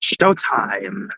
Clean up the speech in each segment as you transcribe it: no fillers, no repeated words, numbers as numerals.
Showtime.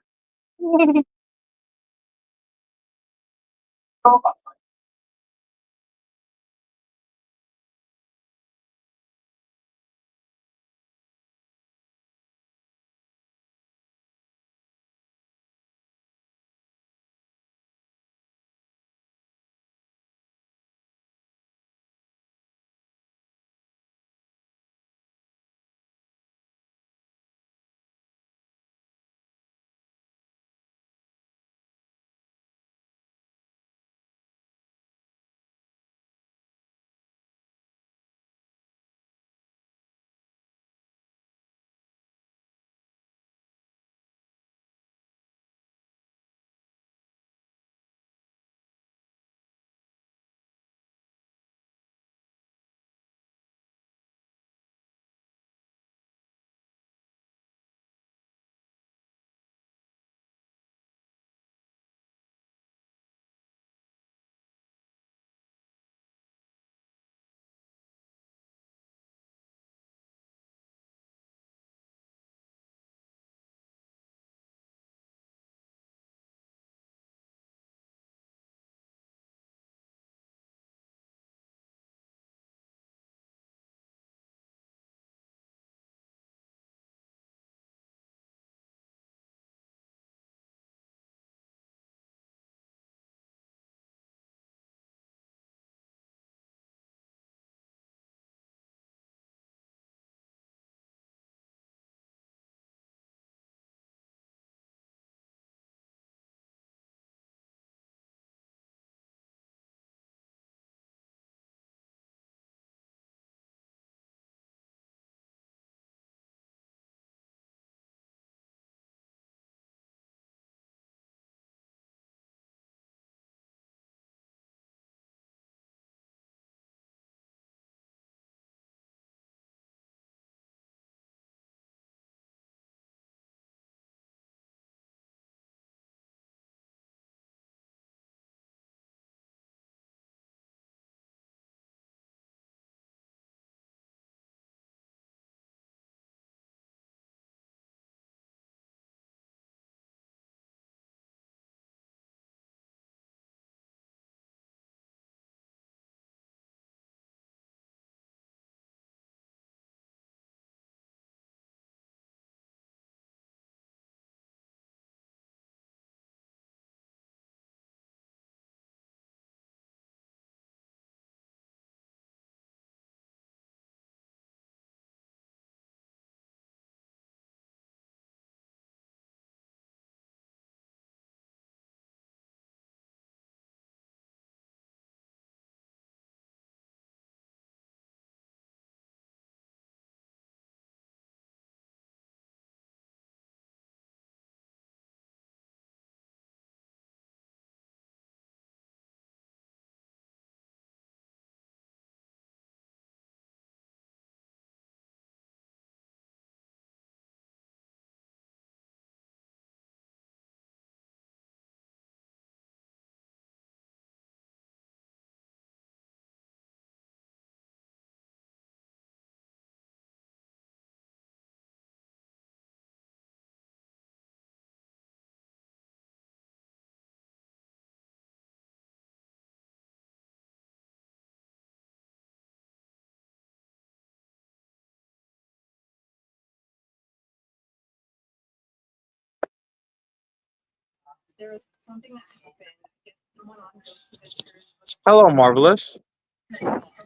Hello, Marvelous.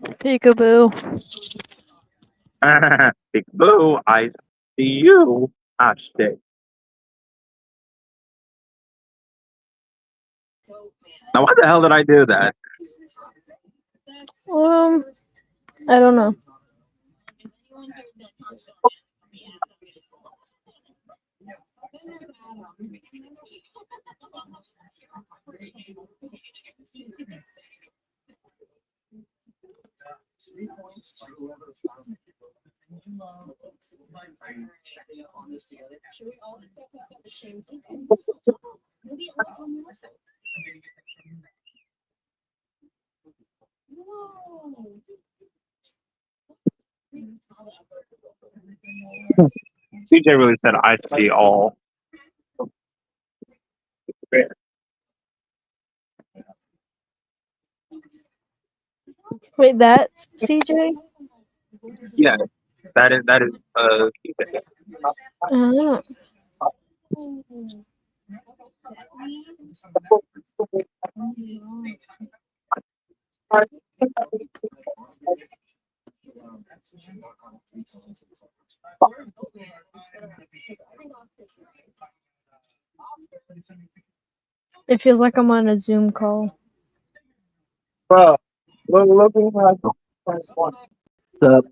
Peekaboo. Big Boo, I see you. Ah, shit. Now, why the hell did I do that? Um, I don't know. CJ really said, I see all. Wait, that's CJ? Yeah, that is Keith. Oh. It feels like I'm on a Zoom call. Bro, look at the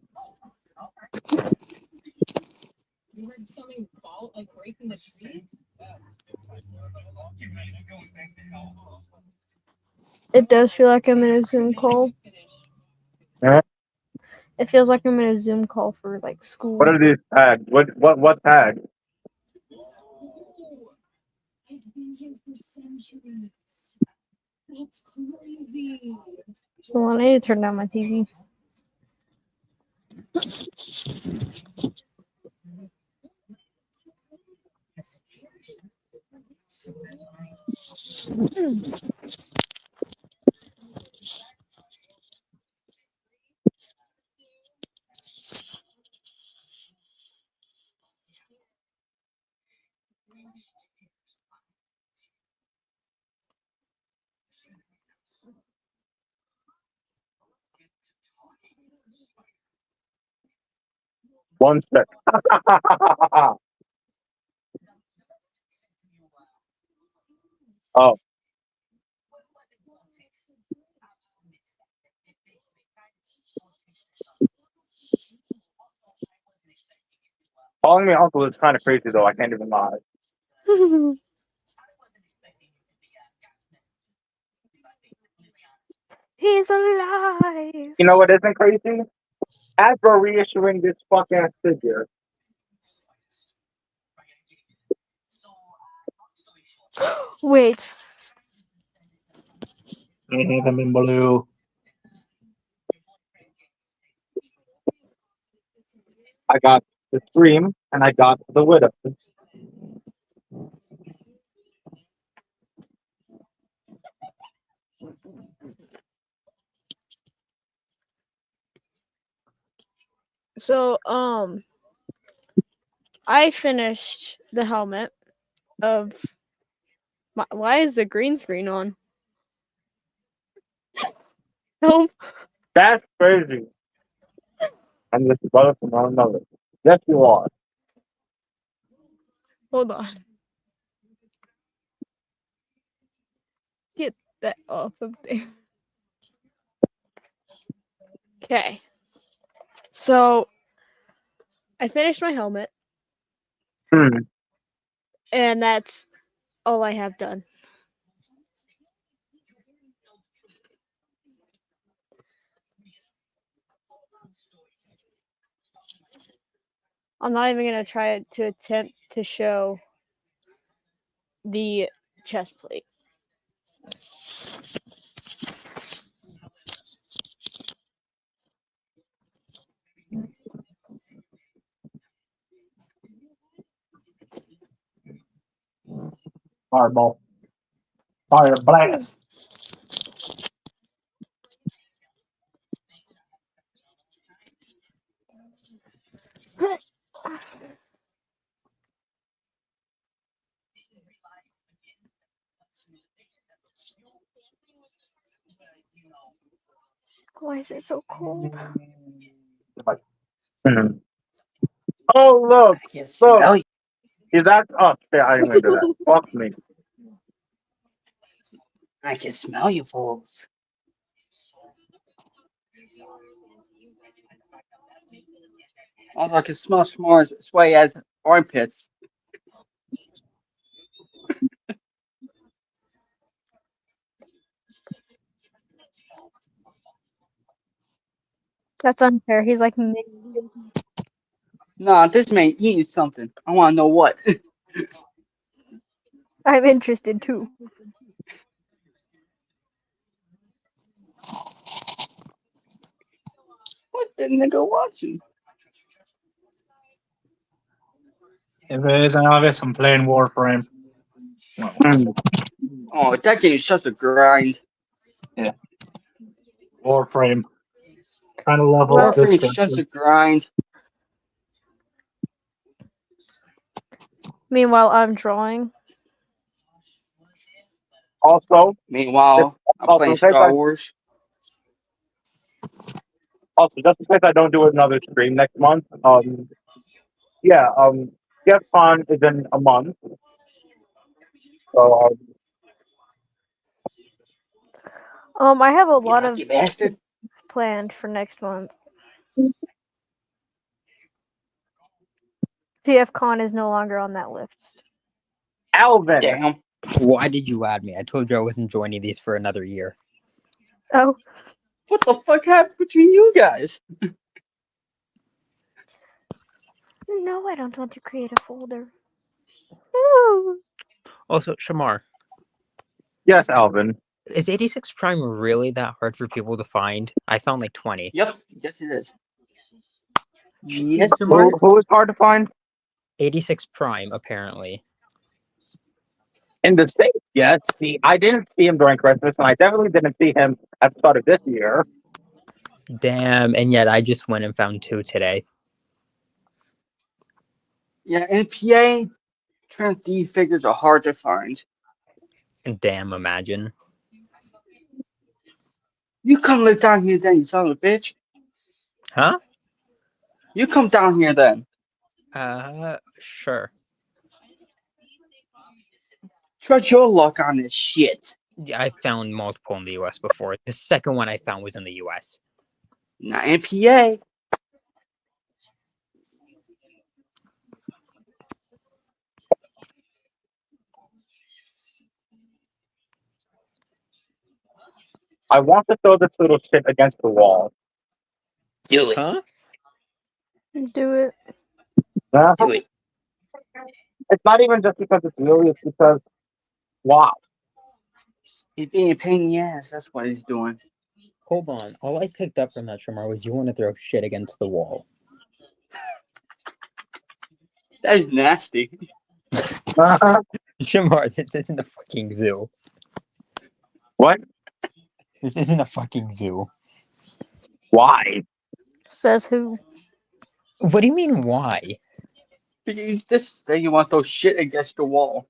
It does feel like I'm in a Zoom call. Huh? It feels like I'm in a Zoom call for like school. What are these tags? What tags? Hold on, I need to turn down my TV. One sec. Oh, calling me uncle is kind of crazy though. I can't even lie. He's alive. You know what isn't crazy? Hasbro reissuing this fucking figure. Wait. I'm in blue. I got the Scream and I got the Widow. So, I finished the helmet of. Why is the green screen on? Nope. That's crazy. I'm just brother from another. Yes, you are. Hold on. Get that off of there. Okay. So, I finished my helmet, Hmm. and that's all I have done. I'm not even gonna try to attempt to show the chest plate. Fireball. Fire blast. Why is it so cold? Hmm. Oh look, I can smell you. is that? Oh shit! I didn't even do that. Fuck me. I can smell you, fools. Also, I can smell S'mores sway as armpits. That's unfair. He's like me. Nah, this man eating something. I want to know what. I'm interested too. What the nigga watching? If it isn't obvious, I'm playing Warframe. Hmm. Oh, that game is just a grind. Warframe. Kind of level Well- Warframe is just a grind. Meanwhile, I'm drawing. Also, Meanwhile, I'm Also, playing in case Star Wars. just in case I don't do another stream next month, GFCon is in a month. So, I have a You lot of lucky bastard. planned for next month. TFCon is no longer on that list. Alvin, Damn. Why did you add me? I told you I wasn't joining these for another year. Oh, What the fuck happened between you guys? no, I don't want to create a folder. Ooh. Also, Shamar, yes, Alvin. is 86 Prime really that hard for people to find? I found like 20. Yep. Yes, it is. Yes, Yes, Shamar. Who is hard to find 86 Prime, apparently. in the States? Yes. See, I didn't see him during Christmas, and I definitely didn't see him at the start of this year. Damn, and yet I just went and found 2 today. Yeah, NPA Trent D figures are hard to find. And damn, imagine. You come live down here then, you son of a bitch. Huh? You come down here then. Sure. Try your luck on this shit. Yeah, I found multiple in the US before. The second one I found was in the US. Not NPA. I want to throw this little shit against the wall. Do it. Huh? Do it. Do it. It's not even just because it's really, it's because, wow. He's being a pain in the ass. That's what he's doing. Hold on. All I picked up from that, Shamar, was you want to throw shit against the wall. That is nasty. Shamar, this isn't a fucking zoo. What? This isn't a fucking zoo. Why? Says who? What do you mean, why? You just say you want those shit against the wall.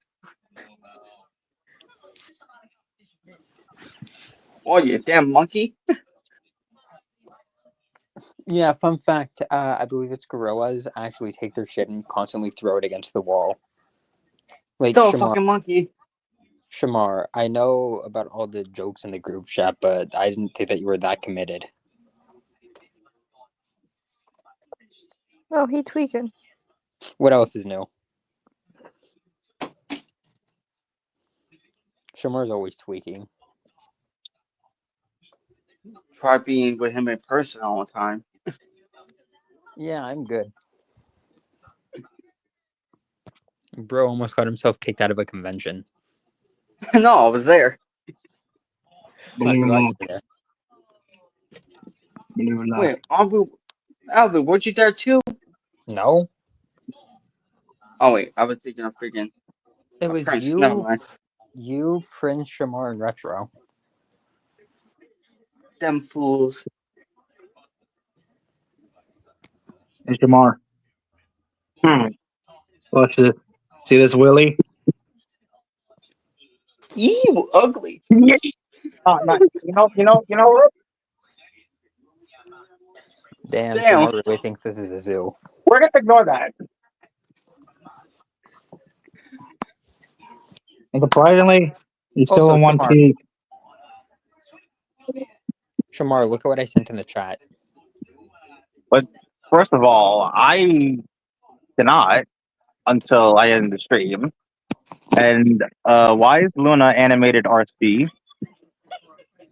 Oh, you damn monkey. Yeah, fun fact. I believe it's gorillas actually take their shit and constantly throw it against the wall. Like, Still a Shamar, fucking monkey. Shamar, I know about all the jokes in the group chat, but I didn't think that you were that committed. Oh, he tweaking. What else is new? Shamar's always tweaking. Try being with him in person all the time. Yeah, I'm good. Bro almost got himself kicked out of a convention. No, I was there. Believe it or not. Yeah. Believe it or not. Wait, Alvin, weren't you there too? No, Oh wait, I was thinking of freaking. it was Prince. you, Never mind. you, Prince, Shamar, and Retro. Them fools. Hey, Shamar. Watch this. See this Willie? Ew, ugly. Nice. You know what? Damn, Damn. Shamar really thinks this is a zoo. We're gonna ignore that. And surprisingly, he's still Also, in one Shamar. key. Shamar, look at what I sent in the chat. First of all, I cannot until I end the stream. And why is Luna animated RC?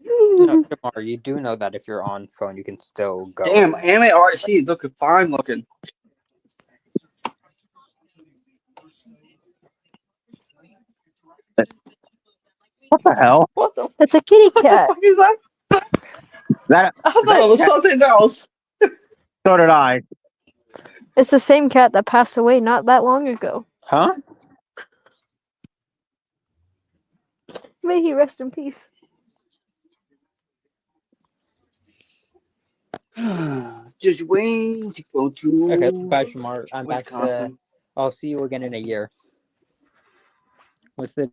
No, Shamar, you do know that if you're on phone, you can still go. Damn, anime RC is looking fine looking. What the hell? What the It's a kitty what the cat. fuck is that? That I thought it was something else. so did I. It's the same cat that passed away not that long ago. Huh? May he rest in peace. Just waiting to go to Okay, bye, Shamar. I'm back to. Wisconsin. I'll see you again in a year. What's the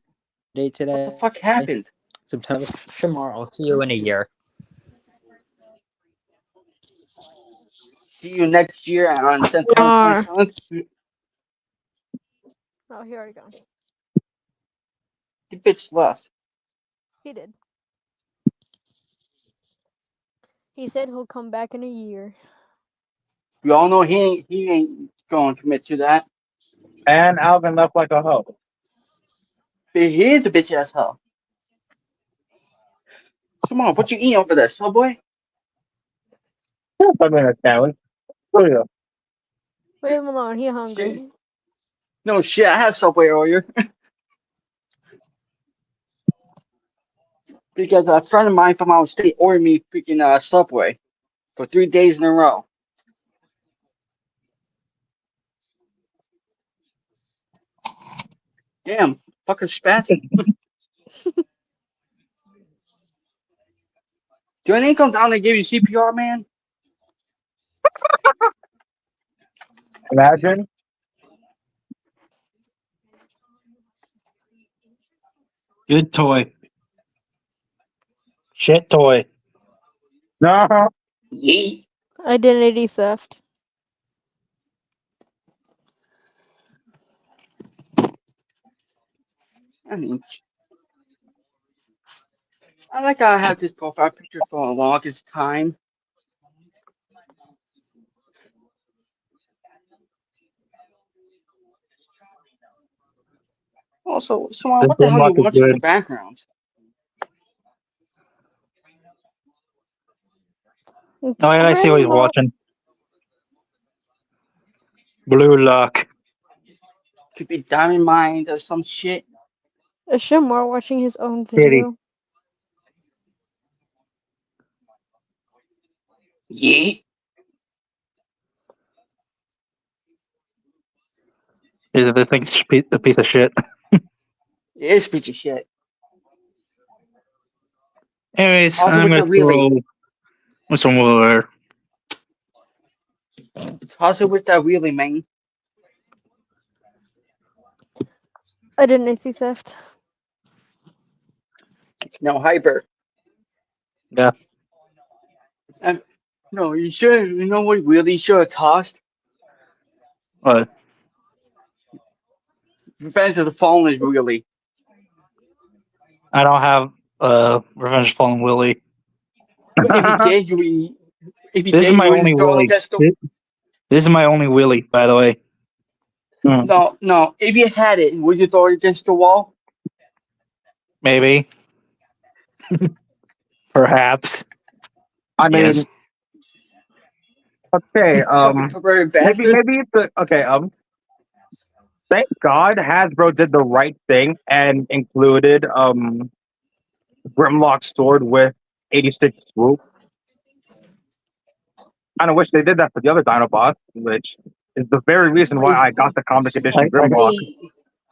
date What today? the fuck happened? September. Shamar, I'll see you in a year. See you next year on September Shamar. 27th. Oh, he already gone. The bitch left. He did. He said he'll come back in a year. We all know he ain't going to commit to that. And Alvin left like a hoe. But he is a bitch ass hell. Come on, what you eating over there, Subway? I'm in a sandwich. Oh, yeah. Leave him alone. He hungry. No shit, I had Subway earlier. Because a friend of mine from out of state ordered me freaking Subway for 3 days in a row. Damn, fucking spazzing. Do anything come down and give you CPR, man? Imagine. Good toy. Shit toy. No. Yeet. Identity theft. I mean, I like how I have this profile picture for the longest time. Also, Simon, The what the hell you Grimlock is watching in the good. background? Oh, yeah, I see what he's watching. Blue Lock. Could be Diamond Mine or some shit. Is Shamar watching his own Kitty. video? Yeet. This thing's a piece of shit. It is a piece of shit. Anyways, Also, I'm with gonna the wheelie. throw some over. It's also with that wheelie, man. Identity theft. No hyper. Yeah. No, you should. You know what wheelie should have tossed? What? Revenge of the Fallen is wheelie. I don't have Revenge of Fallen Willie. But if you did, you if you This is did, my you would only throw it Willie. against the. This is my only Willie, by the way. No. If you had it, would you throw it against the wall? Maybe. Perhaps. I mean, Yes. okay. Fucking perverted Maybe bastard. it's okay. Thank God Hasbro did the right thing and included Grimlock's sword with 86 swoop. I wish they did that for the other Dinobots, which is the very reason why I got the comic edition Grimlock.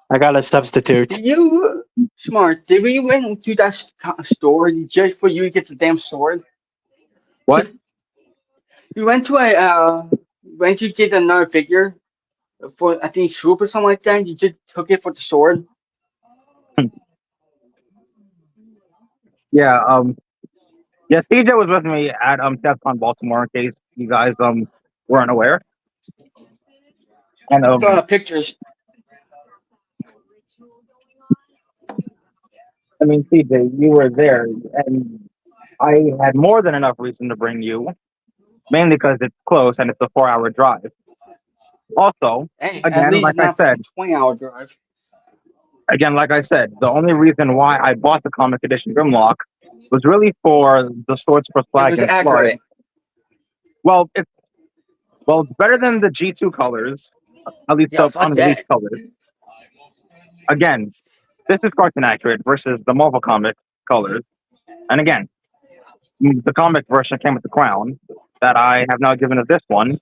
I got a substitute. Did you smart? Did we went to that store just for you to get the damn sword? What? You went to went to get another figure for I think Swoop or something like that. You just took it for the sword. Yeah, yeah, CJ was with me at TFCon Baltimore in case you guys weren't aware. And I still have pictures. I mean, CJ, you were there, and I had more than enough reason to bring you, mainly because it's close and it's a 4-hour drive. Also, Hey, at again, least like it's I not said, 20-hour drive. the only reason why I bought the comic edition Grimlock was really for the Swords for It Slag was and Flood. accurate. Well, it's better than the G2 colors, at least Yeah, the fuck unreleased that. colors. Again, this is cartoon accurate versus the Marvel comic colors. And again, the comic version came with the crown that I have now given to this one.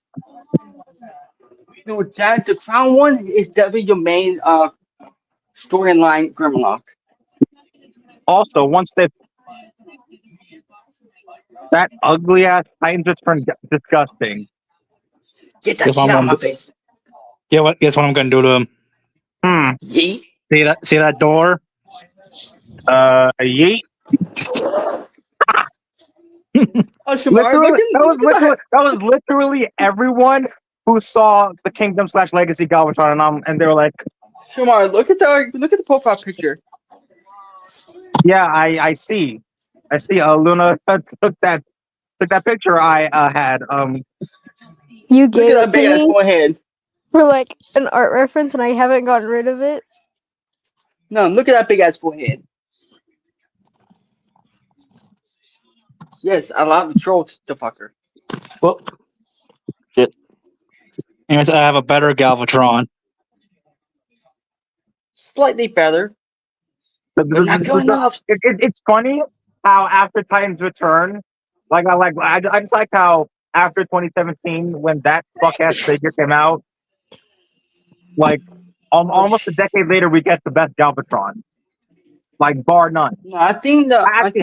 No, that the crown one is definitely your main storyline Grimlock. Also, once they that ugly ass Titans Return disgusting. Get that Yes, shit I'm out of gonna my do- face. Yeah, what? Guess what I'm gonna do to him? Yeet. See that door? Yeet. Oh, Shamar, Literally, look at that. that was literally everyone who saw the Kingdom / Legacy Galvatron, and they were like, Shamar, look at the profile picture. "Yeah, I see, I see." Luna took that picture I had. You Look gave at it that big to ass me forehead. for like an art reference, and I haven't gotten rid of it. No, look at that big ass forehead. Yes, I love the trolls, the fucker. Well, shit. Anyways, I have a better Galvatron. Slightly better, but not good enough. It's funny how after Titans Return, I just like how after 2017 when that fuck ass figure came out, like almost a decade later we get the best Galvatron, like bar none. No, I Actually, think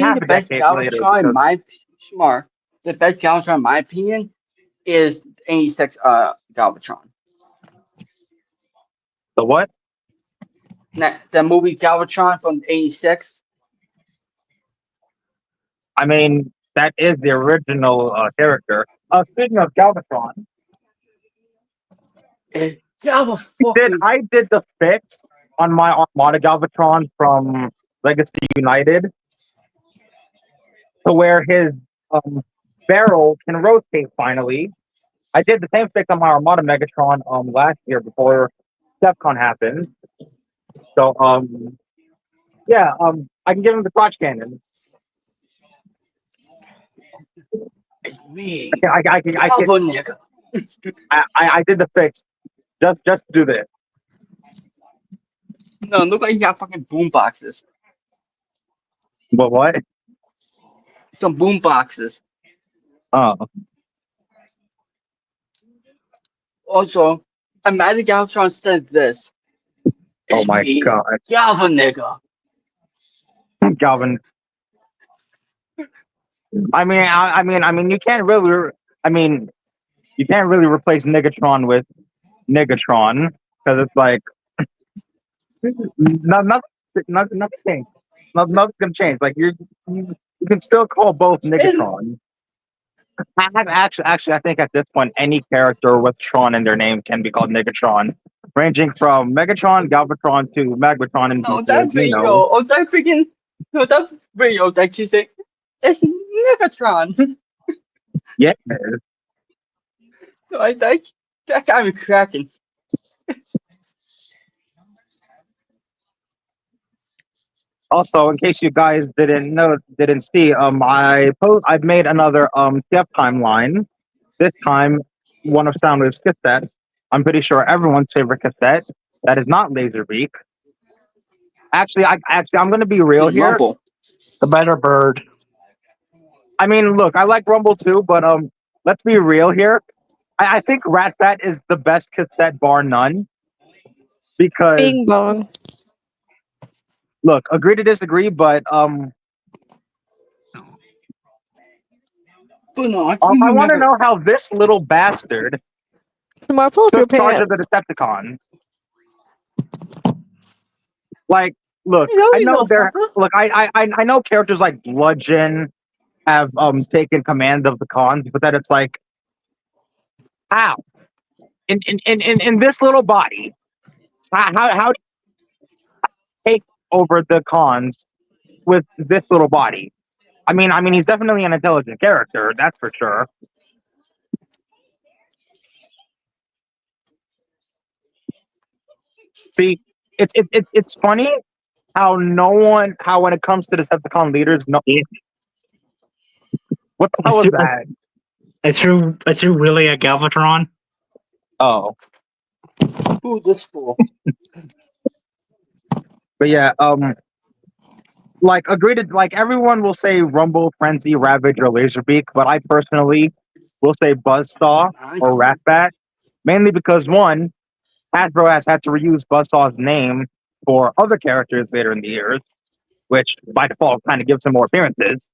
half the a best decade later Galvatron, in because my Shamar, the best Galvatron, in my opinion, is 86 Galvatron. the what? The movie Galvatron from '86. I mean, that is the original character. Speaking of Galvatron, Is Galva I did the fix on my Armada Galvatron from Legacy United to where his barrel can rotate finally. I did the same fix on my Armada Megatron last year before DEFCON happened. So yeah, I can give him the crotch cannon. It's me, I Galva nigga. I did the fix just to do this. No, it look like he got fucking boom boxes. But what? Some boom boxes. Oh, Also, imagine Galvatron said this. oh It's my me, god, Galva nigga. Galvin. I mean, you can't really. I mean, you can't really replace Negatron with Negatron because it's like nothing changed. Nothing's gonna change. Like you can still call both Negatron. Actually, I think at this point, any character with Tron in their name can be called Negatron, ranging from Megatron, Galvatron to Magmatron, and No, that you video, know, that video that you say, it's Megatron. yeah. So that got me cracking. Also, in case you guys didn't see, I've made another step timeline. This time, one of Soundwave's cassette. I'm pretty sure everyone's favorite cassette. That is not Laserbeak. Actually, I'm gonna be real here. Rumble. The better bird. I mean, look, I like Rumble too, but let's be real here. I think Ratbat is the best cassette bar none. Because Bing bong. look, agree to disagree, but But no, I want to know how this little bastard Tomorrow, pull up your took charge of pants. the Decepticons. Like, look, No, I you know little there. fucker. Look, I know characters like Bludgeon have taken command of the cons, but then it's like, how in this little body, how do you take over the cons with this little body? I mean, he's definitely an intelligent character, that's for sure. See, it's funny how when it comes to Decepticon leaders, no. What the hell was that? Is you really a Galvatron? Oh, Who's this fool? but yeah, like agreed. Like everyone will say Rumble, Frenzy, Ravage, or Laserbeak, but I personally will say Buzzsaw or Ratbat, mainly because one, Hasbro has had to reuse Buzzsaw's name for other characters later in the years. which by default kind of gives him more appearances.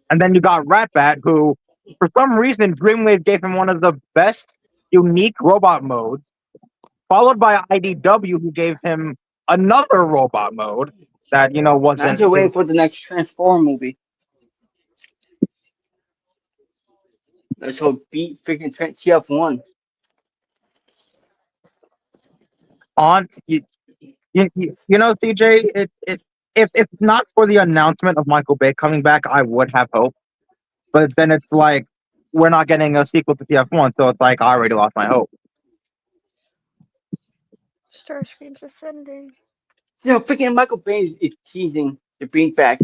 And then you got Ratbat, who, for some reason, Dreamwave gave him one of the best unique robot modes, followed by IDW, who gave him another robot mode that Now wasn't. you're waiting for the next Transform movie. Let's go beat freaking TF1. On CJ, if not for the announcement of Michael Bay coming back, I would have hope. But then it's like we're not getting a sequel to TF1, so it's like I already lost my hope. Starscream's ascending. Freaking Michael Bay is teasing to bring back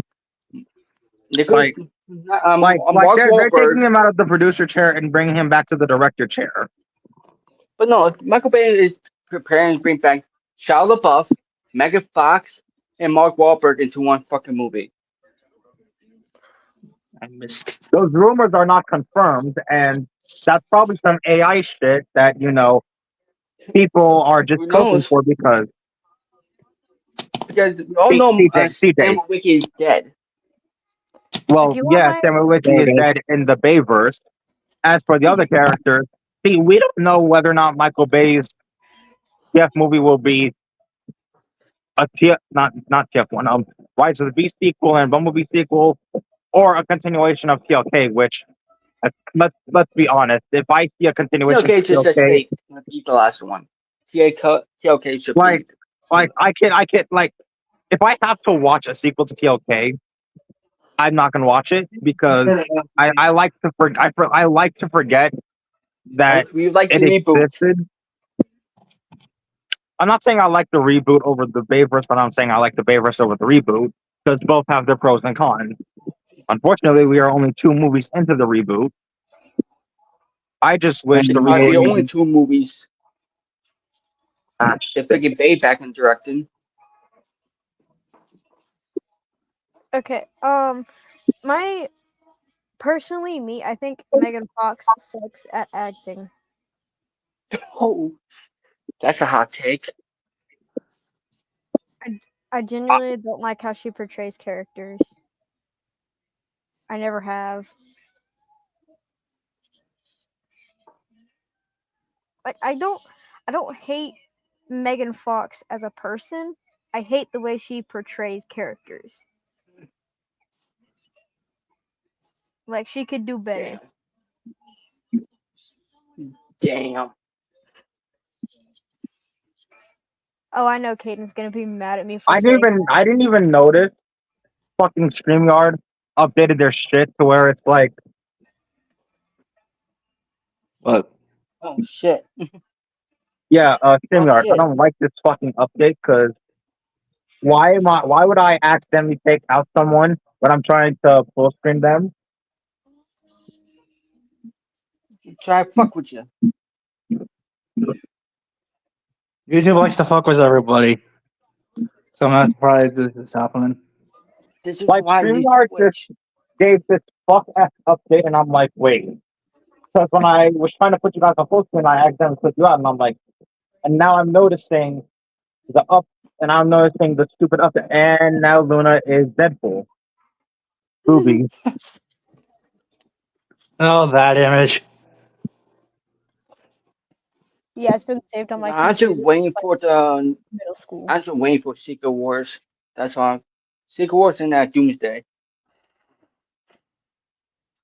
Like, Mark they're taking Wahlberg. him out of the producer chair and bringing him back to the director chair. But no, Michael Bay is preparing to bring back Shia LaBeouf, Megan Fox, and Mark Wahlberg into one fucking movie. I missed. Those rumors are not confirmed, and that's probably some AI shit that people are just Who coping knows? for because Because we all know Stan Witwicky is dead. well, If you want yeah, my- Sam Witwicky is dead in the Bayverse. As for the other characters, see, we don't know whether or not Michael Bay's TF movie will be a not TF1, Rise of the Beast sequel and Bumblebee sequel, or a continuation of TLK. Which let's be honest, if I see a continuation TLK of just says, TLK, hey, beat the last one. TLK should like be. I can like if I have to watch a sequel to TLK, I'm not gonna watch it because I like to I like to forget that We like the it reboot. existed. I'm not saying I like the reboot over the Bayverse, but I'm saying I like the Bayverse over the reboot because both have their pros and cons. Unfortunately, we are only 2 movies into the reboot. I just wish the Are the only reboot. 2 movies Ah, that freaking Bay back and directed. Okay. My personally, I think Megan Fox sucks at acting. Oh, that's a hot take. I genuinely don't like how she portrays characters. I never have. Like I don't hate Megan Fox as a person. I hate the way she portrays characters. Like she could do better. Damn. Oh, I know Caden's gonna be mad at me for I saying didn't even notice fucking StreamYard updated their shit to where it's like, What? Oh, shit. yeah, StreamYard, I shit. don't like this fucking update because why would I accidentally take out someone when I'm trying to full screen them? Try to fuck with you. YouTube likes to fuck with everybody. So I'm not surprised this is happening. This is Like why you StreamYard switch. just gave this fuck ass update, and I'm like, wait. Because when I was trying to put you guys on full screen, I accidentally put you out, and I'm like, and now I'm noticing the up, and I'm noticing the stupid update, and now Luna is Deadpool. Booby. Oh, that image. yeah, it's been saved on my I'm just computer waiting for the. middle school. I'm just waiting for Secret Wars. That's all. Secret Wars and that Doomsday.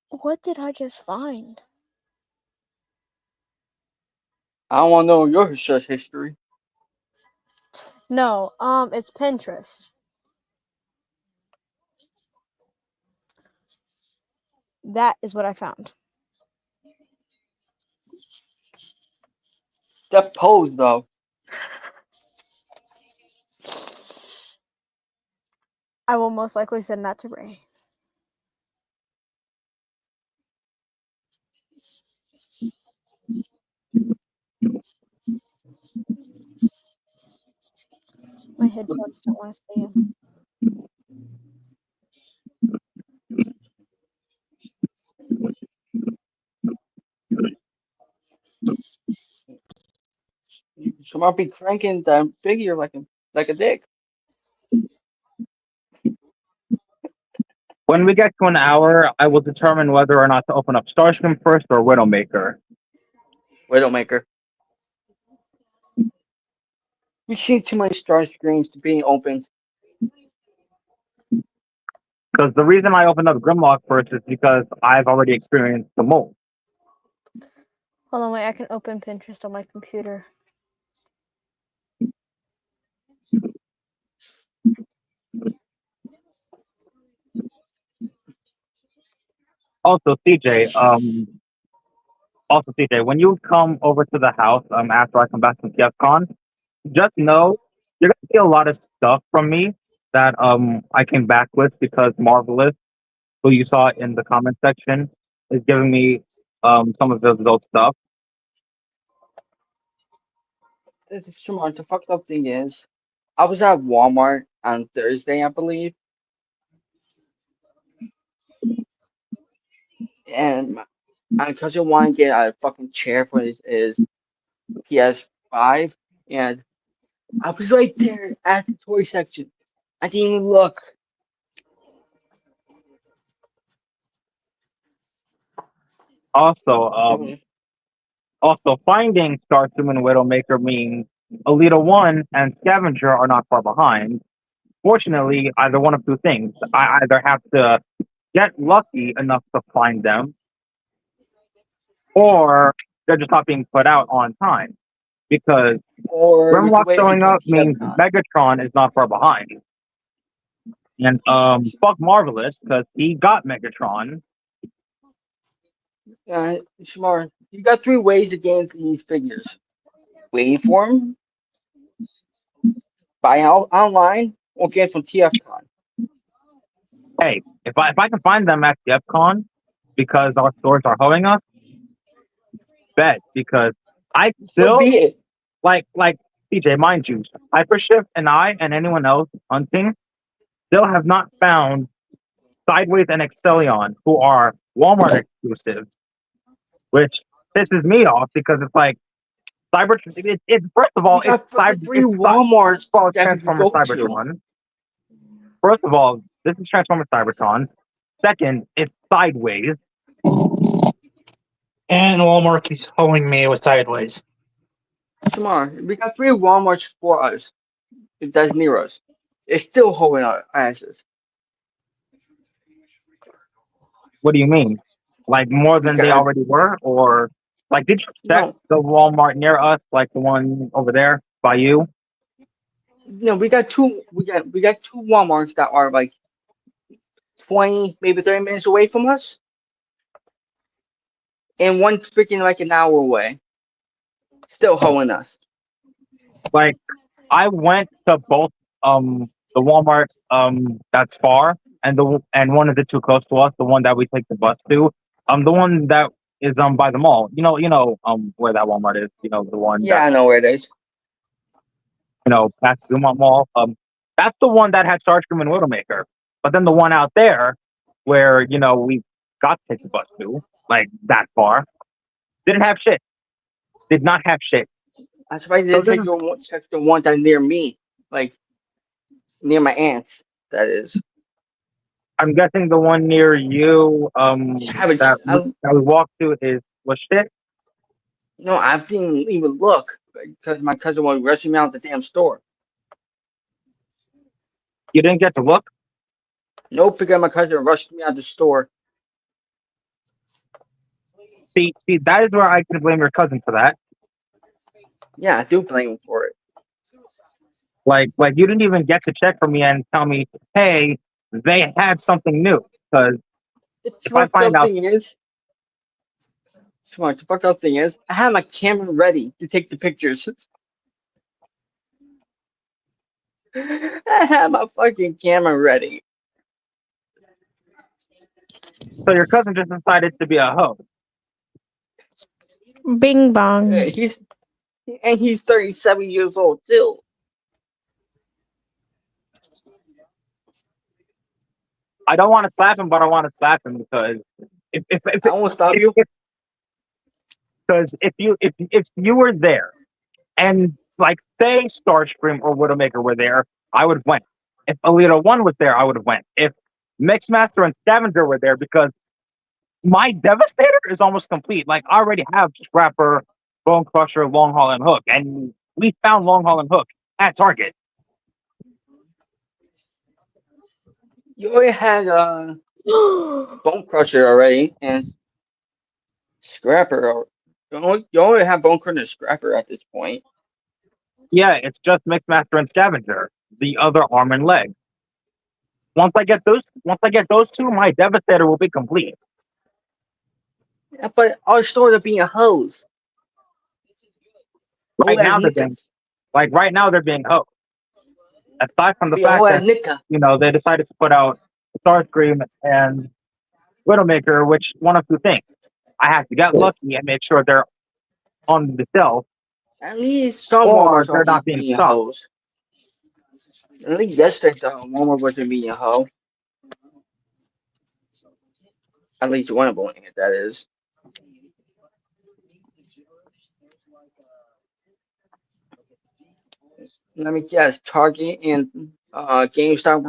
What did I just find? I don't want to know your search history. No, it's Pinterest. That is what I found. That pose though. I will most likely send that to Ray. My headphones don't want to stay in. You might be cranking that figure like a dick. When we get to an hour, I will determine whether or not to open up Starscream first or Widowmaker. Widowmaker. We've seen too many star screens to being opened. Because the reason I opened up Grimlock first is because I've already experienced the mole. Hold on, wait. I can open Pinterest on my computer. Also, CJ, when you come over to the house after I come back from TFCon, just know you're gonna see a lot of stuff from me that I came back with because Marvelous, who you saw in the comment section, is giving me some of those old stuff. The fucked up thing is, I was at Walmart on Thursday, I believe, and my cousin wanted to get a fucking chair for his PS5, and I was right there at the toy section. I didn't even look. Also, It was also finding Starscream and Widowmaker means Alita 1 and Scavenger are not far behind. Fortunately, either one of two things. I either have to get lucky enough to find them, or they're just not being put out on time. Because or we could Grimlock wait showing until up means TFCon. Megatron is not far behind. And fuck Marvelous, because he got Megatron. Smart. You got three ways to gain these figures: waiting for them, buy out online, or get from TFCon. Hey, if I can find them at the FCon because our stores are holding us, bet because I So still be it. like CJ, mind you, Hypershift and I and anyone else hunting still have not found Sideways and Excellion, who are Walmart exclusives, which pisses me off because it's like Cyber. It's first of all, We got fucking three it's Walmarts well, it's that we can Transformers go to. Cybertron. First of all, this is Transformers Cybertron. Second, it's Sideways. And Walmart keeps pulling me with sideways. Tomorrow, we got three Walmarts for us. That's Nero's. It's still holding our asses. What do you mean? Like more We than they got already were, or like did you check no, the Walmart near us, like the one over there by you? no. We got two. We got two Walmarts that are like 20, maybe 30 minutes away from us, and one freaking like an hour away. Still holding us. Like I went to both the Walmart that's far and one of the two close to us, the one that we take the bus to. The one that is by the mall. Where that Walmart is, the one Yeah, that I know where it is. past Dumont Mall. That's the one that had Starscream and Widowmaker. But then the one out there where, we got to take the bus to, like that far, didn't have shit. Did not have shit. I'm surprised they So didn't this take is, the one that near me, like near my aunt's. That is. I'm guessing the one near you, Savage. that we walked to was shit. No, I didn't even look because my cousin was rushing me out the damn store. You didn't get to look. Nope, because my cousin rushed me out the store. See, that is where I can blame your cousin for that. Yeah, I do blame him for it. Like you didn't even get to check for me and tell me, hey, they had something new. Because The if I fucked find up out, thing is, smart. The fucked up thing is, I had my camera ready to take the pictures. I had my fucking camera ready. so your cousin just decided to be a hoe. Bing bong. He's 37 years old too. I don't want to slap him, but I want to slap him because I won't stop you. because if you were there and like say Starscream or Widowmaker were there, I would have went. If Alita 1 was there, I would have went. If Mixmaster and Scavenger were there because my Devastator is almost complete. Like, I already have Scrapper, Bone Crusher, Long Haul, and Hook, and we found Long Haul and Hook at Target. You already had Bone Crusher already and Scrapper. You already have Bone Crusher and Scrapper at this point. Yeah, it's just Mixmaster and Scavenger, the other arm and leg. Once I get those two, my Devastator will be complete. Yeah, but our stores are being a hose. Right Oh, now, and Nickas. right now they're being hosed. Aside from the Be fact oh, that and Nicka. they decided to put out Starscream and Widowmaker, which one of two things. I have to get lucky and make sure they're on the shelf, At least some or Walmarts they're are not being being a stocked. hose. At least yesterday, the Walmart wasn't being a hoe. At least one of them, that is. Let me guess, Target and GameStop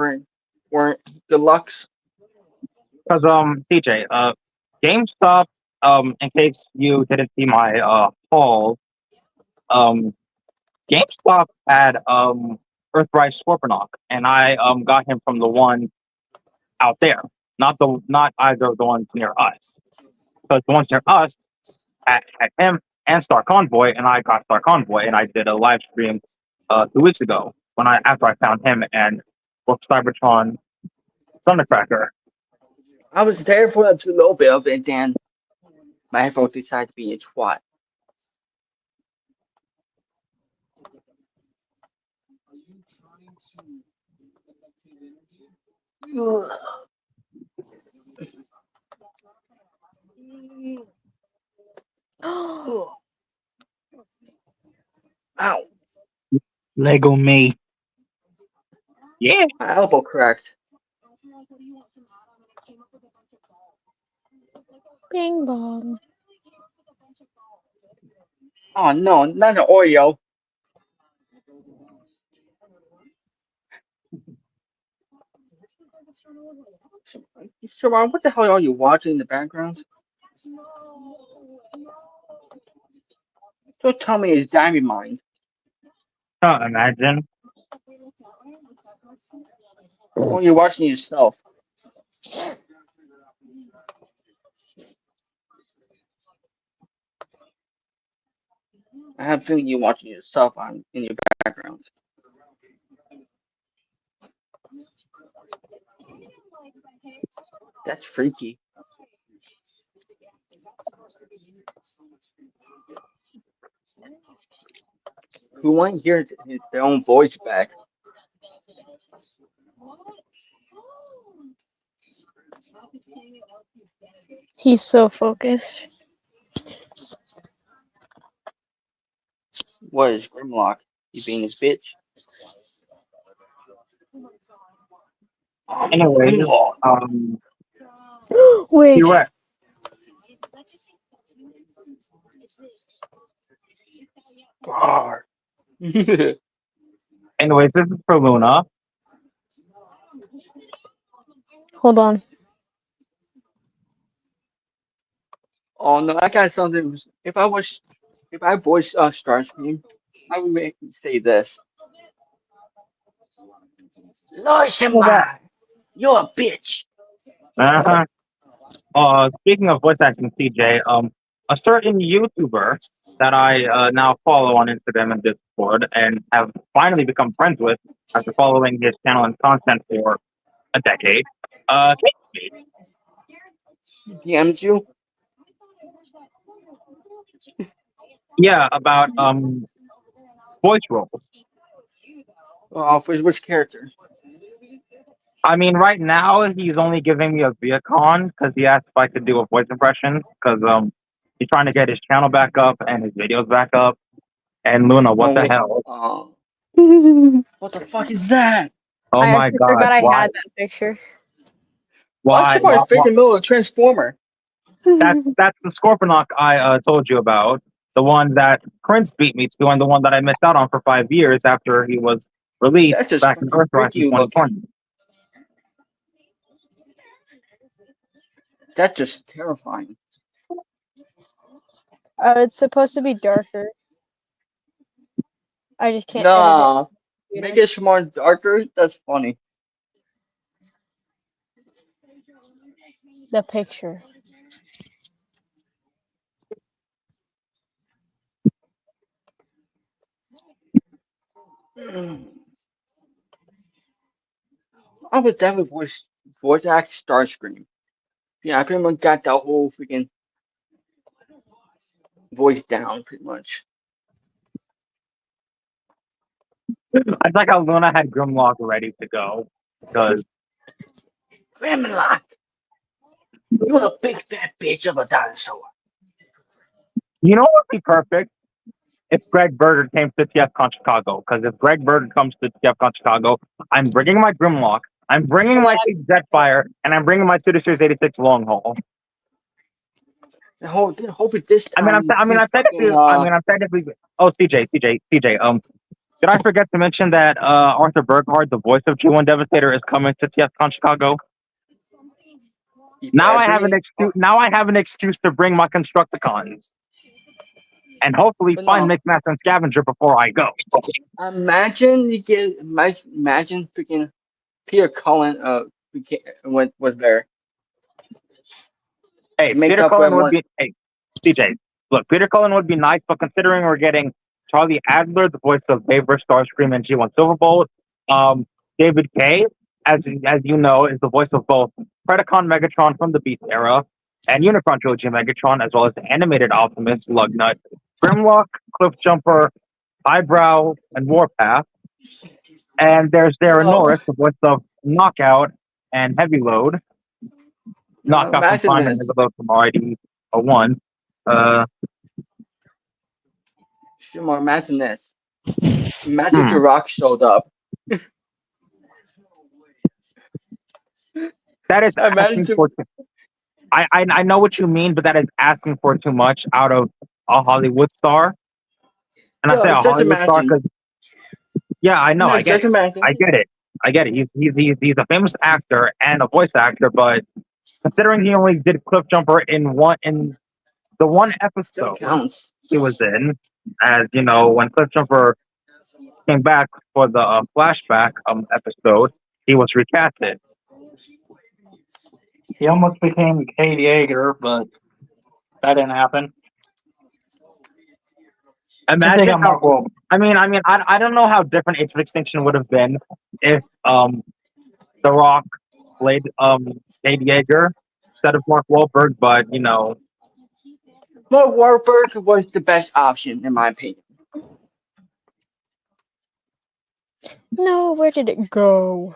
weren't good lucks. Because CJ, GameStop, in case you didn't see my haul, um, GameStop had Earthrise Scorponok, and I got him from the one out there, not either of the ones near us. Because the ones near us had him and Star Convoy, and I got Star Convoy, and I did a live stream 2 weeks ago after I found him and booked Cybertron Thundercracker. I was there for a little bit of it, then my headphones decided to be a twat. Ow, Lego me. Yeah, my elbow cracked. Bing bong. Oh no, not an Oreo. Sharon, what the hell are you watching in the background? Don't tell me it's Diamond Mine. imagine. Or you're watching yourself. I have a feeling you're watching yourself in your background. That's freaky. Who wants to hear their own voice back? He's so focused. What is Grimlock? You being a bitch? Anyway, Grimlock. Wait. T-Rex. Rawr. Anyways, this is for Luna. Hold on. Oh no, I got something. If I voiced Starscream, I would make say this. Loisima, you're a bitch. Uh-huh. Speaking of voice acting, CJ, a certain YouTuber that I now follow on Instagram and Discord and have finally become friends with after following his channel and content for a decade, came to me. DM'd you? Yeah, about voice roles. For which character? I mean, right now he's only giving me a Viacon because he asked if I could do a voice impression because he's trying to get his channel back up and his videos back up. And Luna, what the hell? What the fuck is that? Oh I my actually God! forgot I Why? had that picture. What's Why? your face in the middle of Transformer? That's the Scorponok I told you about. The one that Prince beat me to, and the one that I missed out on for 5 years after he was released That's just back in fucking Earthrise in freaky looking. 2020. That's just terrifying. It's supposed to be darker. I just can't edit Nah, it. make it more darker. That's funny. The picture. Mm. I would definitely voice act Starscream. Yeah, I pretty much got that whole freaking voice down, pretty much. It's like how Luna had Grimlock ready to go because Grimlock, you're a big fat bitch of a dinosaur. you know what would be perfect if Greg Berger came to TFCon Chicago. Because if Greg Berger comes to TFCon Chicago, I'm bringing my Grimlock, I'm bringing my Jetfire, and I'm bringing my Studio Series 86 long haul. Hopefully this I mean, time you see fucking I'm technically. Oh, CJ. Did I forget to mention that Arthur Burghardt, the voice of G1 Devastator, is coming to TFCon Chicago? Now I have an excuse. Now I have an excuse to bring my Constructicons, and hopefully But find no. Mixmaster and Scavenger before I go. Imagine you get imagine freaking Peter Cullen was there Hey, to make Peter up for Cullen would everyone. be. Hey, CJ, look, Peter Cullen would be nice, but considering we're getting Charlie Adler, the voice of Baber, Starscream, and G1 Silverbolt, David Kay, as you know, is the voice of both Predacon Megatron from the Beast era and Unicron Trilogy Megatron, as well as the animated Optimus, Lugnut, Grimlock, Cliffjumper, Eyebrow, and Warpath. And there's Darren No, Norris, the voice of Knockout and Heavy Load. no, Knockout from imagine Prime and this. Heavy Load from RD1. Shimon, imagine this. Imagine Hmm. The Rock showed up. That is Imagine asking for. I know what you mean, but that is asking for too much out of a Hollywood star. And I say no, a just Hollywood star imagine. because yeah, I know, No, I get just it, imagine. I get it, I get it. He's a famous actor and a voice actor, but considering he only did Cliffjumper in the one Still episode counts. he was in, as you know, when Cliffjumper came back for the flashback episode, he was recasted. He almost became Cade Yeager, but that didn't happen. Just they Imagine got how. Mark Wahlberg. I don't know how different Age of Extinction would have been if The Rock played Dave Yeager instead of Mark Wahlberg, but you know, Mark Wahlberg was the best option, in my opinion. No, where did it go?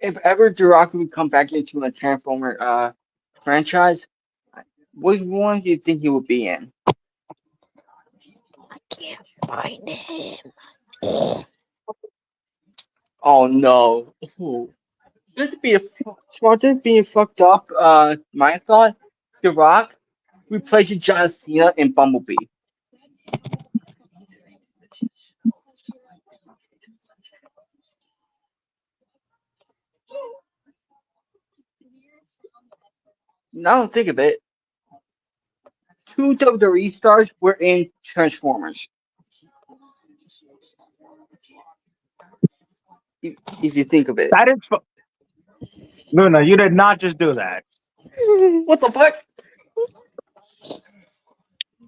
If ever The Rock would come back into a Transformer franchise, which one do you think he would be in? I can't find him. Oh no. Ooh. This be smart. This being fucked up. My thought, The Rock replacing John Cena in Bumblebee. Now think of it. Two WWE stars were in Transformers. If you think of it. that is Luna. You did not just do that. What the fuck?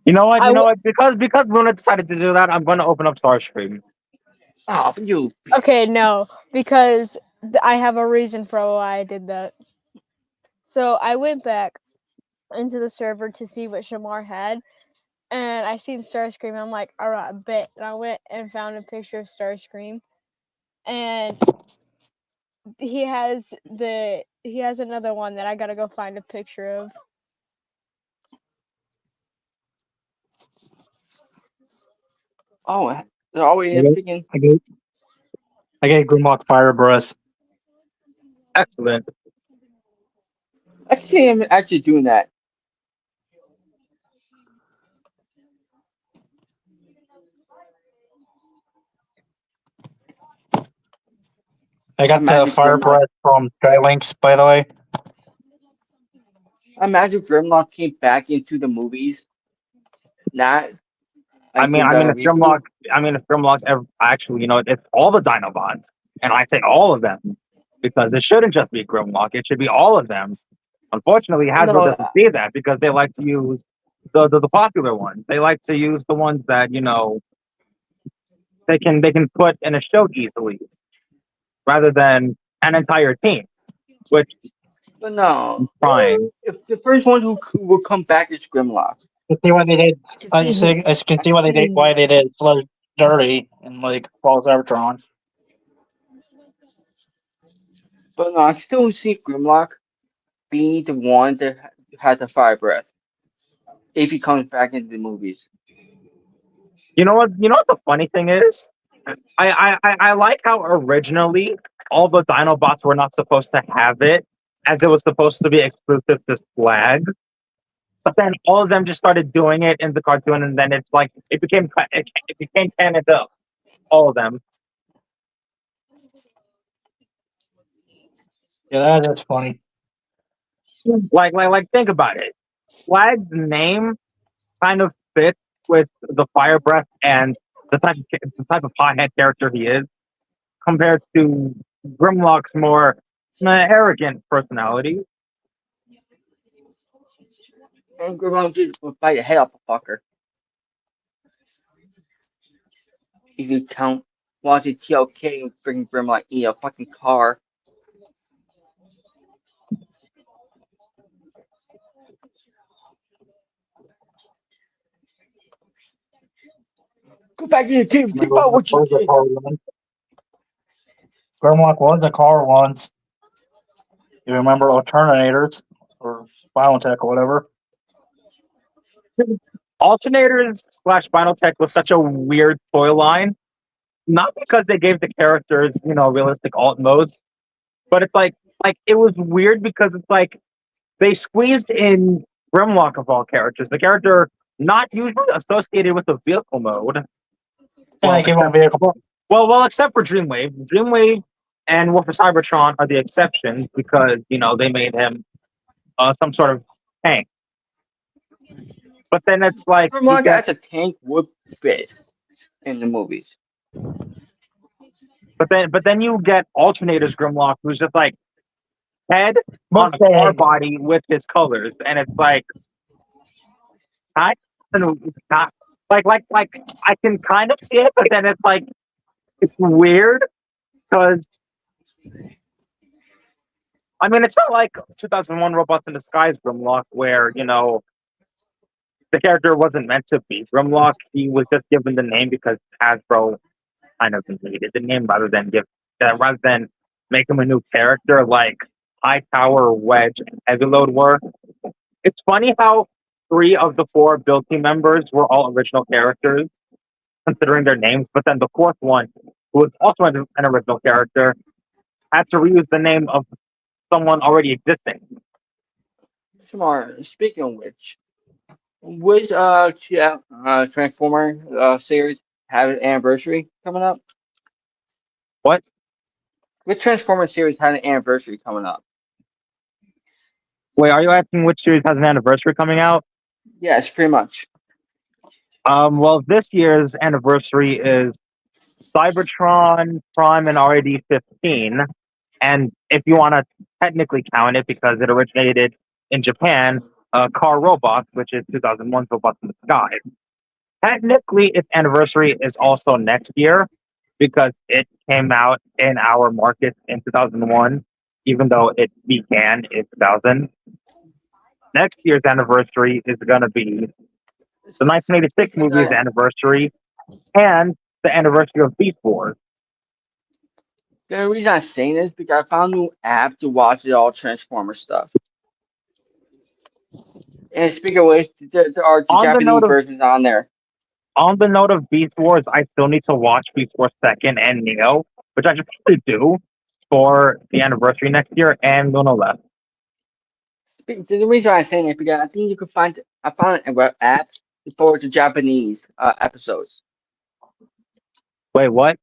You know what? I You know w- what? Because Luna decided to do that, I'm going to open up Starscream. Oh, you. Okay, no, because I have a reason for why I did that. So I went back into the server to see what Shamar had, and I seen Starscream. I'm like, all right, bet. And I went and found a picture of Starscream, and he has another one that I gotta go find a picture of. Oh, they're always thinking. I gave Grimlock Fire Breath. Excellent. I can see him actually doing that. I got the Imagine fire Grimlock. breath from Skylinks, by the way. Imagine Grimlock came back into the movies. Not I like mean, in I mean, the if reboot. Grimlock, actually, it's all the Dinobots, and I say all of them because it shouldn't just be Grimlock; it should be all of them. Unfortunately, Hasbro No, doesn't see that because they like to use the popular ones. They like to use the ones that they can put in a show easily, rather than an entire team, which but no. I'm trying. If the first one who will come back is Grimlock. You see what they did? I I can see, see. I can see what they did. Why they did Blood Dirty and like Falls Cybertron. but no, I still see Grimlock being the one that has the fire breath if he comes back into the movies. You know what? You know what the funny thing is? I like how originally all the Dinobots were not supposed to have it, as it was supposed to be exclusive to Slag. But then all of them just started doing it in the cartoon, and then it's like it became canon to all of them. Yeah, that's funny. Like think about it. Slag's name kind of fits with the fire breath and the type of hothead character he is, compared to Grimlock's more arrogant personality. And Grimlock just will bite the head off a fucker if you count watching TLK and freaking Grimlock eat a fucking car. Go back in the cave. Think Remember about when what you was the did. car once? Grimlock was a car once. You remember Alternators or Biotech or whatever? Alternators slash Tech was such a weird toy line, not because they gave the characters, realistic alt modes, but it's like it was weird because it's like they squeezed in Grimlock of all characters, the character not usually associated with the vehicle mode. And they gave him a vehicle. Well, except for Dreamwave. Dreamwave and War for Cybertron are the exceptions because they made him some sort of tank. But then it's like you Grimlock get, as a tank would fit in the movies. but then you get Alternators Grimlock, who's just like head on a car Mustang. body with his colors, and it's like I not like I can kind of see it, but then it's like it's weird because I mean it's not like 2001 Robots in Disguise Grimlock where the character wasn't meant to be Grimlock. He was just given the name because Hasbro kind of needed the name rather than make him a new character like High Tower, Wedge, and Heavy Load were. It's funny how 3 of the 4 build team members were all original characters, considering their names, but then the 4th one, who was also an original character, had to reuse the name of someone already existing. Smart. Speaking of which Transformer series have an anniversary coming up? What? Which Transformer series had an anniversary coming up? Wait, are you asking which series has an anniversary coming out? Yes, pretty much. Well, this year's anniversary is Cybertron, Prime, and RAD 15. And if you want to technically count it because it originated in Japan, Car Robots, which is 2001's Robots in the Sky. Technically, its anniversary is also next year because it came out in our market in 2001, even though it began in 2000. Next year's anniversary is going to be the 1986 movie's anniversary and the anniversary of Beast Wars. The reason I'm saying this is because I found a new app to watch it all Transformer stuff. And speaking of which, there are the On the note Japanese of versions on there. On the note of Beast Wars, I still need to watch Beast Wars 2nd and Neo, which I should probably do for the anniversary next year, and Luna Left. The reason I'm saying it is because I think you could I found a web app for the Japanese episodes. Wait, what?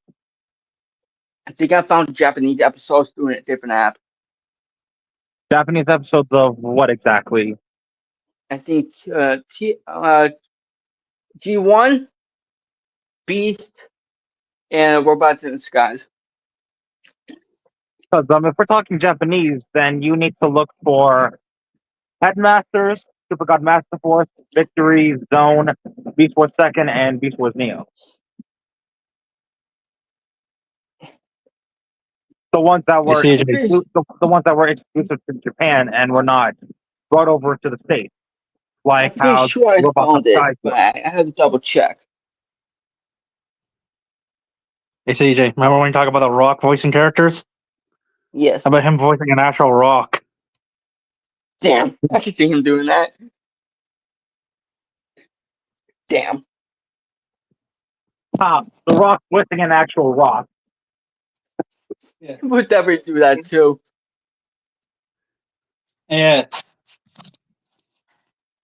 I think I found the Japanese episodes through a different app. Japanese episodes of what exactly? I think G1, Beast, and Robots in Disguise. Because if we're talking Japanese, then you need to look for Headmasters, Super God Master Force, Victory, Zone, Beast Wars Second, and Beast Wars Neo. The ones that were see, the ones that were exclusive to Japan and were not brought over to the States, I'm like pretty how sure I Robots of found it, Sky but was. I have to double check. Hey CJ, remember when you talk about the Rock voicing characters? Yes. How about him voicing an actual Rock? Damn. I can see him doing that. Damn. The Rock voicing an actual Rock. He would definitely do that too. Yeah.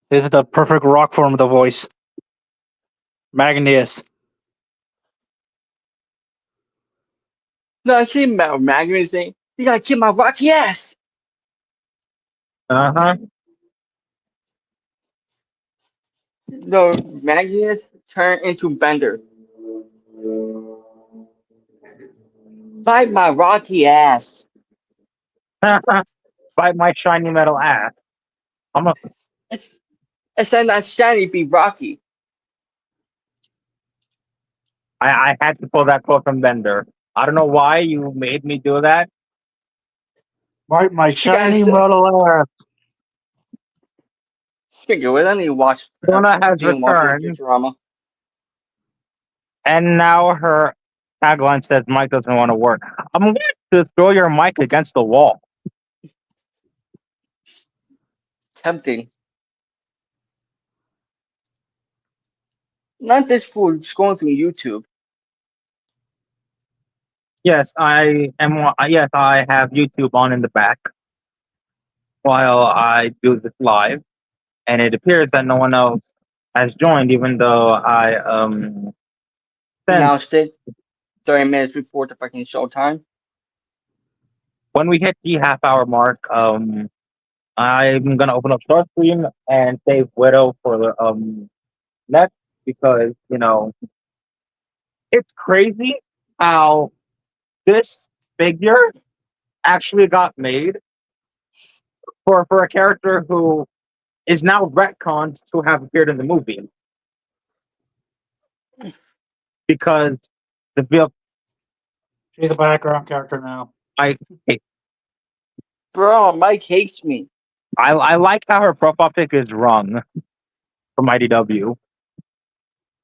This is the perfect Rock form of the voice. Magnus. No, I keep my Magnus saying, you gotta kick my rocky ass. Uh-huh. No, Magnus turned into Bender. Fight my rocky ass. Bite my shiny metal ass. I'm a It's not shiny, be Rocky. I had to pull that quote from Bender. I don't know why you made me do that. Right, my guys shiny said- metal ass. Speaking of which, I need to watch Luna has Jane Watson returned, Futurama. and now her tagline says Mike doesn't want to work. I'm going to throw your mic against the wall. Tempting. Not this fool scrolling through YouTube. Yes, I am. Yes, I have YouTube on in the back while I do this live, and it appears that no one else has joined, even though I sent Announced it 30 minutes before the fucking showtime. when we hit the half-hour mark. I'm gonna open up Starscream and save Widow for the next because it's crazy how this figure actually got made for a character who is now retconned to have appeared in the movie because the veil. She's a background character now. I Bro, Mike hates me. I like how her profile pic is rung from IDW,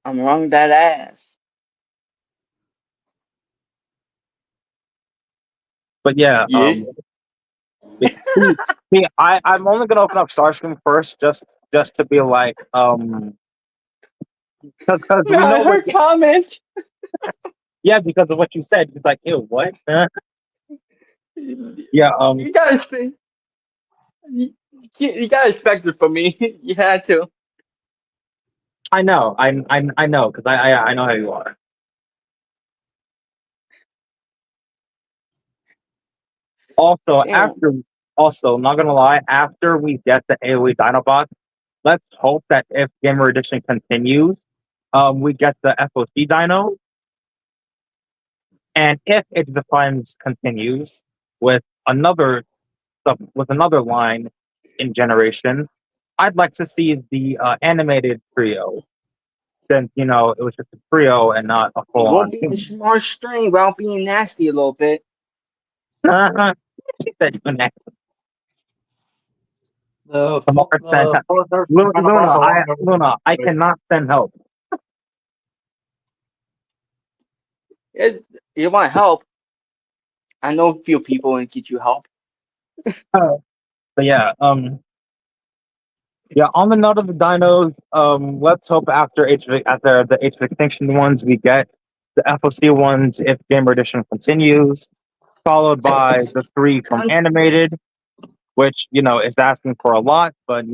I'm wrong that ass. but yeah, see, I'm only gonna open up Starscream first just to be like because we I know what. heard comment. Yeah, because of what you said. He's like, ew, what? Yeah, You gotta expect. You gotta expect it from me. You had to. I know, I know, because I know how you are. Also, Damn. not gonna lie, after we get the AoE Dinobots, let's hope that if Gamer Edition continues, we get the FOC Dino, and if Age of Defiance continues with another line in Generation, I'd like to see the animated trio, since it was just a trio and not a It full won't on be a team. smart string without being nasty a little bit. She said you next. The Luna, I cannot send help. You want help? I know a few people and get you help. But yeah, on the note of the dinos, let's hope after the Age of Extinction ones, we get the FOC ones if Gamer Edition continues, followed by the 3 from Animated, which is asking for a lot, but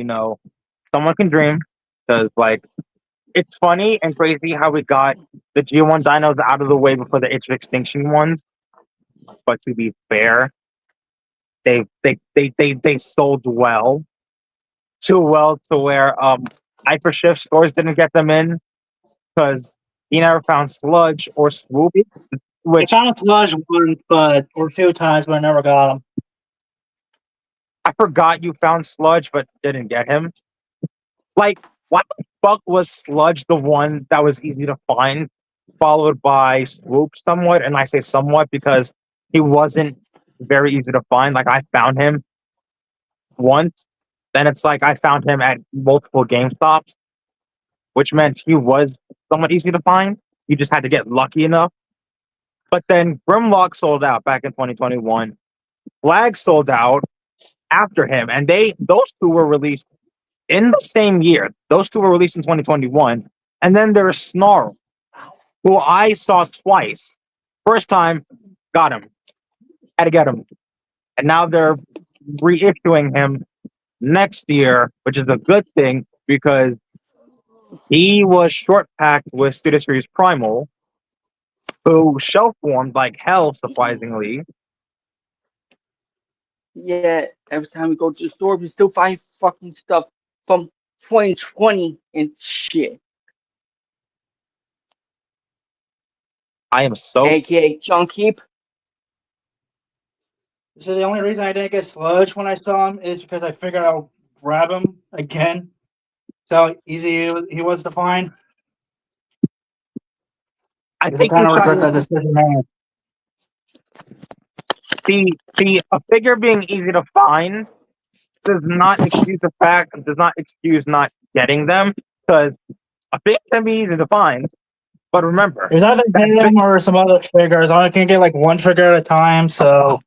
someone can dream, because it's funny and crazy how we got the G1 dinos out of the way before the Age of Extinction ones, but to be fair, they sold well, too well to where Hyper Shift stores didn't get them in because he never found Sludge or Swoop, He which found a sludge once, or 2 times, but I never got him. I forgot you found Sludge but didn't get him. Like, why the fuck was Sludge the one that was easy to find, followed by Swoop somewhat? And I say somewhat because he wasn't very easy to find. Like, I found him once, then it's like I found him at multiple GameStops, which meant he was somewhat easy to find. You just had to get lucky enough. But then Grimlock sold out back in 2021. Flag sold out after him, and those two were released in the same year. Those two were released in 2021. And then there's Snarl, who I saw twice. First time, got him. Had to get him. And now they're reissuing him next year, which is a good thing because he was short packed with Studio Series Primal, who shelf formed like hell, surprisingly. Yeah, every time we go to the store, we still find fucking stuff from 2020 and shit. I am so AKA Junk Heap. So the only reason I didn't get sludge when I saw him is because I figured I'll grab him again. So easy he was to find. I I think kind you of regret try that decision now. see a figure being easy to find does not excuse not getting them because a figure can be easy to find. But remember, It was either him or some other figures. I can get like one figure at a time, so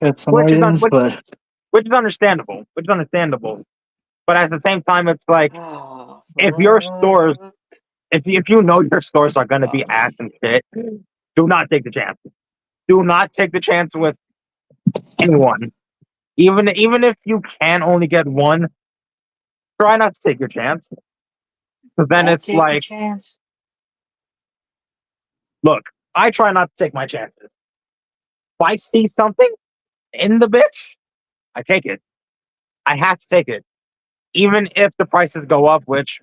it's some which is reasons, but which is understandable. Which is understandable. But at the same time, it's like Oh, if your stores, fuck. if you know your stores are going to be ass and shit, do not take the chance. Do not take the chance with anyone. Even if you can only get one, try not to take your chance. So then Don't it's take a like, chance. look, I try not to take my chances. If I see something in the bitch, I take it. I have to take it. Even if the prices go up, which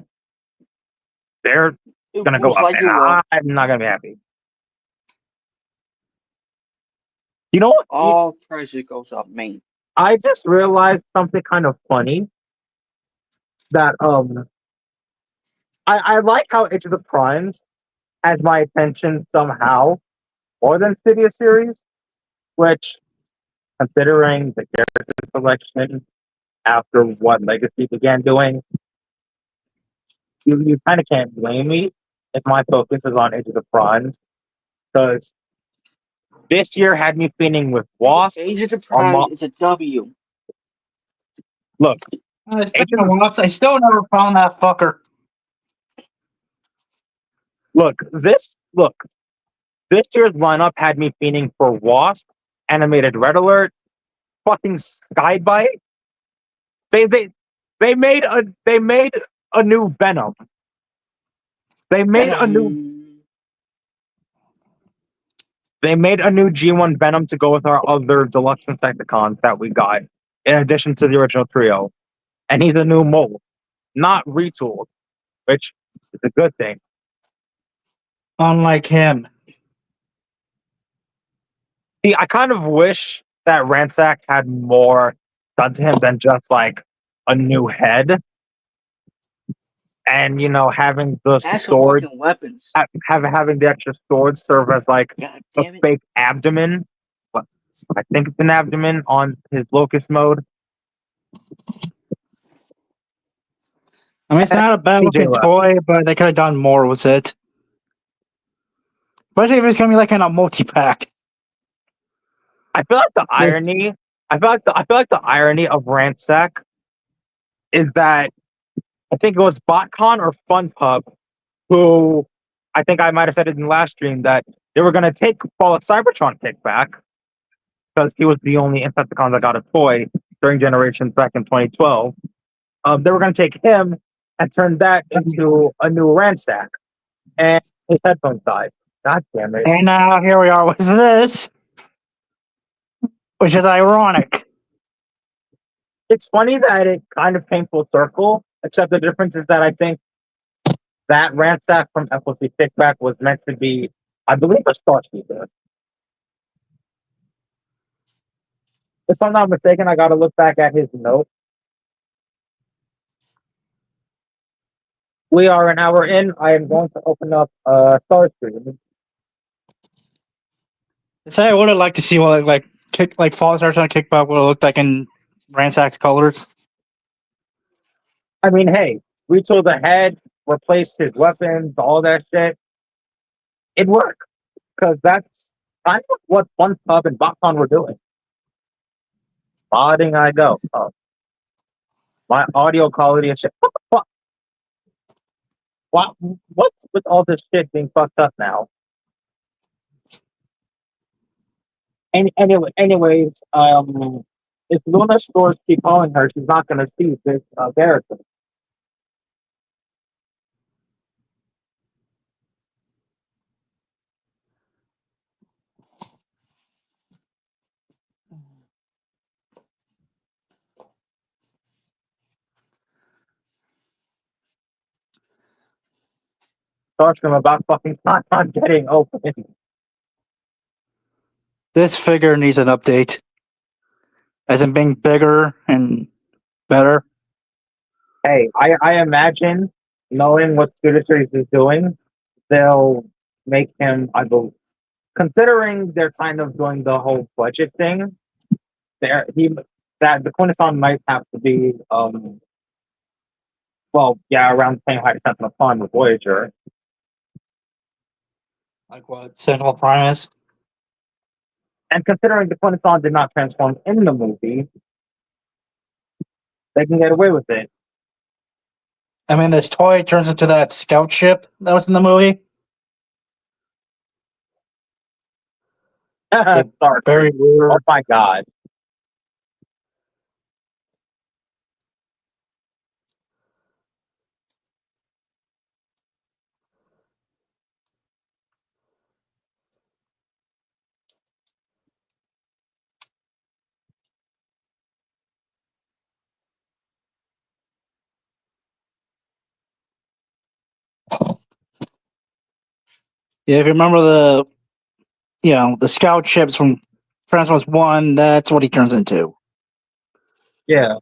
they're It gonna go most up, likely and will. I'm not gonna be happy. You know what? All prices goes up, man. I just realized something kind of funny that I like how Age of the Primes has my attention somehow more than Cydia series, which considering the character selection after what Legacy began doing, you kind of can't blame me if my focus is on Age of the Primes because this year had me feeling with Wasp. Age of the On Prize is a W. look, Age of the, I still never found that fucker. look this year's lineup had me feeling for Wasp, Animated Red Alert, fucking Skybite. They made a new Venom. They made a new Venom. They made a new G1 Venom to go with our other deluxe Insecticons that we got, in addition to the original trio. And he's a new mold, not retooled, which is a good thing. Unlike him. See, I kind of wish that Ransack had more done to him than just like a new head. And having the Actual sword, fucking weapons. having the extra sword serve as like God a damn it. fake abdomen. But I think it's an abdomen on his locust mode. I mean, it's not a bad looking left. toy, but they could have done more with it. Especially if it's gonna be like in a multi-pack. I feel like the irony. I feel like the irony of Ransack is that I think it was BotCon or FunPub who I think I might have said it in the last stream that they were going to take Fall of Cybertron kickback because he was the only Insecticon that got a toy during Generations back in 2012. They were going to take him and turn that into a new Ransack, and his headphones died. God damn it! And now here we are with this. which is ironic. It's funny that it kind of came full circle, except the difference is that I think that ransack from FOC Kickback was meant to be, I believe, a Star Speaker. If I'm not mistaken, I got to look back at his note. We are an hour in. I am going to open up Starscream. Say I would have liked to see what like Fall Stars on Kickback would have looked like in Ransack's colors. I mean, hey, retool the head, replace his weapons, all that shit. It worked because that's kind of what FunPub and BotCon were doing. Modding, I go. Oh, my audio quality and shit. What the fuck? What's with all this shit being fucked up now? Anyways, if Luna stores keep calling her, she's not gonna see this character. Starscream about fucking not getting open. This figure needs an update, as in being bigger and better. Hey, I imagine knowing what Studio Series is doing, they'll make him. I believe, considering they're kind of doing the whole budget thing, there he that the Quintesson might have to be well, yeah, around the same height as Sentinel Prime with Voyager. Like what Sentinel Primus. And considering the Quintesson did not transform in the movie, they can get away with it. I mean, this toy turns into that scout ship that was in the movie. Sorry. Very weird. Oh my god. Yeah, if you remember the scout ships from Transformers 1, that's what he turns into. Yeah.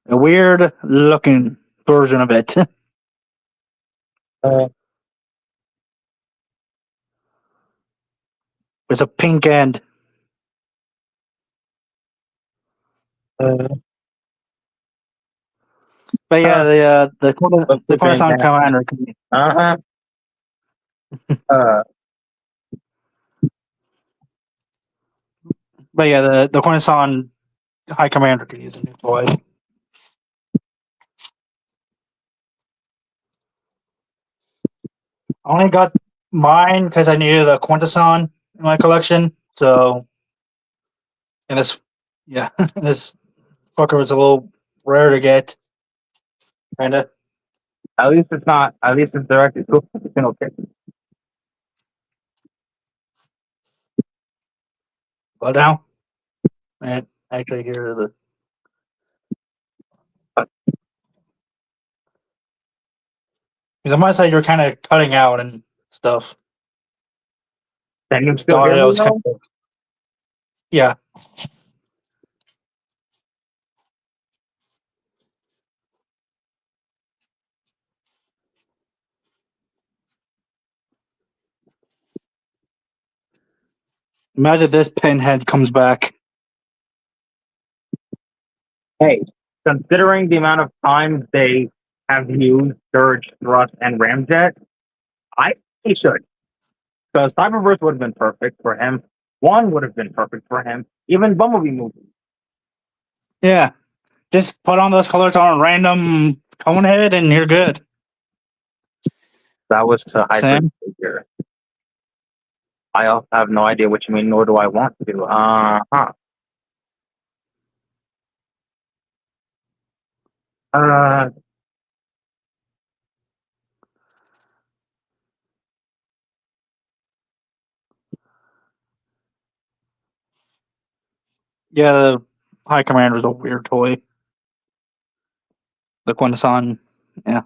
A weird looking version of it. Uh, It's a pink end. uh, But yeah, the the Coruscant pink Commander. uh-huh. But yeah, the Coruscant High Commander could use a new toy. I only got mine because I needed a Quintesson in my collection. So, and this, yeah, this fucker was a little rare to get. Kinda. At least it's not. At least it's directed to a single kid. But now, and actually, here are the. Because on my side, you're kind of cutting out and stuff. Can you The still hear audio me is kind though? of. Yeah. Imagine this pinhead comes back. Hey, considering the amount of time they have used Surge, Thrust, and Ramjet, I think he should. Because Cyberverse would have been perfect for him. One would have been perfect for him. Even Bumblebee movie. Yeah. Just put on those colors on a random cone head and you're good. That was to hybrid Sam? figure. I also have no idea what you mean, nor do I want to. Uh, Yeah, the High Commander's a weird toy. The Quintesson, yeah.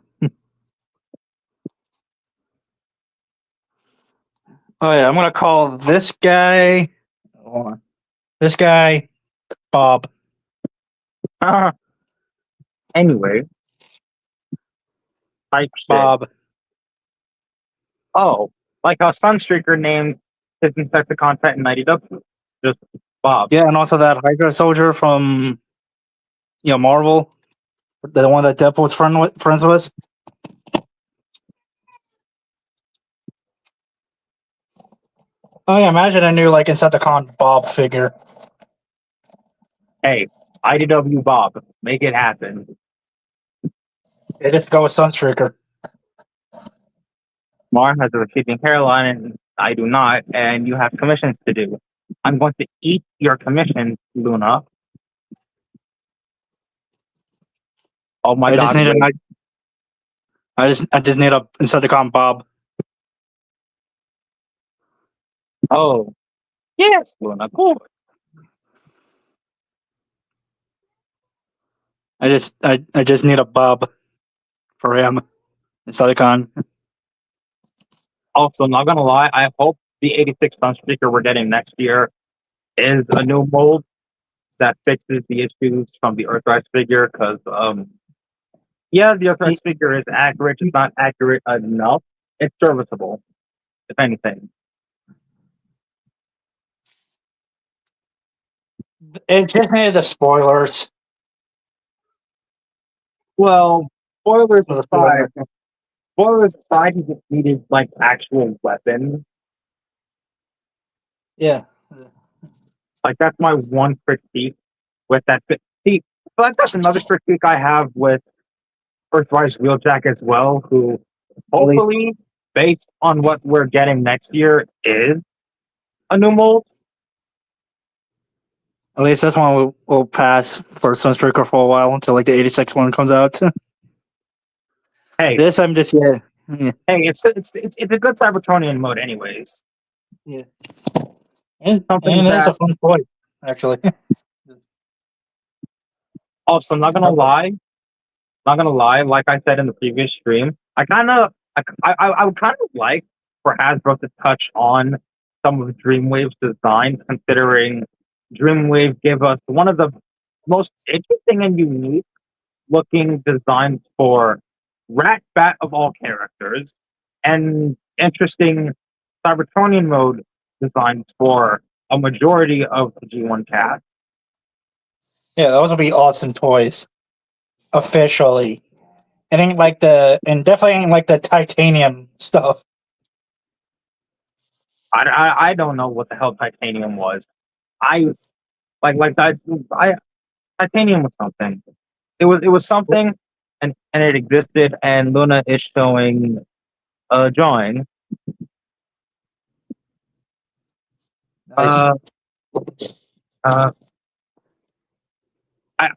Oh yeah, I'm gonna call this guy. Hold on. This guy, Bob. Anyway, type shit. Bob. Oh, like how Sunstreaker named his Insecticon pet in Mighty Ducks. Just Bob. Yeah, and also that Hydra soldier from Marvel, the one that Deadpool was friends with. Oh yeah, imagine a new like Insecticon Bob figure. Hey, IDW Bob, make it happen. They just go with Sunstreaker. Mar has a receding hairline, and I do not, and you have commissions to do. I'm going to eat your commissions, Luna. Oh my I god, just need wait. I just need a Insecticon Bob. Oh, yes, Luna, cool. I just need a Bob for him. Insecticon. Also, not gonna lie, I hope the 86 Sunspeaker we're getting next year is a new mold that fixes the issues from the Earthrise figure, because, yeah, the Earthrise figure is accurate, it's not accurate enough. It's serviceable, if anything. It just needed the spoilers. Well, spoilers For the aside, he just needed, like, actual weapons. Yeah. Like, that's my one critique with that. See, but that's another critique I have with Earthrise Wheeljack as well, who hopefully, based on what we're getting next year, is a new mold. At least this one will pass for Sunstreaker for a while until like the 86 one comes out. Hey, This I'm just yeah. hey, it's a good Cybertronian mode, anyways. And Something it's that a fun toy, actually. also not gonna lie, like I said in the previous stream, I would kind of like for Hasbro to touch on some of Dreamwave's designs, considering Dreamwave gave us one of the most interesting and unique looking designs for Rat Bat of all characters, and interesting Cybertronian mode designs for a majority of the G1 cast. Yeah, those will be awesome toys. Officially. And definitely ain't like the titanium stuff. I don't know what the hell titanium was. I like that. Titanium was something. It was something, and it existed. And Luna is showing a drawing. Nice. Uh, I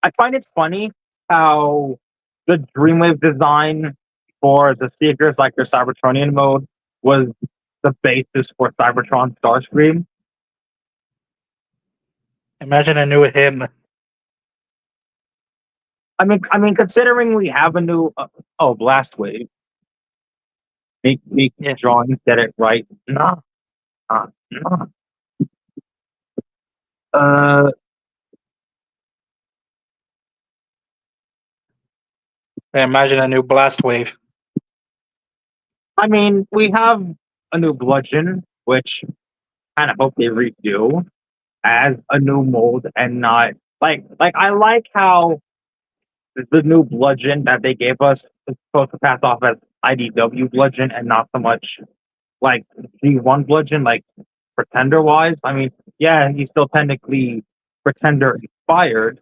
I find it funny how the Dreamwave design for the Seekers, like their Cybertronian mode, was the basis for Cybertron Starscream. Imagine a new him. I mean, considering we have a new Blast Wave, make Yeah. drawings get it right. Nah, nah. Uh, Imagine a new blast wave. I mean, we have a new Bludgeon, which kind of hope they redo as a new mold and not like I like how the new Bludgeon that they gave us is supposed to pass off as IDW Bludgeon and not so much like G1 Bludgeon, like Pretender wise. I mean, yeah, he's still technically Pretender inspired,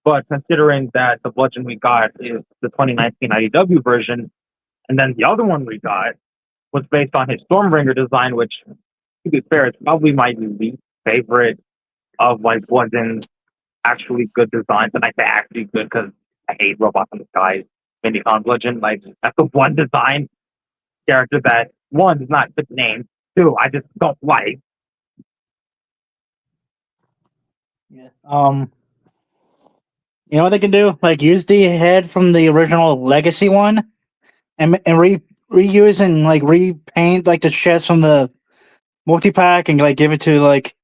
but considering that the Bludgeon we got is the 2019 IDW version, and then the other one we got was based on his Stormbringer design, which, to be fair, it's probably my least favorite of like Bludgeon's actually good designs. And I say actually good because I hate Robots in the Sky, Minicon Bludgeon. Like, that's the one design character that, one, is not good name, two, I just don't like. Yeah. You know what they can do? Like use the head from the original Legacy one, and reuse and like repaint like the chest from the multi pack, and like give it to like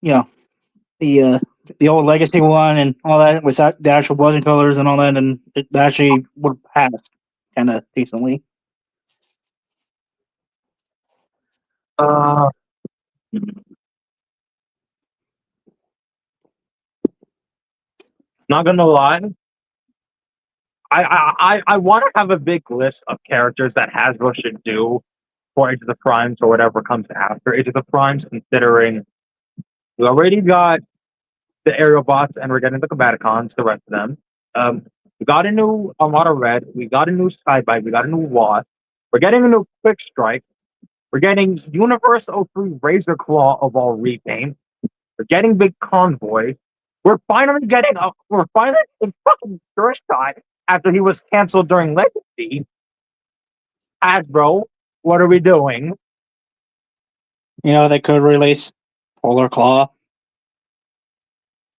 you know the old Legacy one and all that with the actual Bludgeon colors and all that, and it actually would pass kind of decently. Uh, not gonna lie, I want to have a big list of characters that Hasbro should do for Age of the Primes or whatever comes after Age of the Primes, considering we already got the aerial bots and we're getting the Combaticons, the rest of them. We got a new Armada Red, we got a new Skybite, we got a new Wasp, we're getting a new Quick Strike, we're getting Universe 03 Razor Claw of all repaint, we're getting Big Convoy, we're finally getting fucking Sure Shot after he was canceled during Legacy. Hasbro, what are we doing? You know they could release Polar Claw.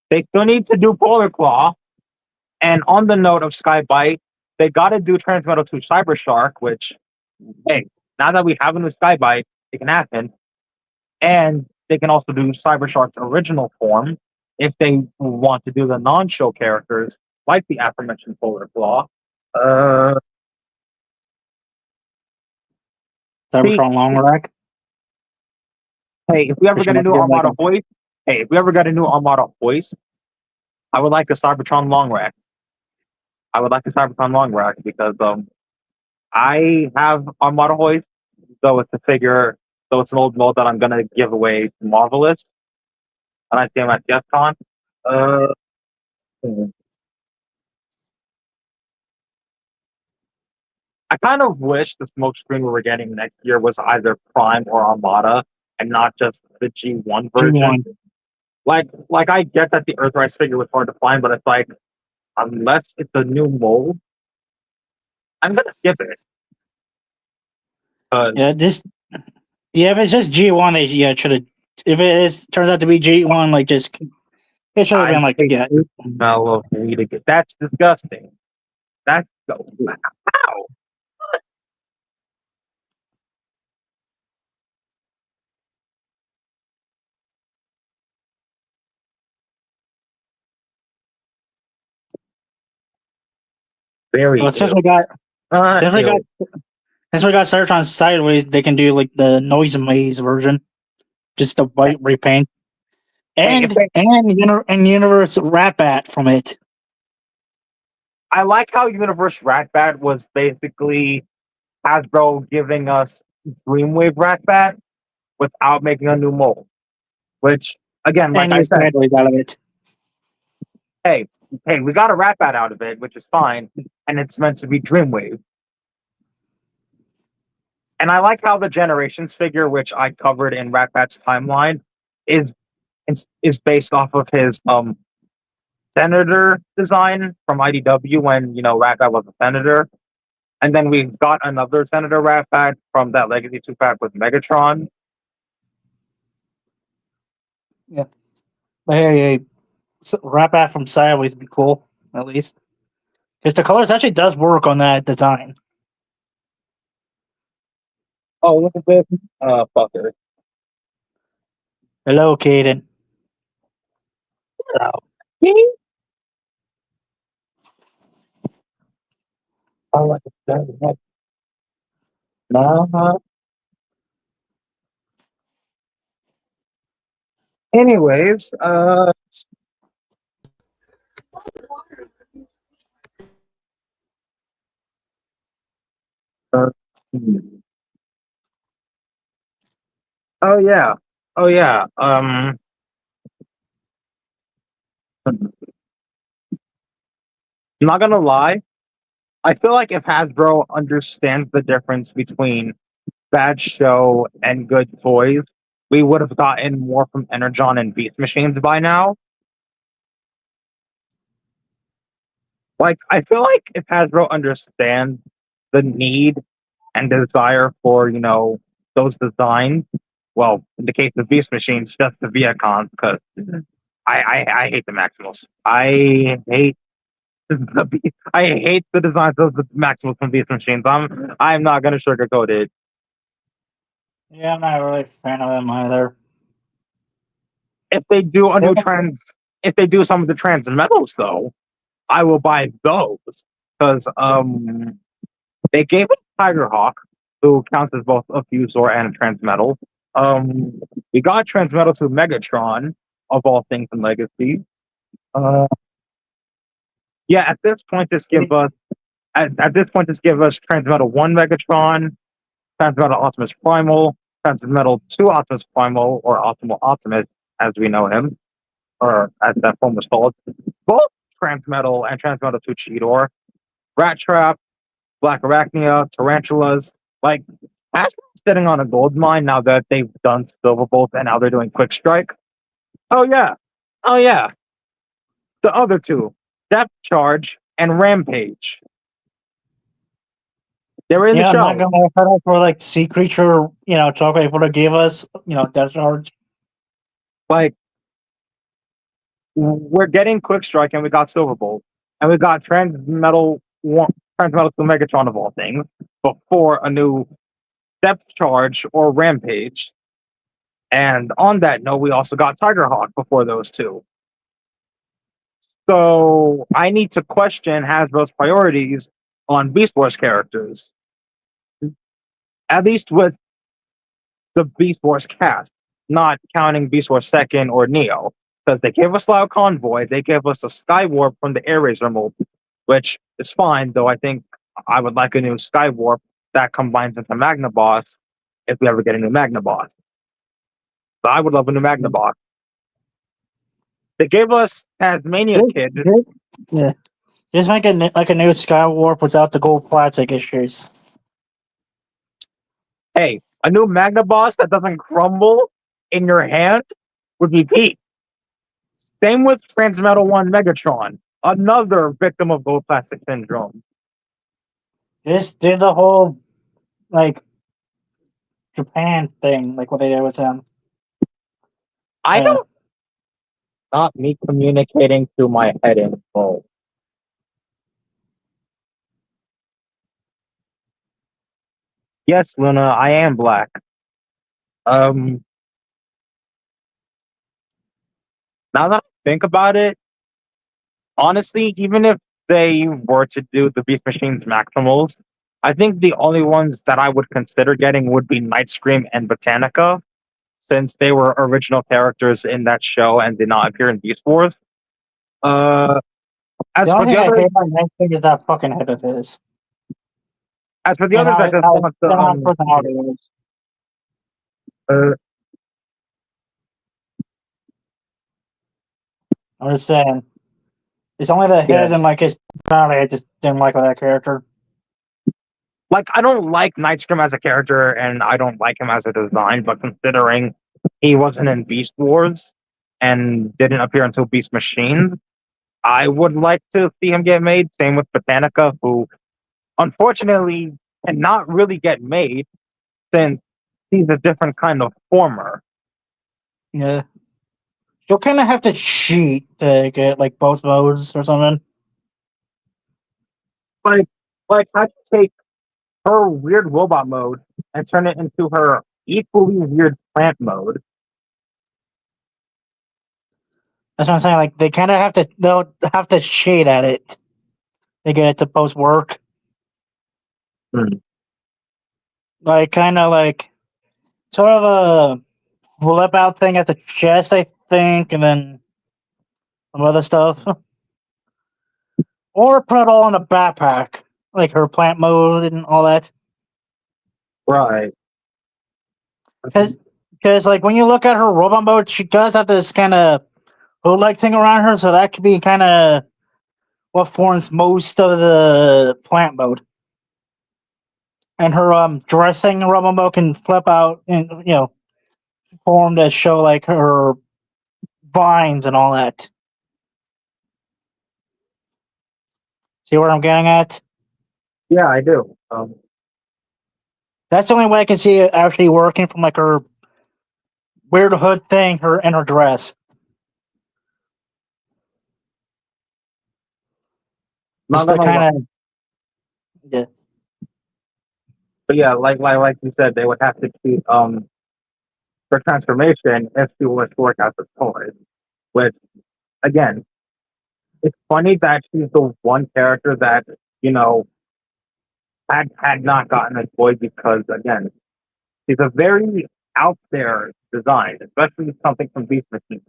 They still need to do Polar Claw. And on the note of Skybite, they got to do Transmetal 2 Cyber Shark, which, hey, now that we have a new Skybite, it can happen. And they can also do Cyber Shark's original form if they want to do the non-show characters, like the aforementioned Polar Claw. Uh, Cybertron Long Rack. hey, if we ever Which get a might new give, like, Armada Hoist, hey, if we ever get a new Armada Hoist, I would like a Cybertron Long Rack. I would like a Cybertron Long Rack because I have Armada Hoist, though it's a figure, though it's an old mold that I'm gonna give away to Marvelous, and I see him at DEFCON. Uh, I kind of wish the smoke screen we were getting next year was either Prime or Armada, and not just the G1 version. G1. Like I get that the Earthrise figure was hard to find, but it's like unless it's a new mold, I'm gonna skip it. Yeah, if it's just G1, they it should have. If it is turns out to be G1, like just it should have been like hate yeah. the smell of weed again. That's disgusting. That's so wow. Very Well, since ill. we got since we got Ill. since we got Cybertron Sideways, they can do like the Noise Maze version, just the white repaint, Hey, if and they, and Universe Rat-Bat from it. I like how Universe Ratbat was basically Hasbro giving us Dreamwave Ratbat without making a new mold. Which, again, like And I use said, Sideways out of it. hey, we got a Ratbat out of it, which is fine, and it's meant to be Dreamwave. And I like how the Generations figure, which I covered in Ratbat's timeline, is is based off of his Senator design from IDW when Ratbat was a Senator. And then we got another Senator Ratbat from that Legacy 2 pack with Megatron. Yeah, but hey, Rat-Bat from Sideways would be cool at least because the colors actually does work on that design. Oh, look at this fucker. Hello, Caden. Oh, like that. Uh-huh. Anyways, uh, oh yeah, oh yeah. I'm not gonna lie. I feel like if Hasbro understands the difference between bad show and good toys, we would have gotten more from Energon and Beast Machines by now. Like, I feel like if Hasbro understands the need and desire for, those designs, well, in the case of Beast Machines, just the Viacons, because I hate the Maximals. I hate the designs of the Maximals from Beast Machines. I'm not gonna sugarcoat it. Yeah, I'm not really a fan of them either. If they do if they do some of the trans metals though, I will buy those because they gave us Tigerhawk, who counts as both a Fusor and a Transmetal. We got Transmetal to Megatron, of all things in Legacy. Uh, yeah, at this point, just give us Transmetal One Megatron, Transmetal Optimus Primal, Transmetal Two Optimus Primal, or Optimal Optimus, as we know him, or as that form was called. Both Transmetal and Transmetal Two Cheetor, Rat Trap, Black Arachnia, Tarantulas. Like, Hasbro's sitting on a gold mine now that they've done Silverbolt and now they're doing Quick Strike. Oh yeah, oh yeah. The other two, Depth Charge and Rampage. They're in the Yeah, I'm not show. gonna cut out for like Sea Creature, Chocolate would have gave us, Death Charge. Like, we're getting Quick Strike and we got Silverbolt and we got Transmetal to Megatron of all things before a new Depth Charge or Rampage. And on that note, we also got Tigerhawk before those two. So I need to question Hasbro's priorities on Beast Wars characters. At least with the Beast Wars cast, not counting Beast Wars Second or Neo. Because they gave us Loud Convoy, they gave us a Skywarp from the Airraiser mold, which is fine, though I think I would like a new Skywarp that combines into Magna Boss if we ever get a new Magna Boss. So I would love a new Magna Boss. They gave us Tasmania Kid. Yeah. Just make it like a new Skywarp without the gold plastic issues. Hey, a new Magna Boss that doesn't crumble in your hand would be peak. Same with Transmetal 1 Megatron, another victim of gold plastic syndrome. Just do the whole, like, Japan thing, like what they did with them. I don't. Not me communicating through my head in full. Yes, Luna, I am black. Now that I think about it, honestly, even if they were to do the Beast Machines Maximals, I think the only ones that I would consider getting would be Night Scream and Botanica, since they were original characters in that show and did not appear in Beast Wars. As The for only the thing I others, hate about Night King is that fucking head of his. as for the others, I just want personality is. to. I'm just saying. It's only the head and like his personality I just didn't like with that character. Like, I don't like Night Scream as a character, and I don't like him as a design, but considering he wasn't in Beast Wars and didn't appear until Beast Machines, I would like to see him get made. Same with Botanica, who unfortunately cannot really get made since he's a different kind of former. Yeah. You'll kind of have to cheat to get like both modes or something. Like I take her weird robot mode and turn it into her equally weird plant mode. That's what I'm saying. Like they'll have to cheat at it to get it to both work. Hmm. Like kind of like sort of a flip out thing at the chest, I think, and then some other stuff. Or put it all in a backpack, like her plant mode and all that. Right. Because like when you look at her robot mode, she does have this kind of hood-like thing around her, so that could be kind of what forms most of the plant mode. And her dressing robot mode can flip out and form to show like her vines and all that. See where I'm getting at? Yeah, I do. That's the only way I can see it actually working from like her weird hood thing her in her dress. Not Just to gonna lie. kind of yeah. But yeah, like you said, they would have to keep her transformation if she was to work out the toys. Which again, it's funny that she's the one character that, you know, had not gotten a toy because again, she's a very out there design, especially something from Beast Machine.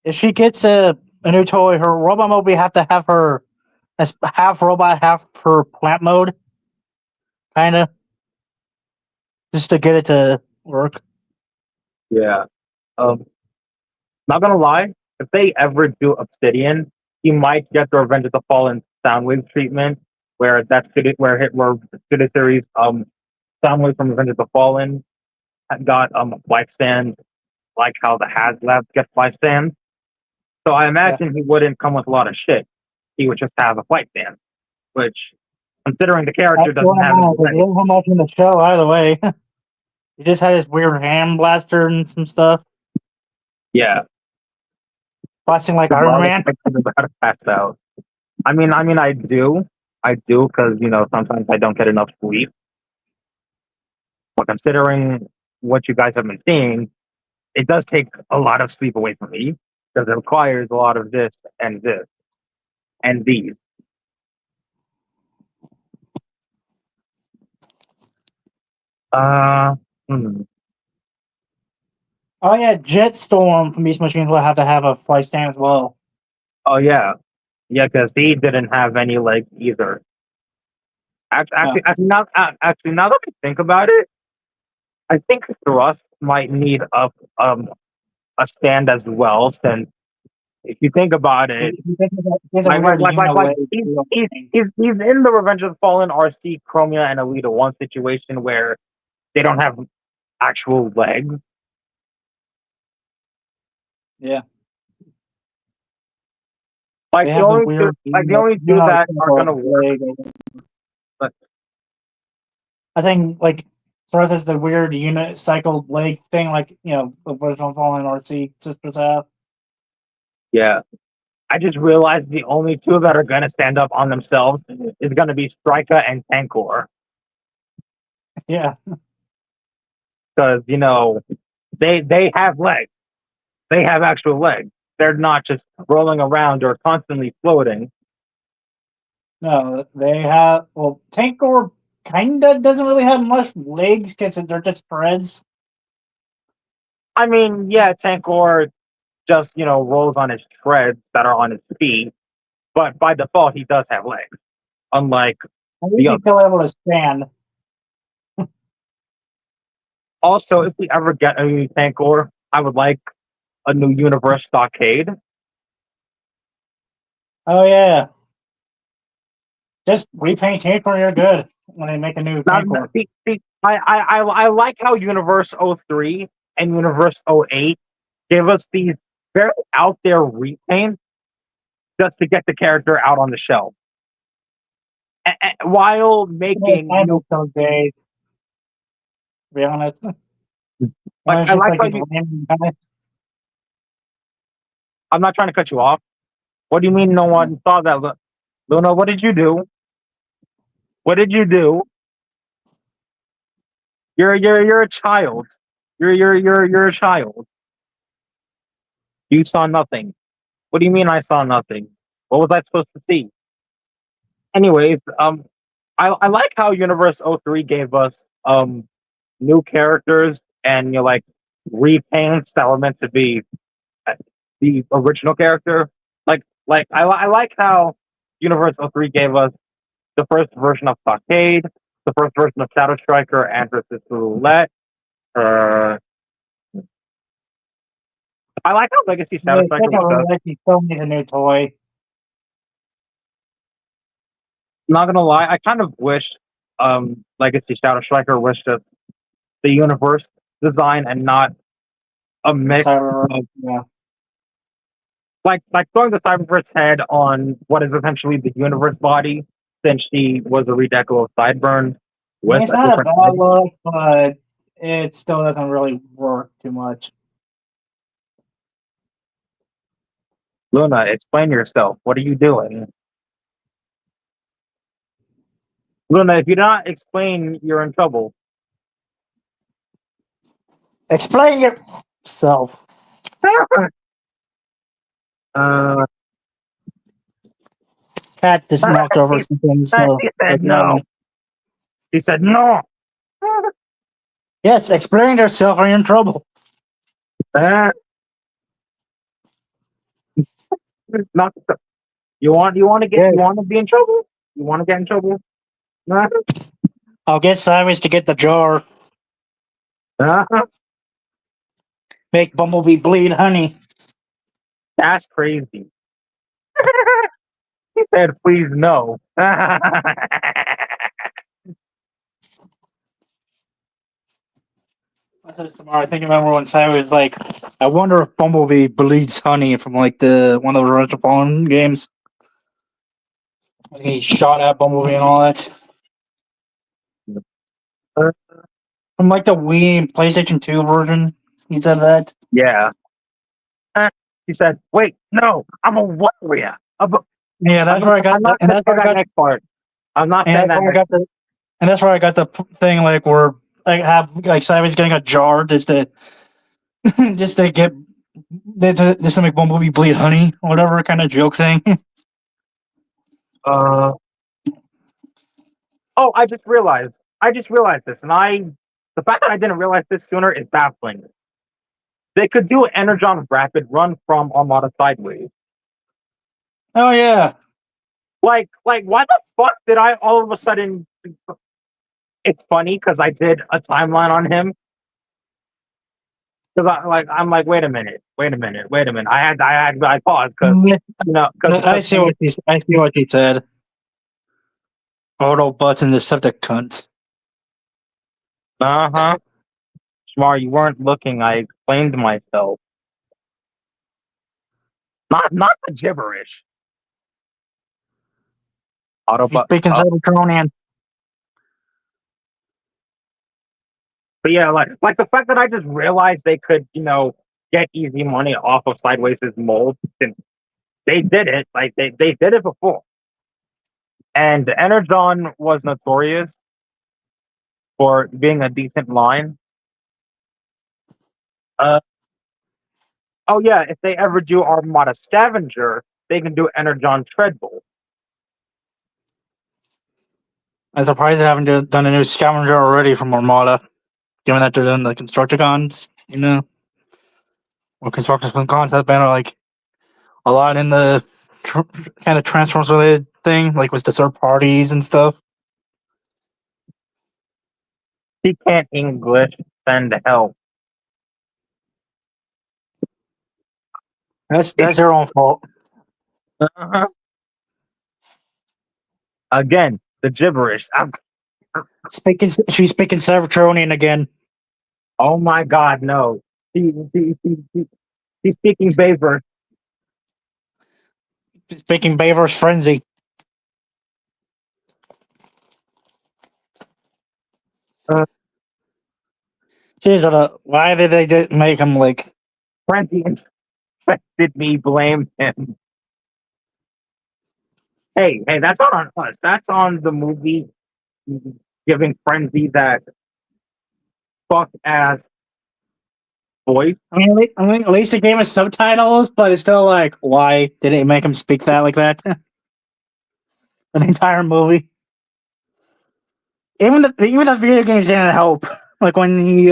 If she gets a new toy, her robot mode we have to have her as half robot, half per plant mode, kind of, just to get it to work. Yeah. Not gonna lie, if they ever do Obsidian, he might get the Revenge of the Fallen Soundwave treatment, where where Studio Series Soundwave from Revenge of the Fallen got a life stand, like how the HasLab gets life stands. So I imagine he wouldn't come with a lot of shit. He would just have a flight stand, which, considering the character That's what doesn't I have know. They any didn't have much in the show either way. He just had his weird hand blaster and some stuff, yeah, blasting like a Iron lot of Man. things about to pass out. I do, because sometimes I don't get enough sleep. But considering what you guys have been seeing, it does take a lot of sleep away from me because it requires a lot of this and these. Uh, hmm. Oh yeah, Jetstorm from Beast Machines will have to have a flight stand as well. Oh yeah, yeah, because he didn't have any legs either. Actually, now that I think about it, I think Thrust might need a stand as well. Since if you think about it, He's a weird he's in the Revenge of the Fallen RC Chromia and Alita One situation where they don't have actual legs. Yeah. Like They the have the only weird, the only two that are gonna work. But I think like Thrust has the weird unit cycle leg thing, like the original Fallen RC sisters have. yeah, I just realized the only two that are gonna stand up on themselves is gonna be Striker and Tankor, Yeah. because they have legs. They have actual legs. They're not just rolling around or constantly floating. No, they have. Well, Tankor kinda doesn't really have much legs because they're just spreads. I mean, yeah, Tankor just rolls on his treads that are on his feet, but by default he does have legs, unlike I the think other. he's still able to stand. Also, if we ever get a new Tankor, I would like a new Universe Stockade. Oh yeah. Just repaint Tankor, you're good when they make a new Now, Tankor. I like how Universe 03 and Universe 08 give us these very out there repaints just to get the character out on the shelf, while making new. So gay. To be honest. Like, I like how you. I'm not trying to cut you off. What do you mean no one saw that? Luna, what did you do? What did you do? You're a child. You're a child. You saw nothing. What do you mean I saw nothing? What was I supposed to see? Anyways, I like how Universe 03 gave us new characters and like repaints that were meant to be the original character. I like how Universe 03 gave us the first version of Stockade, the first version of Shadow Striker, and her sister Roulette. I like how Legacy Shadow Striker was He still needs a new toy. not gonna lie, I kind of wish Legacy Shadow Striker was just the universe design and not a mix of Yeah. like throwing the Cyberverse head on what is essentially the universe body, since she was a redeco of Sideburn with It's a not a different bad head. look, but it still doesn't really work too much. Luna, explain yourself. What are you doing? Luna, if you do not explain, you're in trouble. Explain yourself. uh, Cat just knocked over he, something. So he said no. He said no. yes, explain yourself or you're in trouble. Uh, not the, Yeah. you want to be in trouble? You want to get in trouble? I'll get Sideways to get the jar. Make Bumblebee bleed honey. That's crazy. He said, please no. I said it tomorrow. I think I remember when Sideways was like, I wonder if Bumblebee bleeds honey from like the one of the Retro Phone games. He shot at Bumblebee and all that. From like the Wii and PlayStation 2 version. He said that. Yeah. He said, wait, no, I'm a warrior. Yeah, that's where I got I'm that. not going to say that next part. I'm not saying that next And that's where I got the thing like where I have like Sideways getting a jar just to just to get just to make Bumblebee bleed honey, whatever kind of joke thing. Oh, I just realized. This, and the fact that I didn't realize this sooner is baffling. They could do Energon Rapid run from Armada sideways. Oh yeah. Like, why the fuck did I all of a sudden? It's funny because I did a timeline on him. Because I'm like, wait a minute. I paused because I see what you said. Auto button Deceptic cunt. uh-huh. Smart, you weren't looking. I explained myself. Not the gibberish. He's speaking Cybertronian. But yeah, like the fact that I just realized they could, get easy money off of Sideways' mold, and they did it. Like they did it before. And Energon was notorious for being a decent line. Oh yeah, if they ever do Armada Scavenger, they can do Energon Treadbolt. I'm surprised they haven't done a new scavenger already from Armada, given that they're doing the Constructicons, or Constructicons have been like a lot in the kind of Transformers related thing, like with the third parties and stuff. He can't English, send help. That's their own fault. Uh-huh. Again, the gibberish. She's speaking Cybertronian again. Oh my God, no. He's speaking Bayverse. She's speaking Bayverse Frenzy. Jeez, why did they make him like Frenzy infected me, blame him. Hey, that's not on us. That's on the movie giving Frenzy that fuck ass voice. I mean, at least the game has subtitles, but it's still like, why did it make him speak that like that? An entire movie. Even the video games didn't help. Like when he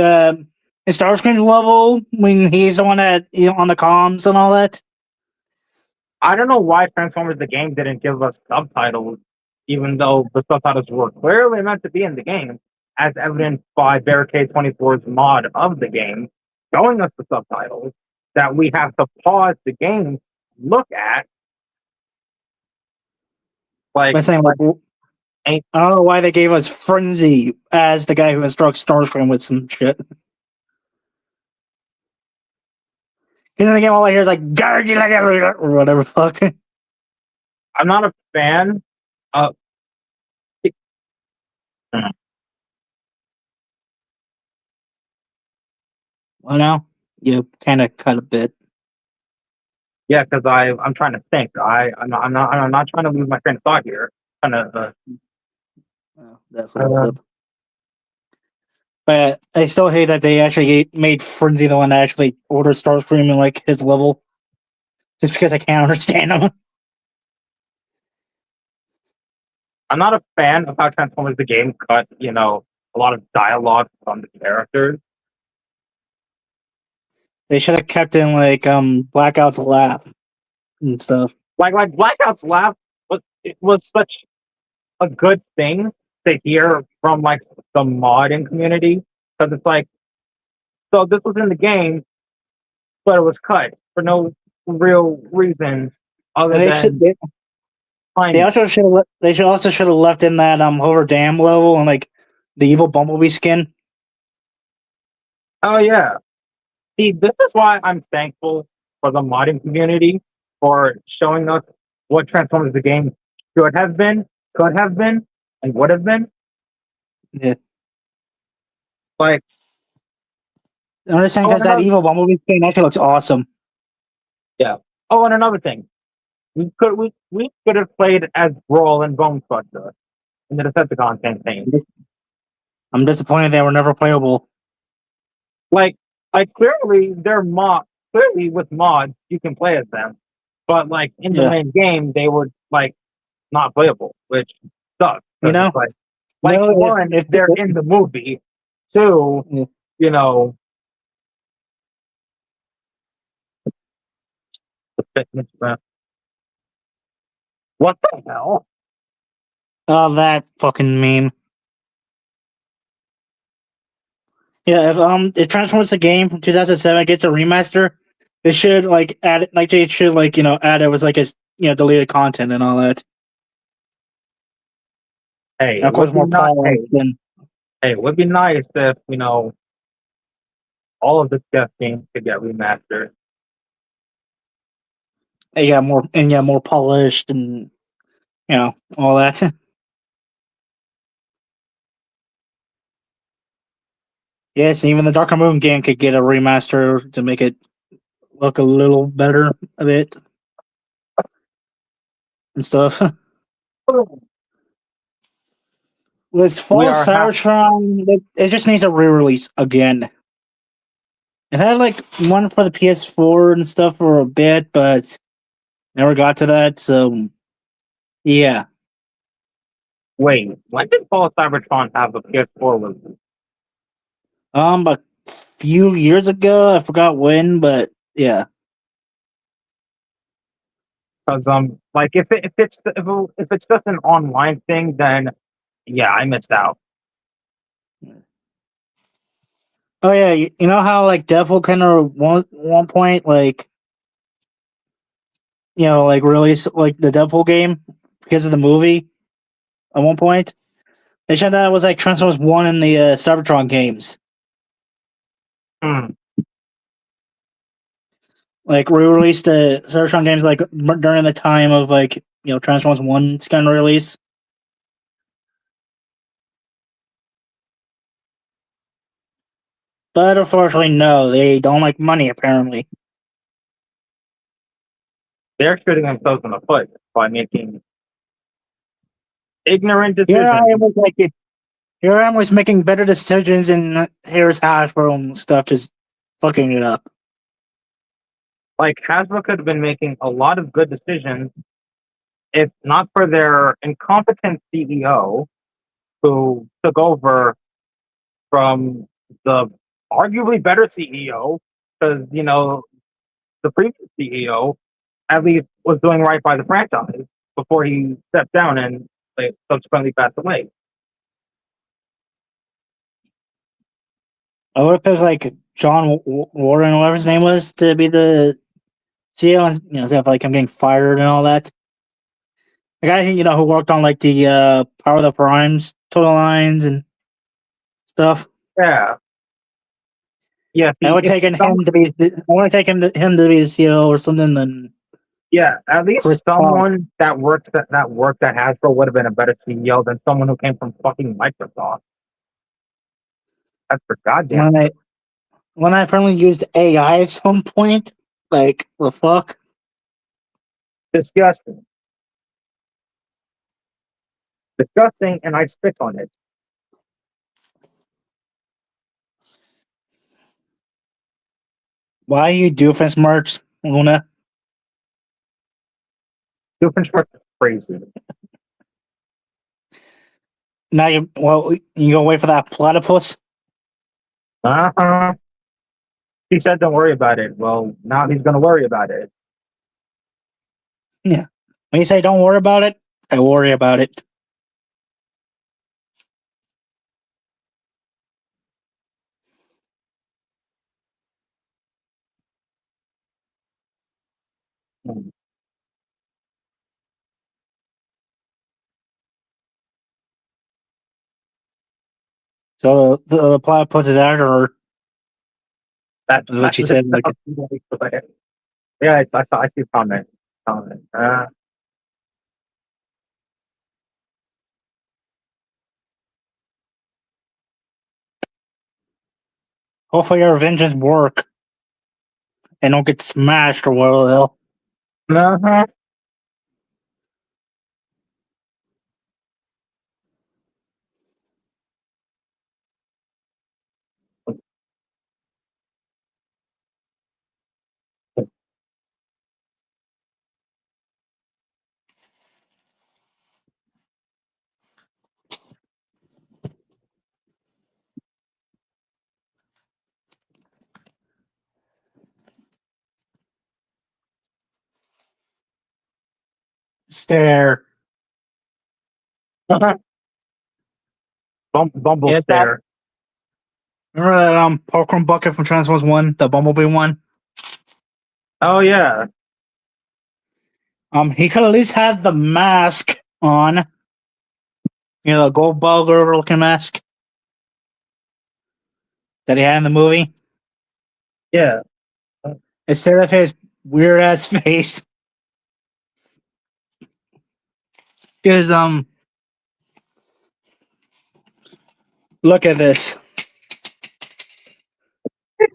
in Starscream level, when he's the one that on the comms and all that. I don't know why Transformers the game didn't give us subtitles, even though the subtitles were clearly meant to be in the game, as evidenced by Barricade 24's mod of the game, showing us the subtitles that we have to pause the game, look at. Like, I'm saying, like, I don't know why they gave us Frenzy as the guy who instructs Starscream with some shit. And then again, all I hear is like "guard you like or whatever. Fuck. I'm not a fan of. Well, now you kind of cut a bit. Yeah, because I'm trying to think. I'm not trying to lose my train of thought here. Trying to, Oh, that's what's up. But I still hate that they actually made Frenzy the one that actually orders Starscream in like his level, just because I can't understand him. I'm not a fan of how Transformers the game cut, a lot of dialogue from the characters. They should have kept in like Blackout's laugh and stuff. Like Blackout's laugh was such a good thing to hear from like the modding community because it's like, so this was in the game, but it was cut for no real reason other And they should than they also should have they should also should have left in that Hoover Dam level and like the evil Bumblebee skin. Oh yeah. See, this is why I'm thankful for the modding community for showing us what Transformers the game should have been, could have been, and would have been. Yeah. Like, I'm just saying because that evil Bumblebee skin actually looks awesome. yeah. Oh, and another thing, we could have played as Brawl and Bone Crusher in the Decepticon campaign. I'm disappointed they were never playable. Like clearly they're clearly with mods you can play as them, but like in the main game they were like not playable, which sucks. You know, it's like No, one, if they're in the movie. Two, Yeah. The fitness rep. What the hell? Oh, that fucking meme. Yeah, if Transformers the game from 2007 gets a remaster, they should like add it, like they should like add it was like as deleted content and all that. Hey, And of course, more polished than Hey, it would be nice if all of the Death games could get remastered. more polished and all that. Yes, even the Darker Moon game could get a remaster to make it look a little better a bit and stuff. With Fall of Cybertron, it just needs a re-release again. It had like one for the PS4 and stuff for a bit, but never got to that. So, yeah. Wait, when did Fall of Cybertron have a PS4 release? A few years ago, I forgot when, but yeah. Because like if it's just an online thing, then yeah, I missed out. Oh yeah, you know how like Deadpool kind of one point like like release like the Deadpool game because of the movie at one point. They said that it was like Transformers 1 in the Cybertron games. Like re-released the Cybertron games like during the time of like Transformers 1's kind of release. But unfortunately, no, they don't like money apparently. They're shooting themselves in the foot by making ignorant decisions. Here I was making better decisions, and here's Hasbro and stuff just fucking it up. Like Hasbro could have been making a lot of good decisions if not for their incompetent CEO who took over from the arguably better CEO because the previous CEO at least was doing right by the franchise before he stepped down and subsequently passed away. I would have picked like John Warren, whatever his name was, to be the CEO, and instead of like him getting fired and all that. The guy who worked on like the Power of the Primes total lines and stuff. Yeah. Yeah, I would take him to be. I want to take him to be the CEO or something. Then yeah, at least someone that worked at Hasbro would have been a better CEO than someone who came from fucking Microsoft. That's for goddamn. When I apparently used AI at some point, like the fuck. Disgusting. Disgusting, and I spit on it. Why you doofus merch, Luna? Doofenshmirtz is crazy. Now you gonna wait for that platypus? Uh-huh. He said don't worry about it. Well, now he's gonna worry about it. When you say don't worry about it, I worry about it. So the platypus is out, or That's what she said. Like, yeah, I see comment. Comment. hopefully your vengeance work and don't get smashed or whatever the hell. Uh-huh. Stare. Bumble Yeah, stare. Remember that popcorn bucket from Transformers 1, the Bumblebee one? Oh yeah. He could at least have the mask on. You know, the gold bugger looking mask that he had in the movie. Yeah. Instead of his weird ass face. Because look at this.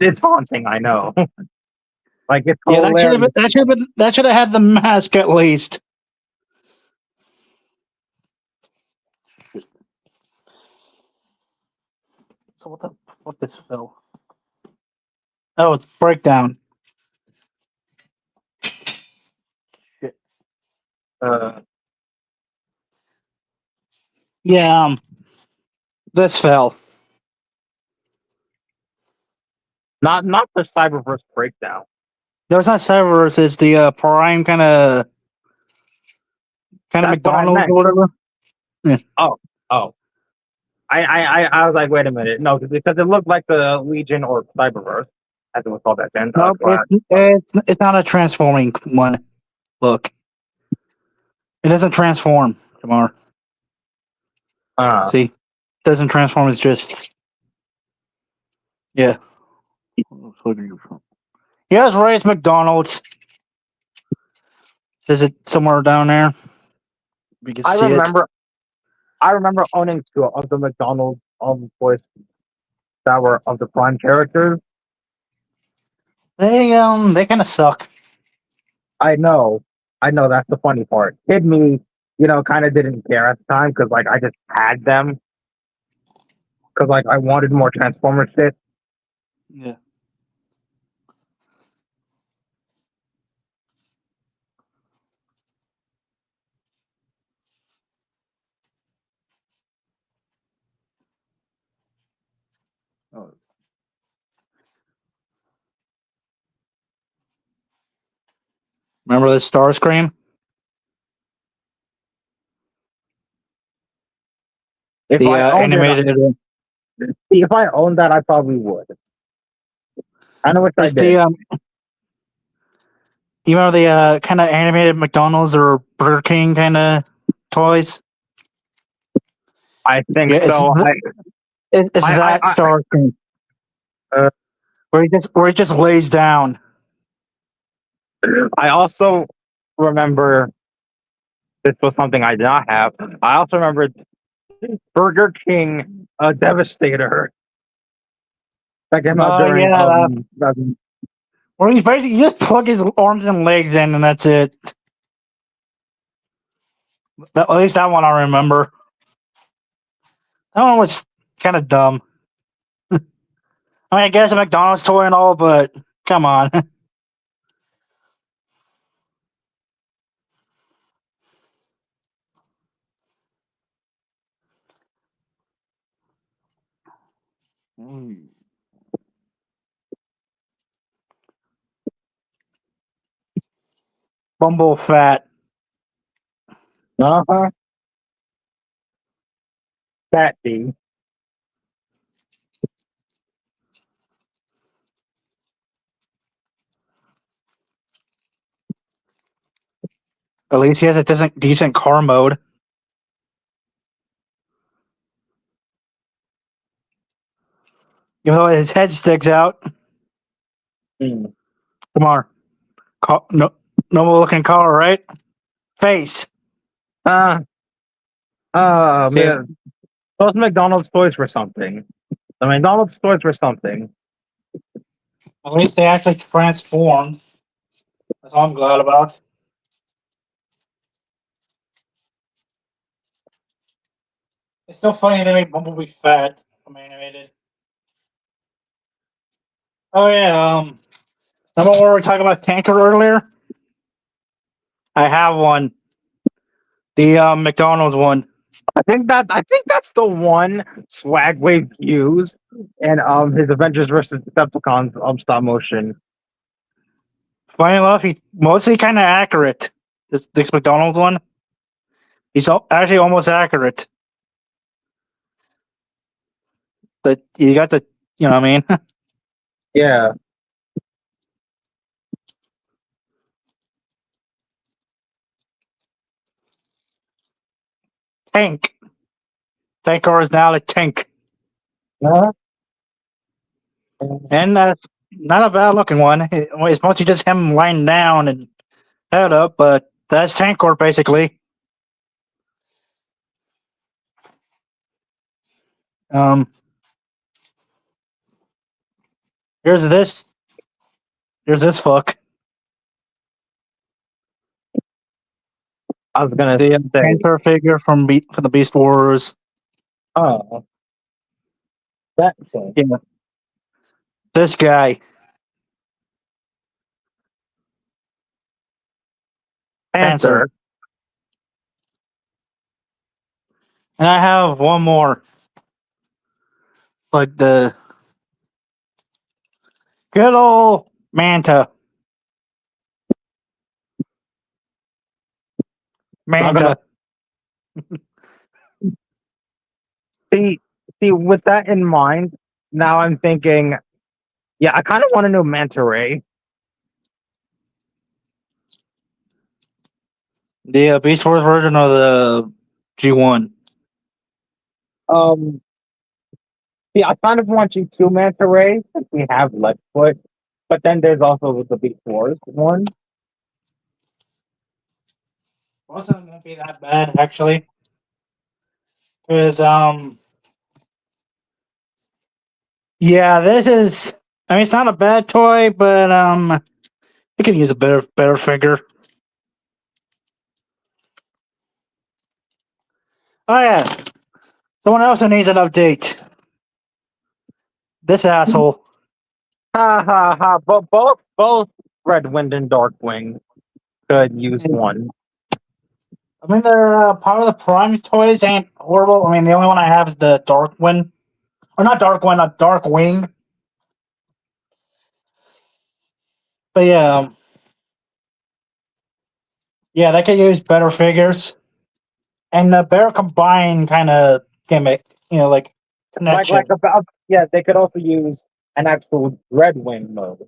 It's haunting, I know. Like it's Yeah, hilarious. that should have had the mask at least. So what this fell? Oh, it's breakdown. Uh, Yeah, this fell. not the Cyberverse breakdown. No, it's not Cyberverse, it's the Prime kind of That's what I McDonald's meant. or whatever. Oh. I was like, wait a minute. No, because it looked like the Legion or Cyberverse, as it was called back then. No, it's not a transforming one. Look, it doesn't transform, Jamar. See, it doesn't transform. It's just yeah. He has right. It's McDonald's. Is it somewhere down there? We can see I remember owning two of the McDonald's voice that were of the Prime characters. They kind of suck. I know. That's the funny part. Kid me, kind of didn't care at the time because like I just had them because like I wanted more Transformer shit. Yeah. Remember the Starscream? If The I owned animated. if I owned that, I probably would. I know what I It's did. you remember the kind of animated McDonald's or Burger King kind of toys? I think Yeah, so. it's I- that I- Starscream. Uh, where he just lays down. I also remember this was something I did not have. I also remember Burger King Devastator that came out Oh, during yeah, Where he's basically you just plug his arms and legs in, and that's it. At least that one I remember. That one was kind of dumb. I mean, I guess a McDonald's toy and all, but come on. Bumble fat. Uh-huh. Fat D. At least he has a decent car mode. Even though his head sticks out. Hmm. Come on. No, normal looking car, right? Face. Ah, See, man. Those McDonald's toys were something. The McDonald's toys were something. at least they actually transformed. That's all I'm glad about. It's still funny they made Bumblebee fat from animated. Oh yeah, remember when we were talking about Tanker earlier? I have one. The McDonald's one. I think that's the one Swagwave used in his Avengers versus Decepticons stop motion. Funny enough, he's mostly kind of accurate. This McDonald's one. He's actually almost accurate. But you got the, you know what I mean? Yeah. Tank. Tanker is now a tank. Huh? And not a bad looking one. It's mostly just him lying down and head up, but that's Tankor basically. Um, here's this. Here's this fuck. I was gonna The say, Panther figure from the Beast Wars. oh, that thing. Yeah. This guy. Panther. And I have one more. Like the good old Manta. Manta. See, with that in mind, now I'm thinking, yeah, I kind of want to know Manta Ray. The Beast Wars version of the G1. See, I kind of want you to Manta Ray since we have Leadfoot, but then there's also the Beast Wars one. Most of them won't be that bad, actually. Because, yeah, this is. I mean, it's not a bad toy, but it could use a better figure. Oh yeah, someone else who needs an update. This asshole. Ha ha ha! But both Redwind and Darkwing could use one. I mean, they're part of the Prime toys ain't horrible. I mean, the only one I have is the Darkwing, or not Darkwing, a Darkwing. But yeah, yeah, they could use better figures and a better combined kind of gimmick. You know, like connection. Like about yeah, they could also use an actual Redwing mode.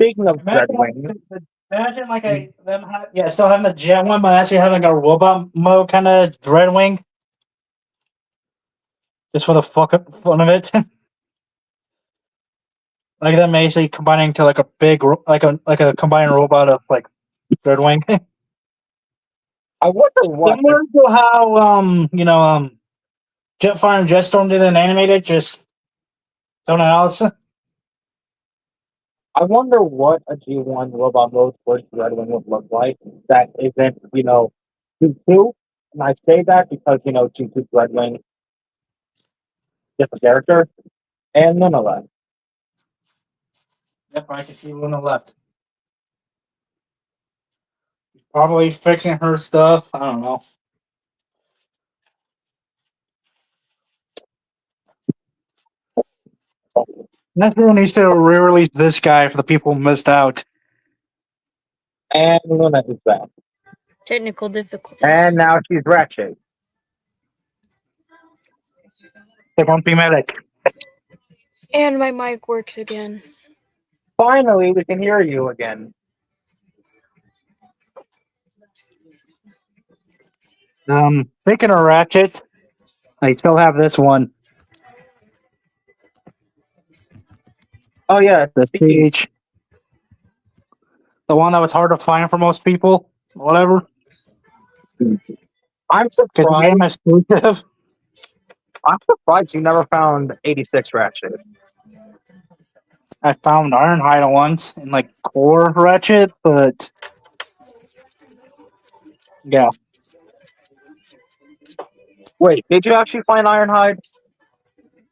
Speaking of Redwing, Imagine like still having the jet one, but actually having a robot mode kind of Dreadwing, just for the fun of it. Like them basically combining to like a big like a combined robot of like Dreadwing. I wonder what. Similar to how Jetfire and Jetstorm did an animated, just someone else. I wonder what a G1 Robot Mode Force Red Wing would look like that isn't, G2. And I say that because, G2's Red Wing, different character, and nonetheless. Yep, I can see Luna left. Probably fixing her stuff. I don't know. Netflix needs to re-release this guy for the people who missed out. And Luna is back. Technical difficulties. And now she's Ratchet. They won't be medic. And my mic works again. Finally, we can hear you again. Speaking of Ratchet, I still have this one. Oh, yeah, The Siege. The one that was hard to find for most people. Whatever. I'm Because the surprised. game is exclusive. I'm surprised you never found 86 Ratchet. I found Ironhide once in like core Ratchet, but yeah. Wait, did you actually find Ironhide?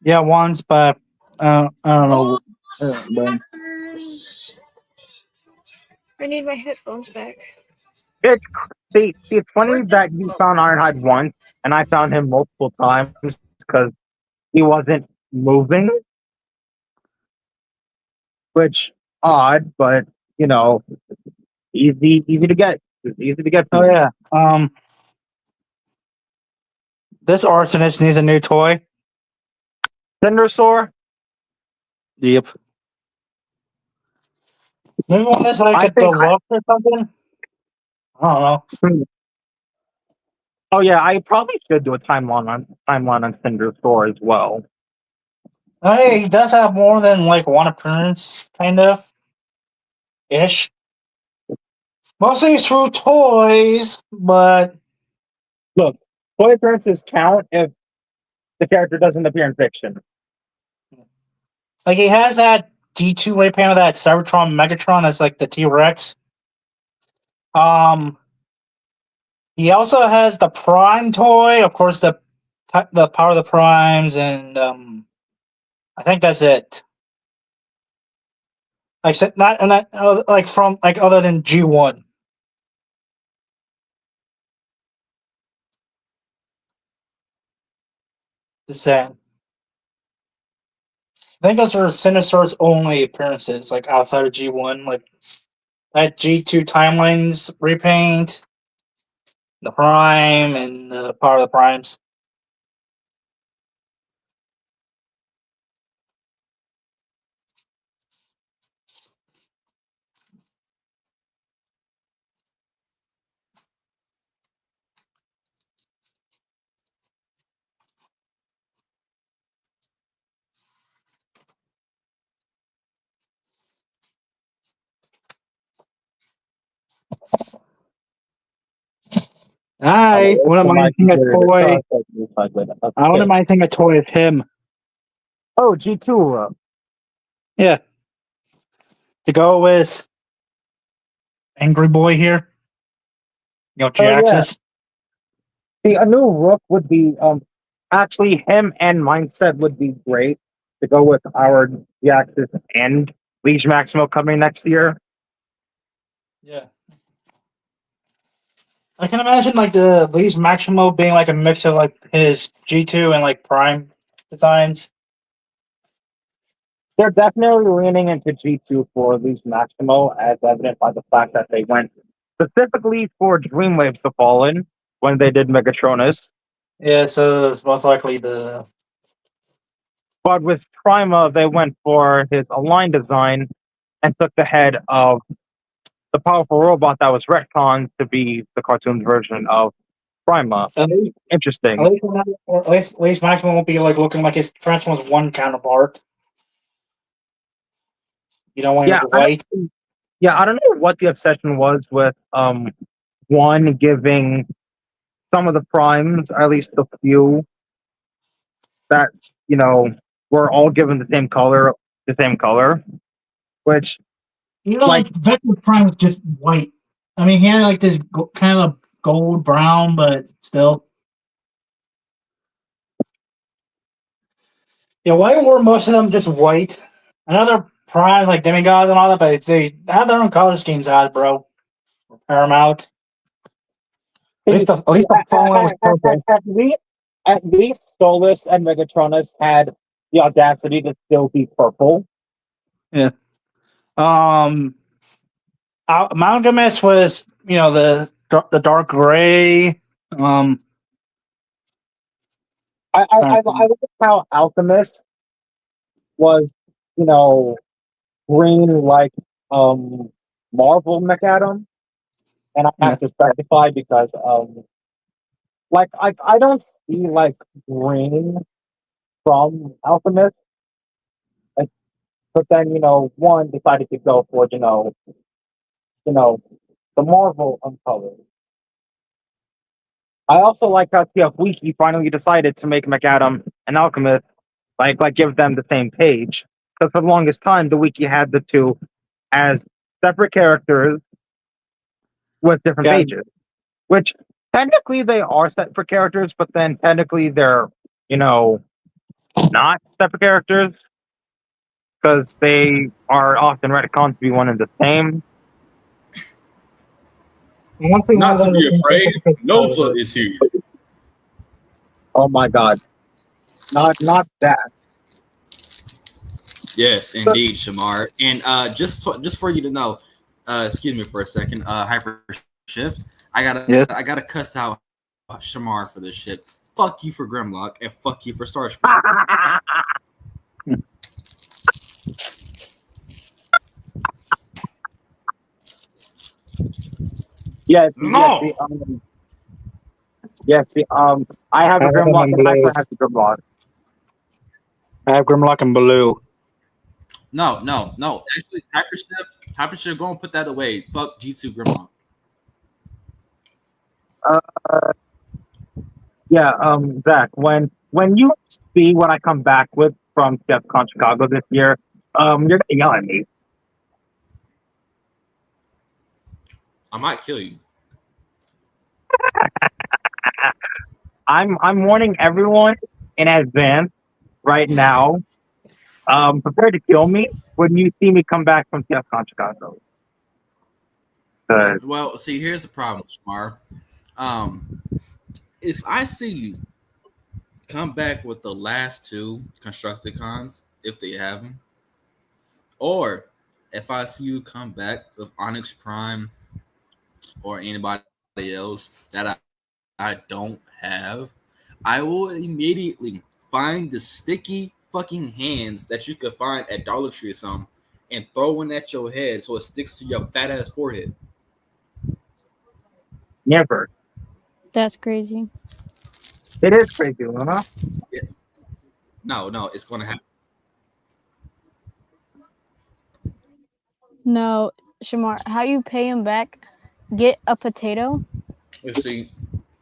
Yeah, once, but I don't know. When. I need my headphones back. See, it's funny that you found Ironhide once, and I found him multiple times because he wasn't moving. Which odd, but easy to get. It's easy to get. Oh yeah. This arsonist needs a new toy. Cindersaur. Yep. Maybe one that's like I a think deluxe or something. I don't know. Oh yeah, I probably should do a timeline on Cindersaur as well. Hey, he does have more than like one appearance, kind of. Ish. Mostly through toys, but Look, toy appearances count if the character doesn't appear in fiction. like he has that G2 weight panel, that Cybertron Megatron that's like the T-Rex. He also has the Prime toy, of course, the Power of the Primes, and I think that's it. Like not like from like other than G1. The same. I think those are Sinister's only appearances, like outside of G1, like that G2 Timelines repaint, the Prime, and the Power of the Primes. I wouldn't mind seeing a toy. I wouldn't mind seeing a toy of him. Oh, G2. Yeah. To go with Angry Boy here. G-Axis. See, a new Rook would be actually him and Mindset would be great to go with our G-Axis and Liege Maximo coming next year. Yeah. I can imagine like the Liege Maximo being like a mix of like his G2 and like Prime designs. They're definitely leaning into G2 for Liege Maximo, as evident by the fact that they went specifically for Dreamwave to Fallen when they did Megatronus. Yeah, so it's most likely the. But with Prima, they went for his Align design and took the head of the powerful robot that was retconned to be the cartoon version of Prima. Interesting. At least Maximo won't be like looking like his Transformers 1 counterpart. You know, when Yeah, white. I don't know what the obsession was with one giving some of the primes, or at least a few, that were all given the same color, which Even Like- like Vector Prime was just white. I mean, he had like this kind of gold brown, but still. Yeah, why were most of them just white? Another Prime like demigods and all that, but they have their own color schemes, Hasbro, Paramount. At least the phone was purple. At least Solus and Megatronus had the audacity to still be purple. Amalgamus was, the dark gray. I look at how Alchemist was, green like Marvel McAdam, and I have to specify because like I don't see like green from Alchemist, like, but then one decided to go for the Marvel colors. I also like how TF Wiki finally decided to make McAdam and Alchemist like give them the same page. Because for the longest time, the wiki had the two as separate characters with different Yeah. pages. Which technically they are separate characters, but then technically they're not separate characters because they are often retconned to be one and the same. Not to be afraid, Nova is here. Oh my god. Not that. Yes, indeed, Shamar. And just for you to know, excuse me for a second, Hyper Shift. I gotta cuss out Shamar for this shit. Fuck you for Grimlock and fuck you for Starscream. Yes, No. I have a I have Grimlock them and Hyper blue. has a Grimlock. I have Grimlock and Blue. No. Actually, Hyper Shift, go and put that away. Fuck G2 Grimlock. Zach, when you see what I come back with from DEFCON Chicago this year, you're gonna yell at me. I might kill you. I'm warning everyone in advance right now. Prepare to kill me when you see me come back from DEFCON Chicago. Well, see, here's the problem, Shamar. If I see you come back with the last two Constructicons, if they have them, or if I see you come back with Onyx Prime or anybody else that I don't have, I will immediately find the sticky fucking hands that you could find at Dollar Tree or something and throw one at your head so it sticks to your fat ass forehead. Never. That's crazy. It is crazy, Luna. No, it's gonna happen. No, Shamar, how you pay him back? Get a potato. You see,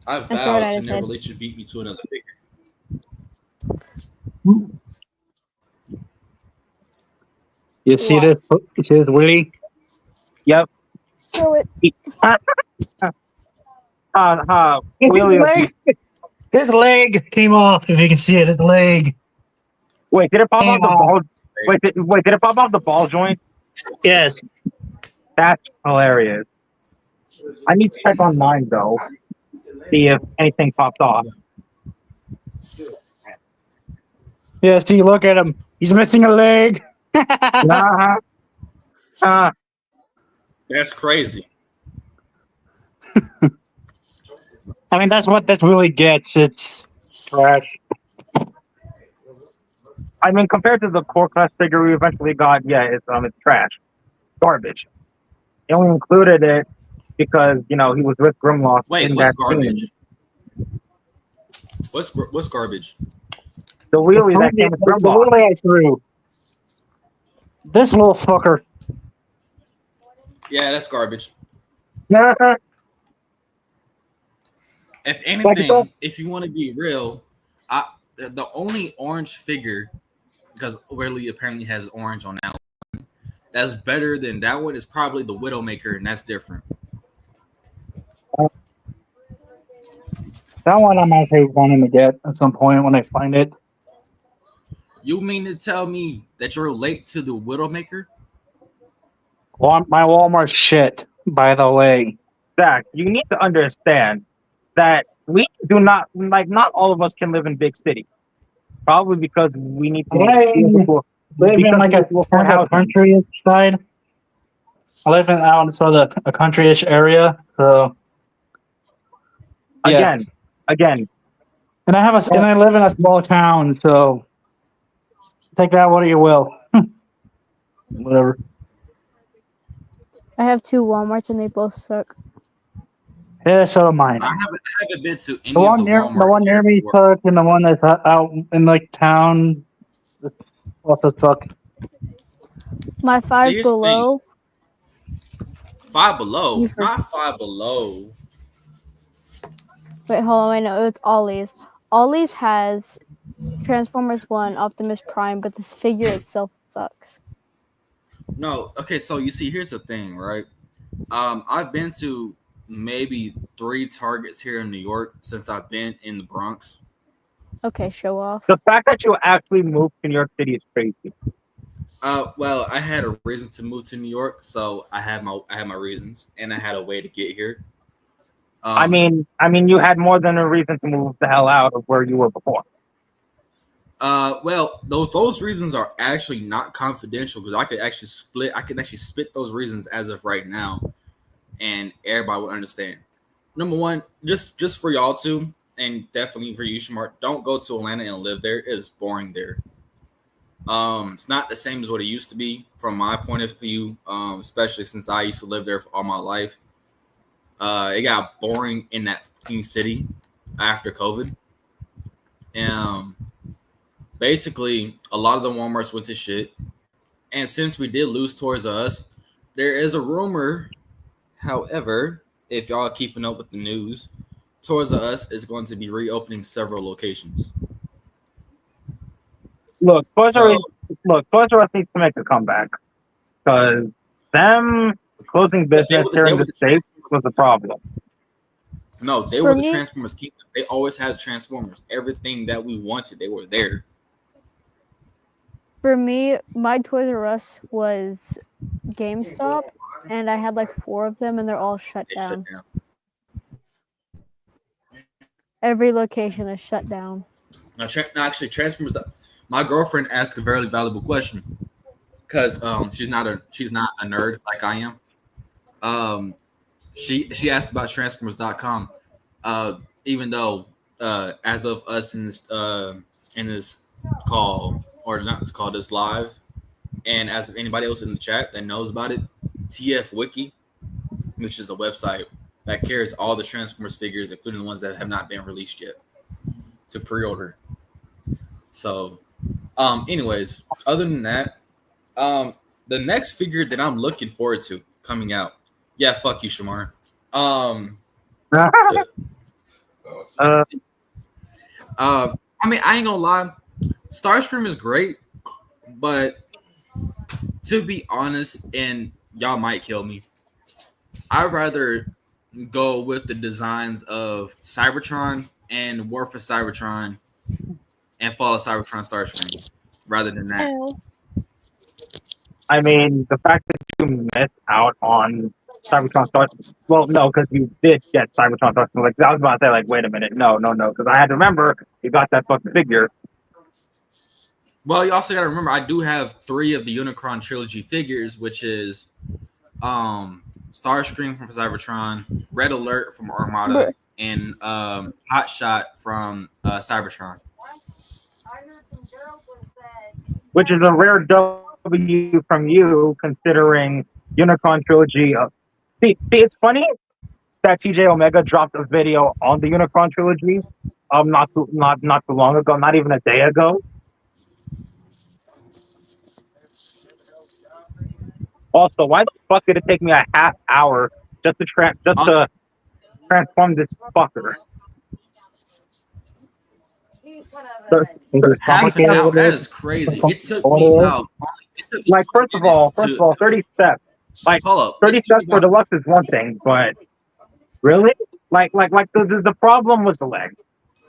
I throw it vowed at to his never head. let you beat me to another figure. You see What? this? His Willie? Yep. Throw it. William, His leg came off. If you can see it, his leg. wait, did it pop Came off the off. ball? Wait, did it pop off the ball joint? Yes. That's hilarious. I need to check on mine though. See if anything popped off. Yeah, see, look at him. He's missing a leg. Uh-huh. That's crazy. I mean, that's what this really gets. It's trash. I mean, compared to the core class figure we eventually got, yeah, it's trash, garbage. They only included it because he was with Grimlock. Wait, in what's that garbage? scene. What's garbage? The wheelie that came with The Grimlock. wheelie I threw. This little fucker. Yeah, that's garbage. Uh-huh. If anything, so- if you want to be real, the only orange figure, because Whirly apparently has orange on that one, that's better than that one is probably the Widowmaker, and that's different. That one I'm actually wanting to get at some point when I find it. You mean to tell me that you're late to the Widowmaker? My Walmart shit, by the way. Zach, you need to understand that we do not like. Not all of us can live in big cities. Probably because we need to Right. Live in because like we a need to afford kind of housing. country side. I live in out in sort of a country-ish area, so yeah. Again, And I live in a small town, so take that what you will. Whatever. I have 2 Walmarts and they both suck. Yeah, so am I. I haven't been to any The of one the near Walmarts here me before. suck, and the one that's out in like town also suck. My Five here's the thing. Below. Five Below, You've heard- not Five Below. Wait, hold on. I know it's Ollie's. Ollie's has Transformers 1, Optimus Prime, but this figure itself sucks. No, okay. So you see, here's the thing, right? I've been to maybe 3 Targets here in New York since I've been in the Bronx. Okay, show off. the fact that you actually moved to New York City is crazy. Well, I had a reason to move to New York, so I had my reasons, and I had a way to get here. I mean, you had more than a reason to move the hell out of where you were before. Well, those reasons are actually not confidential because I could actually split those reasons as of right now, and everybody will understand. Number one, just for y'all too, and definitely for you, Shamar, don't go to Atlanta and live there. It is boring there. It's not the same as what it used to be from my point of view, especially since I used to live there for all my life. It got boring in that fucking city after COVID. Basically, a lot of the Walmarts went to shit. And since we did lose Toys R Us, there is a rumor, however, if y'all are keeping up with the news, Toys R Us is going to be reopening several locations. Look, Toys R Us needs to make a comeback because them closing business here in the States was a problem. No, they For were the me- Transformers Kingdom. They always had Transformers. Everything that we wanted, they were there. For me, my Toys R Us was GameStop, and I had like 4 of them, and they're all shut They down. shut down. Every location is shut down. No, actually, Transformers. My girlfriend asked a very valuable question because she's not a nerd like I am. She asked about Transformers.com. Even though as of us in this call, or not this call, this live, and as of anybody else in the chat that knows about it, TF Wiki, which is a website that carries all the Transformers figures, including the ones that have not been released yet, to pre-order. So, anyways, other than that, the next figure that I'm looking forward to coming out, yeah, fuck you, Shamar. I mean, I ain't gonna lie, Starscream is great, but to be honest, and y'all might kill me, I'd rather go with the designs of Cybertron and War for Cybertron and follow Cybertron Starscream rather than that. I mean, the fact that you missed out on Cybertron Starscream. Well, no, because you did get Cybertron Starscream. Like I was about to say, like, wait a minute, no, because I had to remember you got that fucking figure. Well, you also got to remember I do have 3 of the Unicron trilogy figures, which is Starscream from Cybertron, Red Alert from Armada, and Hot Shot from Cybertron. Which is a rare W from you, considering Unicron trilogy. See, it's funny that TJ Omega dropped a video on the Unicron trilogy, not too long ago, not even a day ago. Also, why the fuck did it take me a half hour just to transform this fucker? Half an hour, that is crazy. It took me about only like first of all, 30 steps. Like hold up. 30 It took steps me for about- deluxe is one thing, but really, the problem was the legs.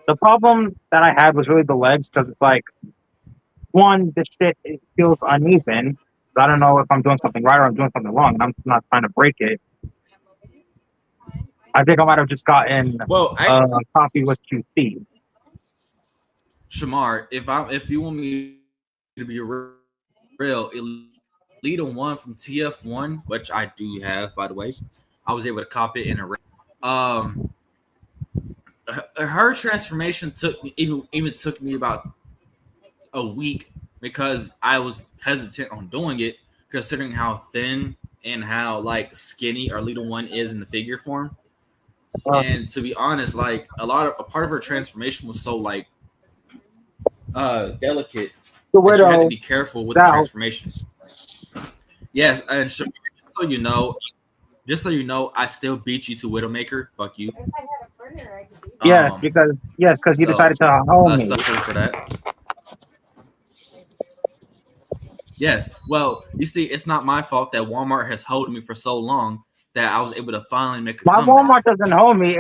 The problem that I had was really the legs because it's like one, the shit it feels uneven. So I don't know if I'm doing something right or I'm doing something wrong. And I'm not trying to break it. I think I might have just gotten Well, a actually, copy with QC. Shamar, if you want me to be real, Elite One from TF1, which I do have, by the way, I was able to copy it in a her transformation took me even took me about a week because I was hesitant on doing it, considering how thin and how like skinny our Elite One is in the figure form. And to be honest, like a part of her transformation was so like delicate The that you had to widow. be careful with the Val. transformation. Yes, and just so you know, I still beat you to Widowmaker. Fuck you. Yes, because you so, decided to home me. Suffer for that. Yes. Well, you see, it's not my fault that Walmart has held me for so long that I was able to finally make a My comeback. Walmart doesn't home me.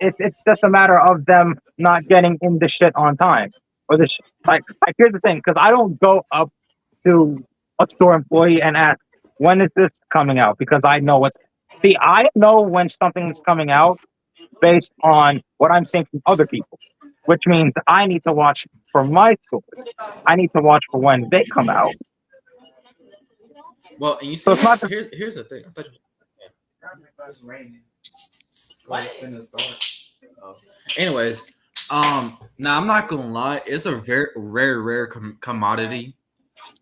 It's just a matter of them not getting in the shit on time. Or like here's the thing, because I don't go up to a store employee and ask when is this coming out because I know what's. See, I know when something's coming out based on what I'm seeing from other people, which means I need to watch for my stores. I need to watch for when they come out. Well, and you see, So it's not the- here's the thing. I thought It's raining. Well, it's finna start. Oh. Anyways, now I'm not gonna lie, it's a very rare commodity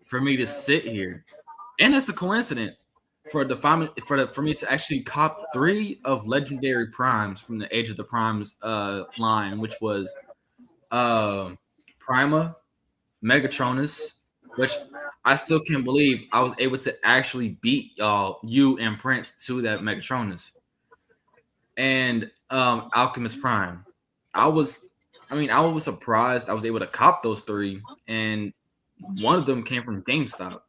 for me to sit here, and it's a coincidence for me to actually cop 3 of legendary primes from the Age of the Primes line, which was Prima, Megatronus, which I still can't believe I was able to actually beat you and Prince to that Megatronus, and Alchemist Prime. I was surprised I was able to cop those 3, and one of them came from GameStop.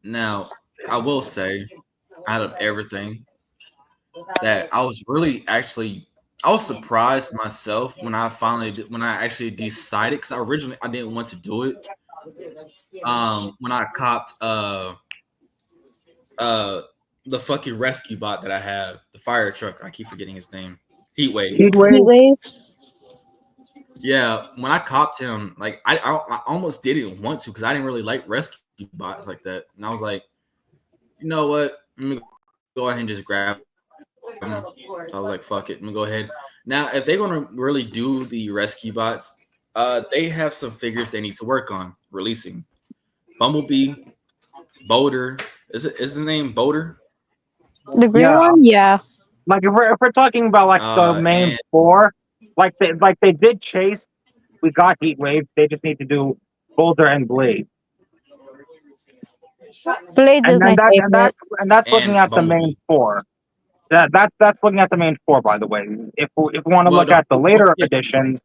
Now, I will say, out of everything, that I was really I was surprised myself when I actually decided, because originally I didn't want to do it. When I copped the fucking rescue bot that I have, the fire truck. I keep forgetting his name. Heatwave. Heatwave. Yeah, when I copped him, like I almost didn't want to because I didn't really like rescue bots like that, and I was like, you know what? Let me go ahead and just grab him. So I was like, fuck it, let me go ahead. Now, if they're gonna really do the rescue bots, they have some figures they need to work on releasing. Bumblebee, Boulder. Is the name Boulder? The green Yeah. one? Yeah. Like if we're talking about like the main and- 4, like they did Chase, we got Heatwave. They just need to do Boulder and Blade, Blade is and my favorite. that's looking And at the main Bumblebee. 4. That's looking at the main 4, by the way. If we want to Well, look at the later don't forget- editions,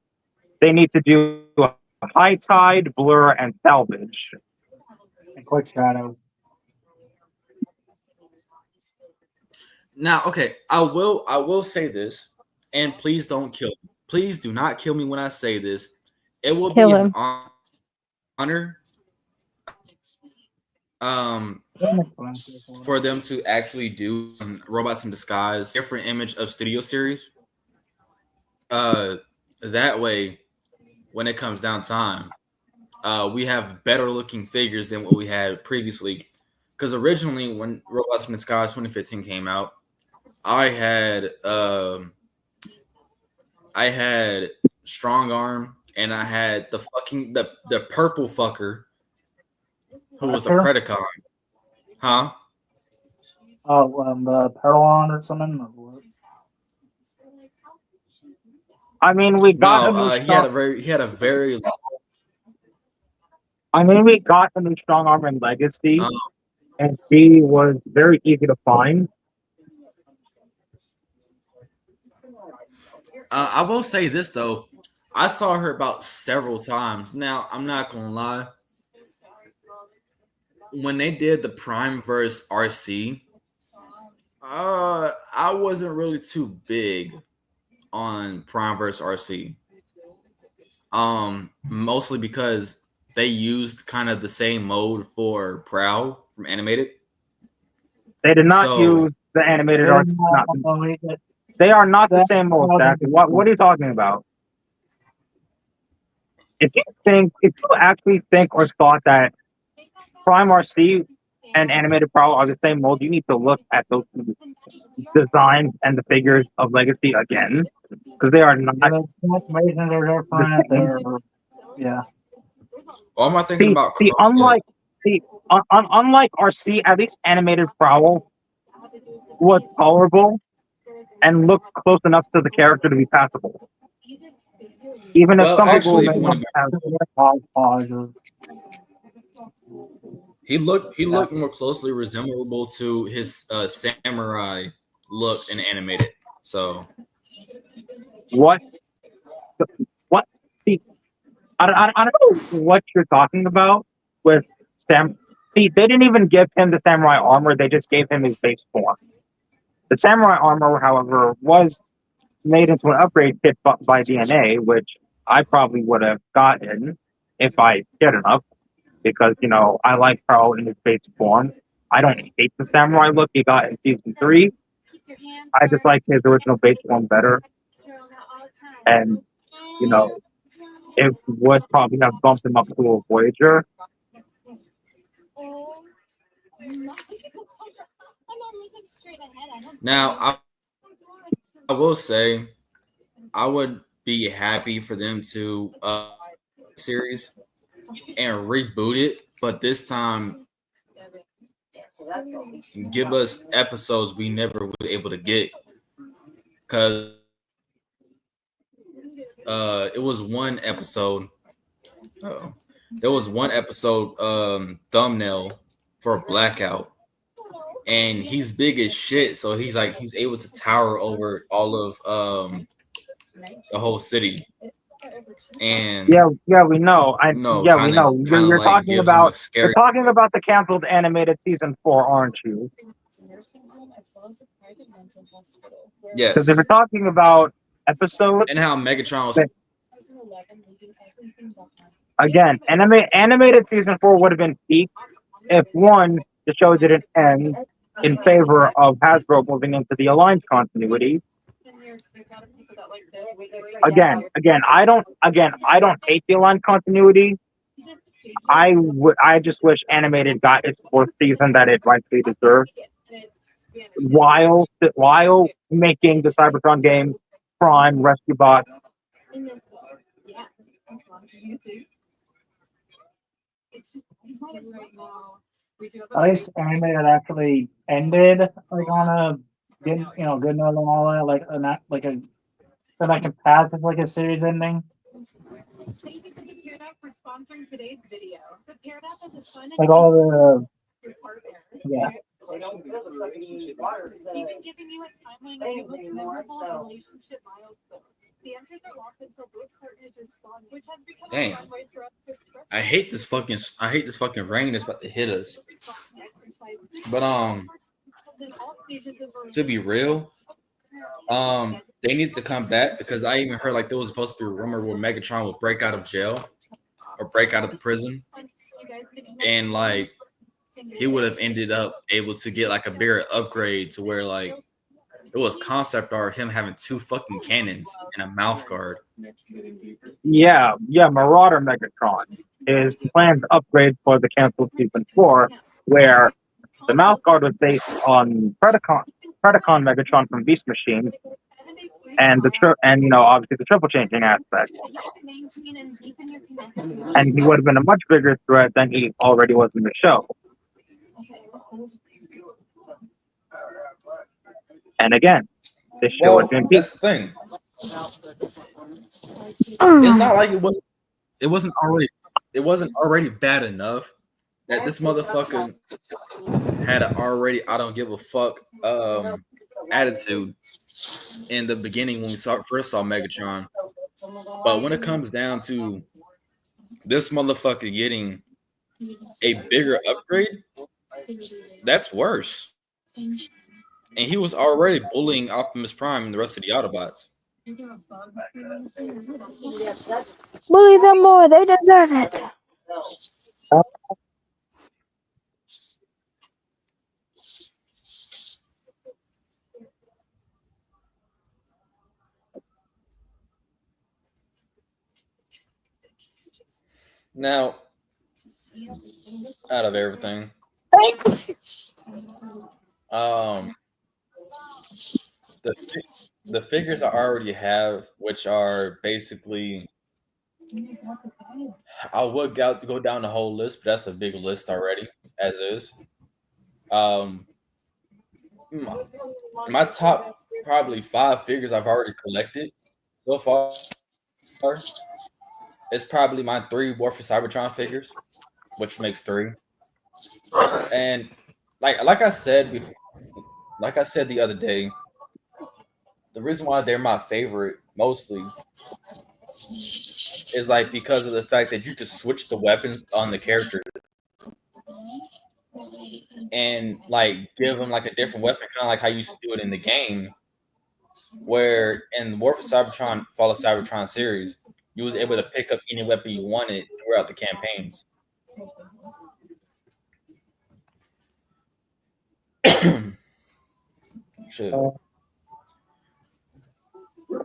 they need to do High Tide, Blur, and Salvage. And Quick Shadow. Now, okay, I will say this, and please don't kill me. Please do not kill me when I say this. It will Kill be him. an honor for them to actually do Robots in Disguise, different image of Studio Series. That way, when it comes down time, we have better looking figures than what we had previously. Because originally, when Robots in Disguise 2015 came out, I had Strong Arm, and I had the purple fucker who was the Predacon. Huh? Oh, the Perlon or something? Or what? I mean, we got No, a new he had a very I mean, we got a new Strong Arm in Legacy, um, and he was very easy to find. I will say this though, I saw her about several times. Now, I'm not gonna lie. When they did the Prime versus RC, I wasn't really too big on Prime versus RC. Mostly because they used kind of the same mode for Prowl from animated. They did not So- use the animated art. They are not the same mode, Zach. What are you talking about? If you actually think or thought that Prime RC and animated Prowl are the same mode, you need to look at those designs and the figures of Legacy again, because they are not. Yeah. Or am I thinking about? Unlike RC, at least animated Prowl was tolerable and looked close enough to the character to be passable. Even if Well, some actually, people may not have. He looked more closely resemblable to his samurai look in animated. So What? See, I don't know what you're talking about with Sam. See, they didn't even give him the samurai armor. They just gave him his base form. The samurai armor, however, was made into an upgrade kit by DNA, which I probably would have gotten if I cared enough, because I like Pearl in his base form. I don't hate the samurai look he got in season 3. I just like his original base form better, and it would probably have bumped him up to a Voyager. now I will say I would be happy for them to series and reboot it, but this time give us episodes we never were able to get, because it was one episode. There was one episode thumbnail for Blackout, and he's big as shit, so he's able to tower over all of the whole city. And yeah, we know. We know. You're talking about scary. you're talking about the canceled animated season 4, aren't you? Yes. Because if we're talking about episodes, And how Megatron was again, animated season 4 would have been peak if one, the show didn't end in favor of Hasbro moving into the Alliance continuity. Again, I don't hate the Alliance continuity. I just wish animated got its 4th season that it rightfully deserved, while making the Cybertron games, Prime, Rescue Bot. At least animated actually ended like on a good, good note and all that, like not like a that I can pass as like a series ending. Like all the yeah. Even giving you a timeline of your most memorable relationship milestone. The answers are locked until both partners respond, which has become Damn. a runway for us to express. I hate this fucking rain that's about to hit us. But to be real, they need to come back, because I even heard like there was supposed to be a rumor where Megatron would break out of jail or break out of the prison, and like he would have ended up able to get like a bigger upgrade to where like it was concept art of him having 2 fucking cannons and a mouth guard. Yeah, Marauder Megatron is planned upgrade for the canceled season 4, where the mouth guard was based on Predacon Megatron from Beast Machine, and obviously the triple changing aspect. And he would have been a much bigger threat than he already was in the show. And again, this show has been That's the thing. It's not like it wasn't already bad enough that this motherfucker had an already I don't give a fuck attitude in the beginning when we first saw Megatron. But when it comes down to this motherfucker getting a bigger upgrade, that's worse. And he was already bullying Optimus Prime and the rest of the Autobots. Bully them more. They deserve it. Now, out of everything, the figures I already have, which are basically, I would go down the whole list, but that's a big list already, as is. My top probably 5 figures I've already collected so far is probably my 3 War for Cybertron figures, which makes 3. And like I said before, like I said the other day, the reason why they're my favorite mostly is like because of the fact that you just switch the weapons on the characters and like give them like a different weapon, kind of like how you used to do it in the game. Where in War for Cybertron, Fall of Cybertron series, you was able to pick up any weapon you wanted throughout the campaigns. Shit.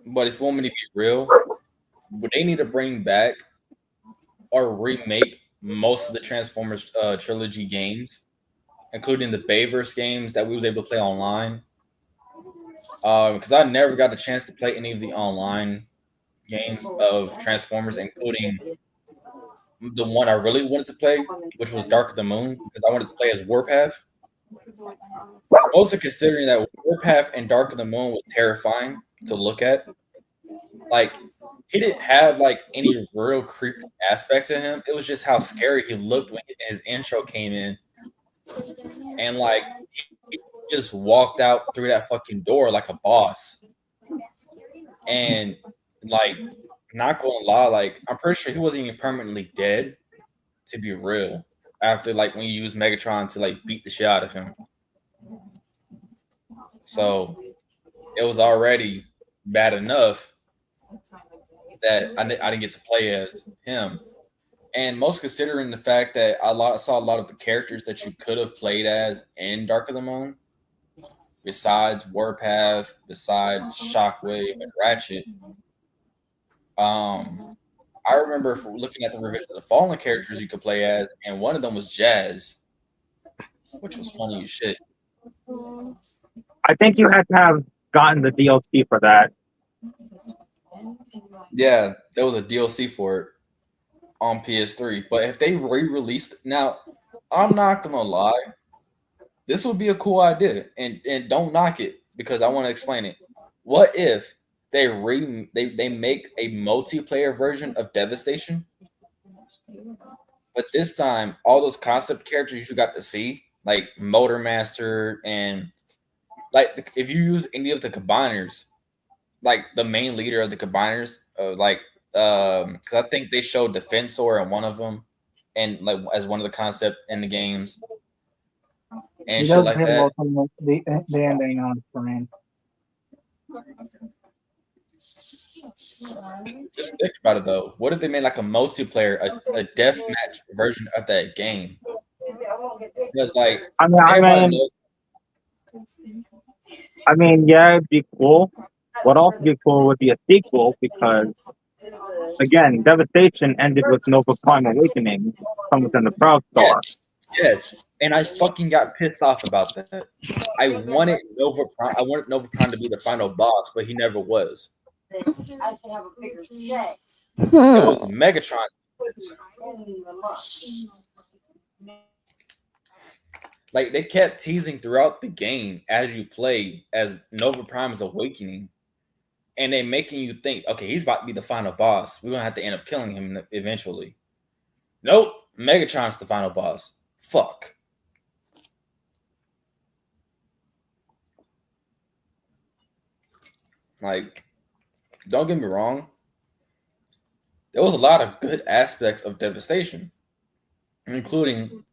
But if you want me to be real, what they need to bring back or remake most of the Transformers trilogy games, including the Bayverse games that we was able to play online. Because I never got the chance to play any of the online games of Transformers, including the one I really wanted to play, which was Dark of the Moon, because I wanted to play as Warpath. Also considering that Warpath and Dark of the Moon was terrifying to look at. Like, he didn't have like any real creepy aspects of him. It was just how scary he looked when his intro came in. And like he just walked out through that fucking door like a boss. And like, not gonna lie, like I'm pretty sure he wasn't even permanently dead, to be real. After like when you use Megatron to like beat the shit out of him. So it was already bad enough that I didn't get to play as him. And most considering the fact that I saw a lot of the characters that you could have played as in Dark of the Moon, besides Warpath, besides Shockwave and Ratchet. I remember looking at the Revenge of the Fallen characters you could play as, and one of them was Jazz, which was funny as shit. I think you had to have gotten the DLC for that. Yeah, there was a DLC for it on PS3. But if they re-released, now I'm not gonna lie, this would be a cool idea, and don't knock it because I want to explain it. What if they make a multiplayer version of Devastation, but this time all those concept characters you got to see, like Motormaster, and like if you use any of the combiners, like the main leader of the combiners, because I think they showed Defensor in one of them, and like as one of the concept in the games, and shit like that. The ending on the screen. Just think about it though. What if they made like a multiplayer, a deathmatch version of that game? Because like I mean, yeah, it'd be cool. What also be cool would be a sequel because, again, Devastation ended with Nova Prime Awakening from within the Proud Star. Yes, and I fucking got pissed off about that. I wanted Nova Prime to be the final boss, but he never was. It was Megatron. Like they kept teasing throughout the game as you play as Nova Prime's awakening, and they making you think, okay, he's about to be the final boss. We're gonna have to end up killing him eventually. Nope, Megatron's the final boss. Fuck. Like, don't get me wrong. there was a lot of good aspects of Devastation, including,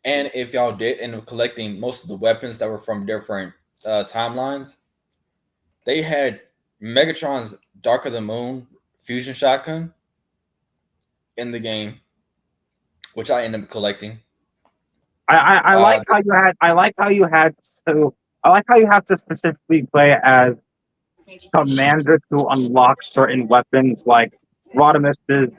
and if y'all did end up collecting most of the weapons that were from different timelines, they had Megatron's Dark of the Moon fusion shotgun in the game, which I ended up collecting. I like how you had. I like how you had to. I like how you have to specifically play as commander to unlock certain weapons like Rodimus's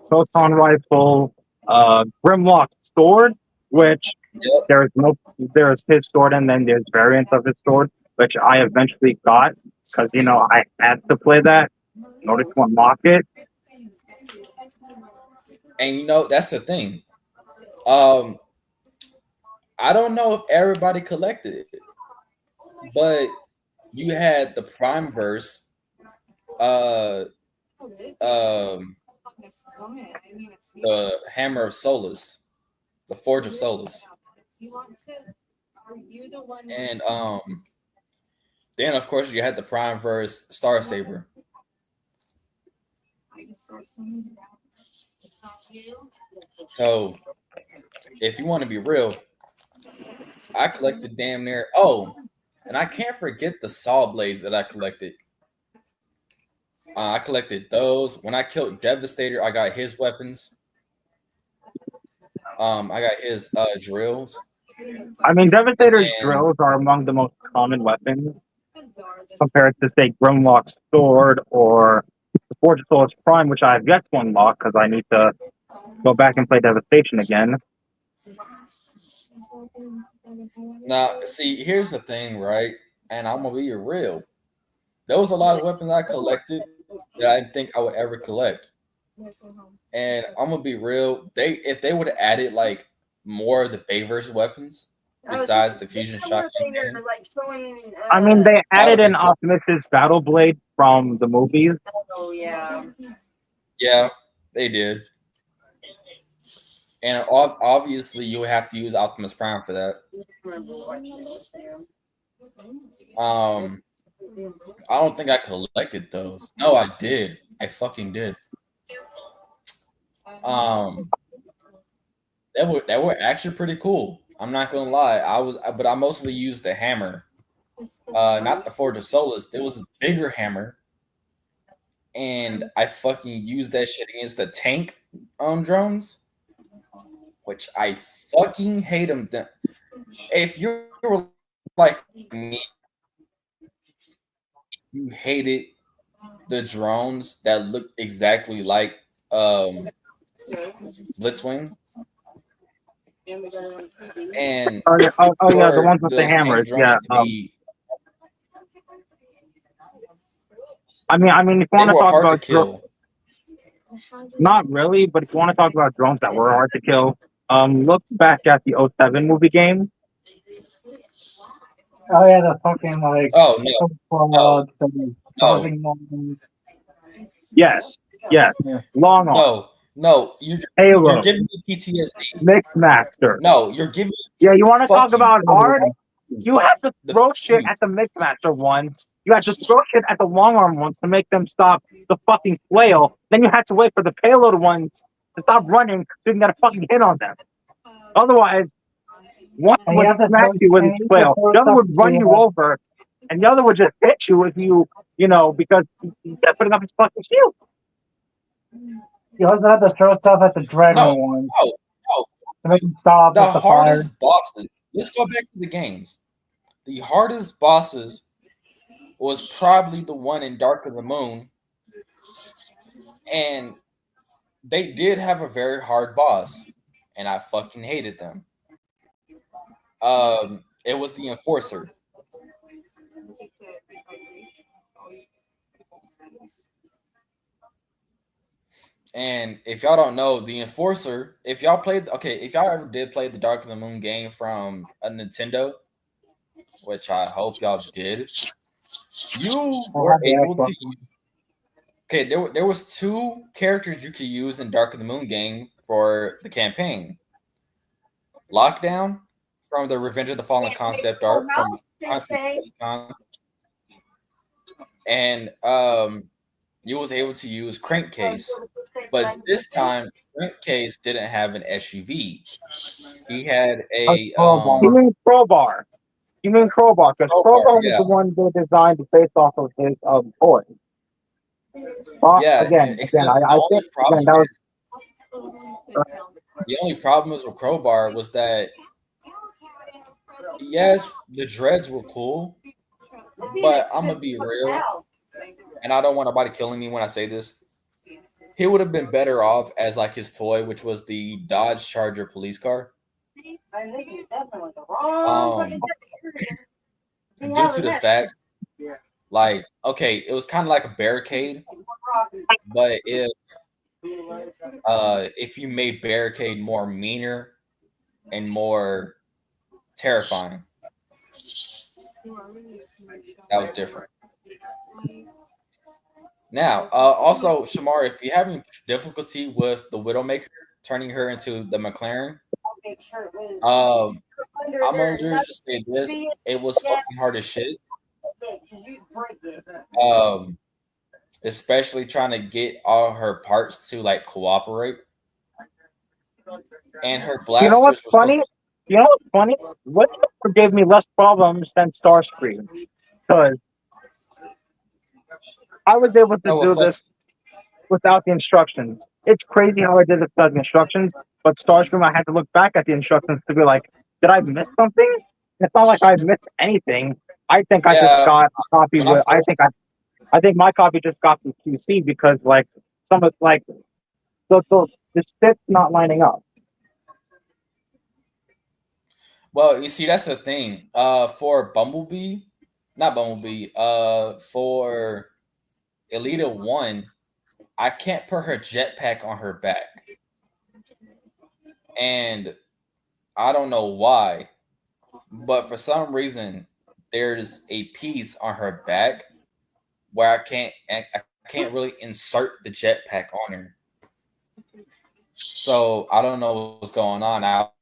proton rifle, Grimlock's sword, which Yep. there's his sword and then there's variants of his sword, which I eventually got because I had to play that in order to unlock it. And that's the thing. I don't know if everybody collected it, but you had the Prime Verse, the Hammer of Solus, the Forge of Solus, and then of course you had the Prime Verse Star Saber. So, if you want to be real, I collected damn near. Oh, and I can't forget the Saw Blades that I collected. I collected those. When I killed Devastator, I got his weapons. I got his drills. I mean, Devastator's And- drills are among the most common weapons compared to, say, Grimlock's sword or the Forge of Solus Prime, which I have yet to unlock because I need to go back and play Devastation again. Now, see, here's the thing, right? And I'm gonna be real. There was a lot of weapons I collected that I didn't think I would ever collect. And I'm gonna be real. If they would have added like more of the Bayverse weapons besides the fusion shotgun cannon, I mean, they added would in be cool. Optimus's Battle Blade from the movies. Oh yeah. Yeah, they did. And obviously, you would have to use Optimus Prime for that. I don't think I collected those. No, I did. I fucking did. They were actually pretty cool. I'm not gonna lie. But I mostly used the hammer, not the Forge of Solus. There was a bigger hammer, and I fucking used that shit against the tank drones, which I fucking hate them. If you were like me, you hated the drones that look exactly like Blitzwing. And Oh yeah, the for ones with the those tank hammers. drones Yeah. to be, I mean, if you they want to were talk hard to about kill. not really, but if you want to talk about drones that were hard to kill, look back at the 07 movie game. Oh yeah, the fucking like. Oh no, the no. starving one. Yes. Yeah. Long arm. No, you're Halo. giving me PTSD. Mixmaster. No, you're giving me Yeah, you want to talk fuck you. about hard? You have to The throw fuck shit you. at the Mixmaster ones. You had to throw shit at the long arm ones to make them stop the fucking flail. Then you had to wait for the payload ones to stop running so you can get a fucking hit on them. Otherwise, one And you would have to smack throw- you with and his you flail. have to throw The other would stuff run to you the- over, and the other would just hit you if because he's just putting up his fucking shield. You also have to throw stuff at the dragon No, one no. to make them stop The with the fire. hardest bosses. Let's go back to the games. The hardest bosses was probably the one in Dark of the Moon, and they did have a very hard boss, and I fucking hated them. It was the Enforcer. And if y'all don't know, the Enforcer, if y'all ever did play the Dark of the Moon game from a Nintendo, which I hope y'all did, you were able to use. Okay, there was 2 characters you could use in Dark of the Moon game for the campaign. Lockdown from the Revenge of the Fallen concept art from Hunt for the Decepticons. And you was able to use crankcase, but this time crankcase didn't have an SUV. He had a You mean crowbar? You mean crowbar? Because crowbar. crowbar was Yeah, the one they designed based off of his toy. yeah. Again, Except I think again that was the only problem is with crowbar was that yes, the dreads were cool, but I'm gonna be real, and I don't want nobody killing me when I say this. He would have been better off as like his toy, which was the Dodge Charger police car. Um, due to the fact, like, okay, it was kind of like a barricade, but if you made barricade more meaner and more terrifying, that was different. Now, also, Shamar, if you're having difficulty with the Widowmaker turning her into the McLaren, I'm gonna just say this: it was fucking hard as shit. Um, especially trying to get all her parts to like cooperate, and her you know what's blasters were supposed funny? You know what's funny? Widowmaker gave me less problems than Starscream because I was able to no, do this without the instructions. It's crazy how I did it without the instructions, but Starscream, I had to look back at the instructions to be like, did I miss something? It's not like I missed anything. I think I just yeah. got a copy When I with. first, I think my copy just got from QC because like some of like the stit's not lining up. well, you see, that's the thing. For Bumblebee, not Bumblebee. For Elita 1, I can't put her jetpack on her back, and I don't know why, but for some reason, there's a piece on her back where I can't really insert the jetpack on her. So I don't know what's going on. Now,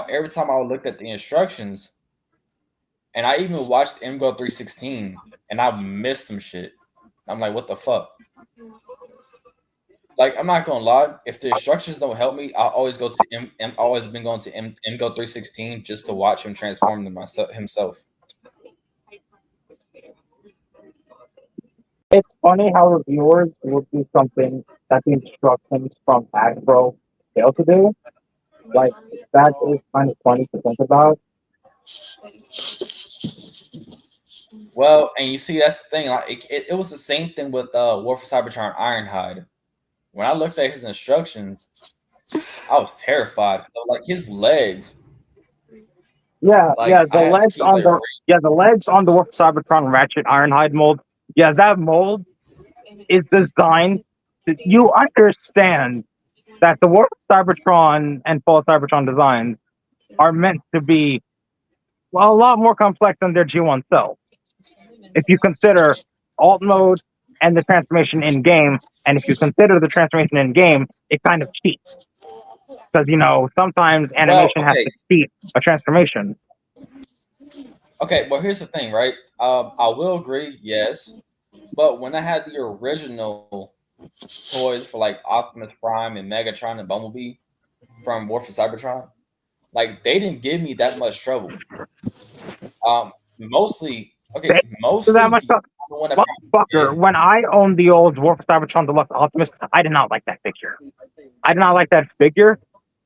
every time I looked at the instructions, and I even watched MGO 316, and I missed some shit. I'm like, what the fuck? Like, I'm not gonna lie. If the instructions don't help me, I'll always go to always been going to MGO 316 just to watch him transform himself. It's funny how reviewers will do something that the instructions from Hasbro fail to do. Like that is kind of funny to think about. Well, and you see, that's the thing. Like, it was the same thing with War for Cybertron Ironhide. When I looked at his instructions, I was terrified. So, like, his legs, Yeah, like, yeah, I had to keep like the legs on the Wolf Cybertron Ratchet Ironhide mold. Yeah, that mold is designed to you understand that the Wolf Cybertron and Fall Cybertron designs are meant to be a lot more complex than their G1 self. If you consider alt mode and the transformation in game, and if you consider the transformation in game, it kind of cheats because sometimes animation has okay, to cheat a transformation. okay. Well, here's the thing, right? I will agree, yes, but when I had the original toys for like Optimus Prime and Megatron and Bumblebee from War for Cybertron, like they didn't give me that much trouble. Mostly, okay, So that mostly much stuff. the one that Fucker, when I owned the old War for Cybertron Deluxe Optimus, I did not like that figure. I did not like that figure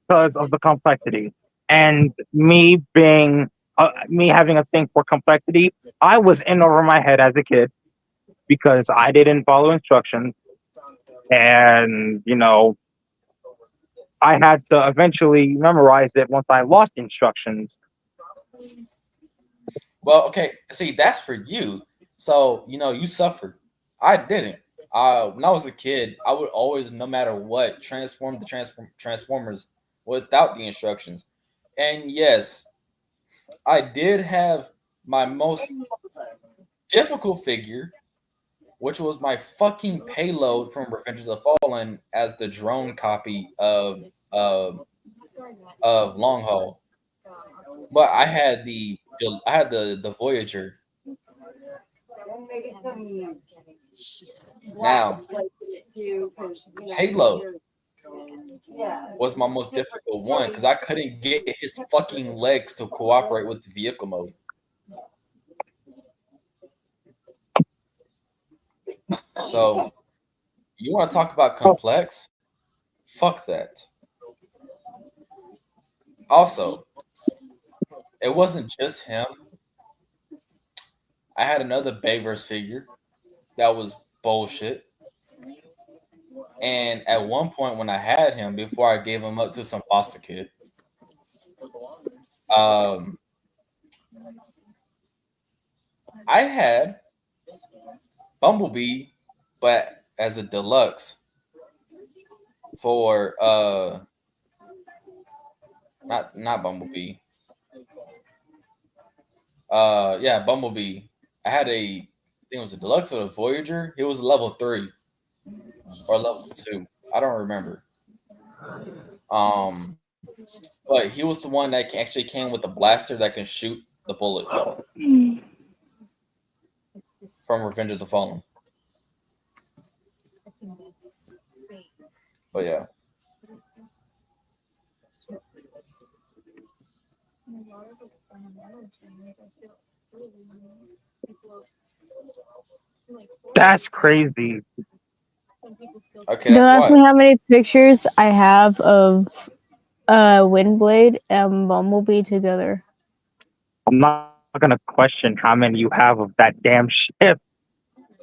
because of the complexity. And me having a thing for complexity, I was in over my head as a kid because I didn't follow instructions. And, I had to eventually memorize it once I lost instructions. Well, okay, see, that's for you. So, you suffered. I didn't. When I was a kid, I would always, no matter what, transform the Transformers without the instructions. And yes, I did have my most difficult figure, which was my fucking payload from Revenge of the Fallen as the drone copy of Long Haul. But I had the Voyager. Now, Halo was my most difficult one because I couldn't get his fucking legs to cooperate with the vehicle mode. So, you want to talk about complex? Fuck that. Also, it wasn't just him. I had another Bayverse figure that was bullshit. And at one point, when I had him, before I gave him up to some foster kid, I had Bumblebee, but as a deluxe for not Bumblebee. Yeah, Bumblebee. I had I think it was a deluxe or a Voyager. It was level 3 or level 2. I don't remember. But he was the one that actually came with the blaster that can shoot the bullet from Revenge of the Fallen. But yeah. That's crazy. Okay, Don't that's ask me why. how many pictures I have of Windblade and Bumblebee together. I'm not gonna question how many you have of that damn ship.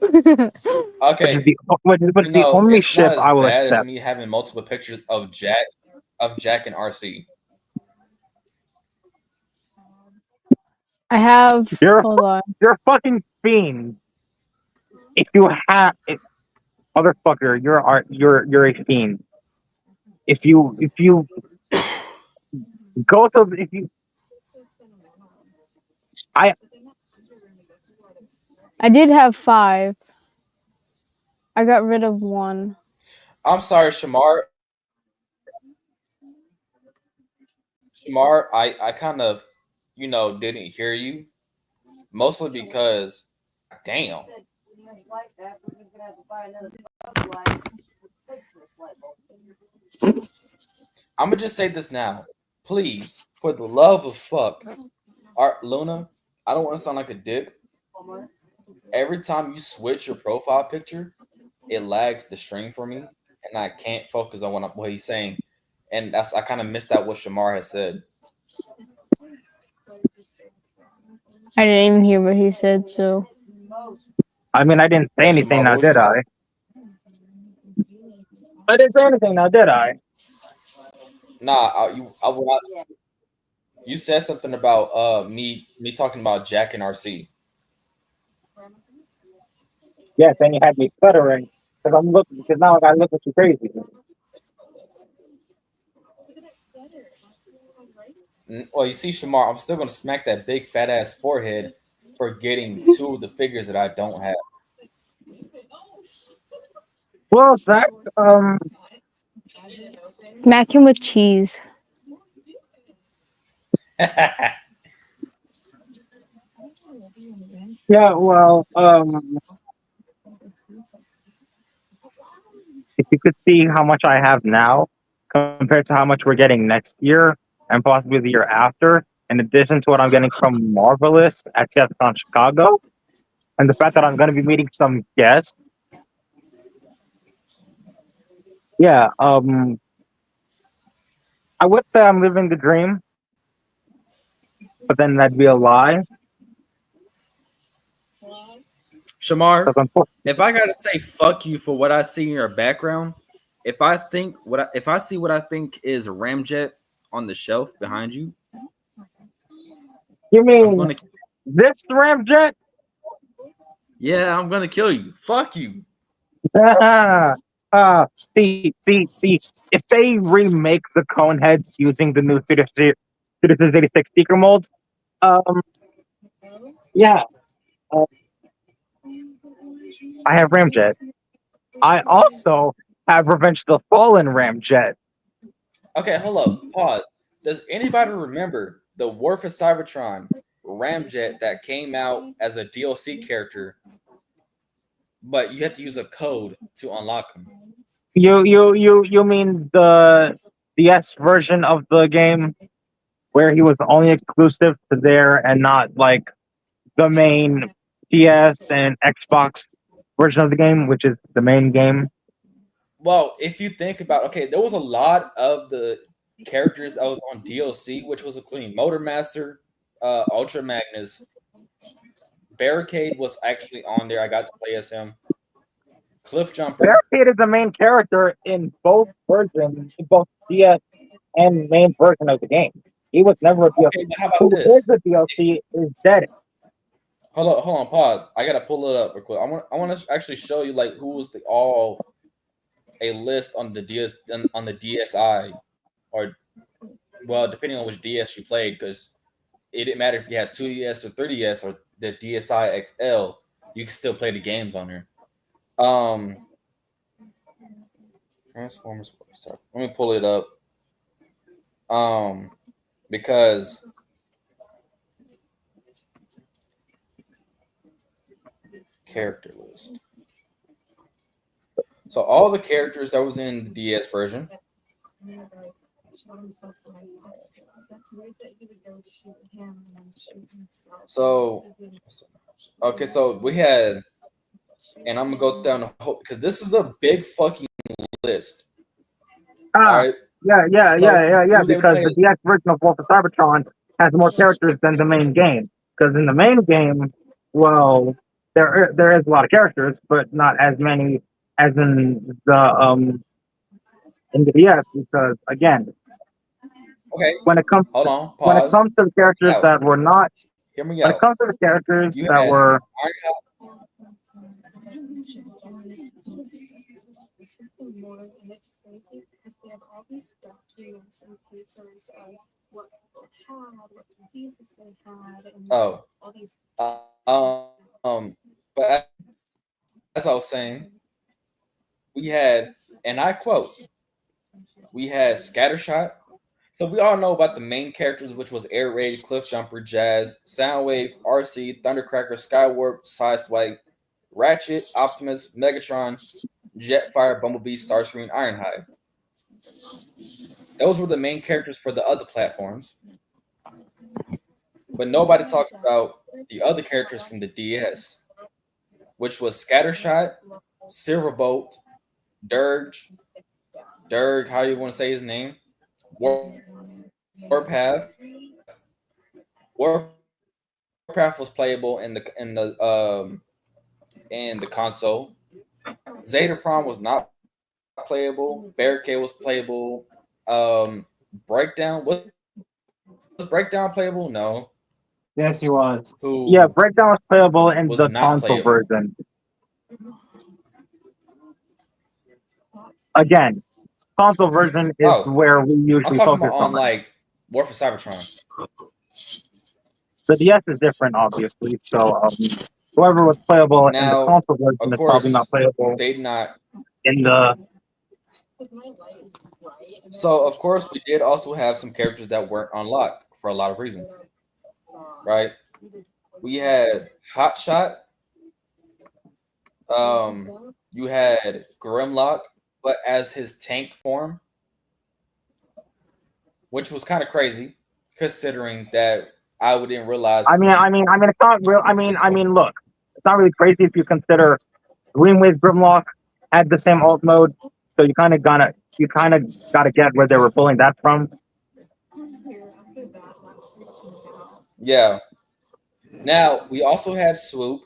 Okay, Which is the no, only it's not ship as I will bad as accept. me having multiple pictures of Jack and RC. I have. You're Hold on. a fucking fiend. If you have, motherfucker, you're a fiend. If you go to if you I did have 5. I got rid of 1. I'm sorry, Shamar. Shamar, I kind of, didn't hear you. Mostly because, damn. I'm gonna just say this now. Please, for the love of fuck, Art Luna, I don't want to sound like a dick. Every time you switch your profile picture, it lags the stream for me, and I can't focus on what he's saying. And I kind of missed out what Shamar has said. I didn't even hear what he said, so. I mean, I didn't say Yeah, anything Shamar, now, what was you did I? saying? I didn't say anything now, did I? Nah, you said something about me talking about Jack and RC. Yes, and you had me stuttering because now I gotta look at you crazy. Well, you see, Shamar, I'm still gonna smack that big fat ass forehead for getting 2 of the figures that I don't have. Well, Zach, Smack him with cheese. yeah, well, if you could see how much I have now compared to how much we're getting next year and possibly the year after, in addition to what I'm getting from Marvelous at TFCon Chicago, and the fact that I'm going to be meeting some guests, yeah, I would say I'm living the dream, but then that'd be a lie. Shamar, Because if I gotta say fuck you for what I see in your background, if I see what I think is Ramjet on the shelf behind you, you I'm mean gonna this Ramjet? I'm gonna kill you. Fuck you. See. If they remake the Coneheads using the new Citizens 86 Seeker molds, yeah, I have Ramjet. I also have Revenge of the Fallen Ramjet. Okay, hold up. Pause. Does anybody remember the War for Cybertron Ramjet that came out as a DLC character but you have to use a code to unlock them. You mean the DS version of the game where he was only exclusive to there and not like the main PS and Xbox version of the game, which is the main game. Well, if you think about, okay, there was a lot of the characters that was on DLC, which was including Motormaster, Ultra Magnus, Barricade was actually on there. I got to play as him. Cliff Jumper. Barricade is the main character in both versions, in both DS and main version of the game. He was never a DLC. Okay, but how about Who this? is a DLC is dead. Hold on, pause. I gotta pull it up real quick. I want to actually show you like who was a list on the on the DSi, or well, depending on which DS you played, because it didn't matter if you had 2DS or 3DS or the DSi XL, you can still play the games on there. Transformers. Sorry, let me pull it up. Because character list. So all the characters that was in the DS version. So okay, so we had, and I'm gonna go down the whole because this is a big fucking list. All right. Yeah, who's they because play the as- DS version of Wolf of Cybertron has more characters than the main game. Because in the main game, well, there is a lot of characters, but not as many as in the DS. Because again, Okay, when it comes hold on, when it pause. comes to the characters Yeah. that were not Hear me when it out. comes to the characters You that had were The system more, and it's crazy because they have all these documents and papers of what people had, what diseases they had, and Oh, all these. but as I was saying, we had, and I quote, we had Scattershot. So we all know about the main characters, which was Air Raid, Cliff Jumper, Jazz, Soundwave, RC, Thundercracker, Skywarp, Sideswipe, Ratchet, Optimus, Megatron, Jetfire, Bumblebee, Starscream, Ironhide. Those were the main characters for the other platforms. But nobody talks about the other characters from the DS, which was Scattershot, Silverbolt, Dirge, how you want to say his name? Warpath. Warpath was playable in the console. Zetatron was not playable. Barricade was playable. Breakdown was Breakdown playable? No. Yes, he was. Who? yeah, Breakdown was playable in Was the not console playable. version. Again, console version is Oh, where we I'm usually talking focus about on on. like War for Cybertron. The DS is different, obviously. So whoever was playable in the Now, console version of is probably course, not playable they not. in the. So of course, we did also have some characters that weren't unlocked for a lot of reasons, right? We had Hotshot. You had Grimlock, but as his tank form, which was kind of crazy, considering that I didn't realize. I mean, it's not real. Look, it's not really crazy if you consider Greenwave Grimlock had the same alt mode, so you kind of gotta get where they were pulling that from. Yeah. Now we also had Swoop.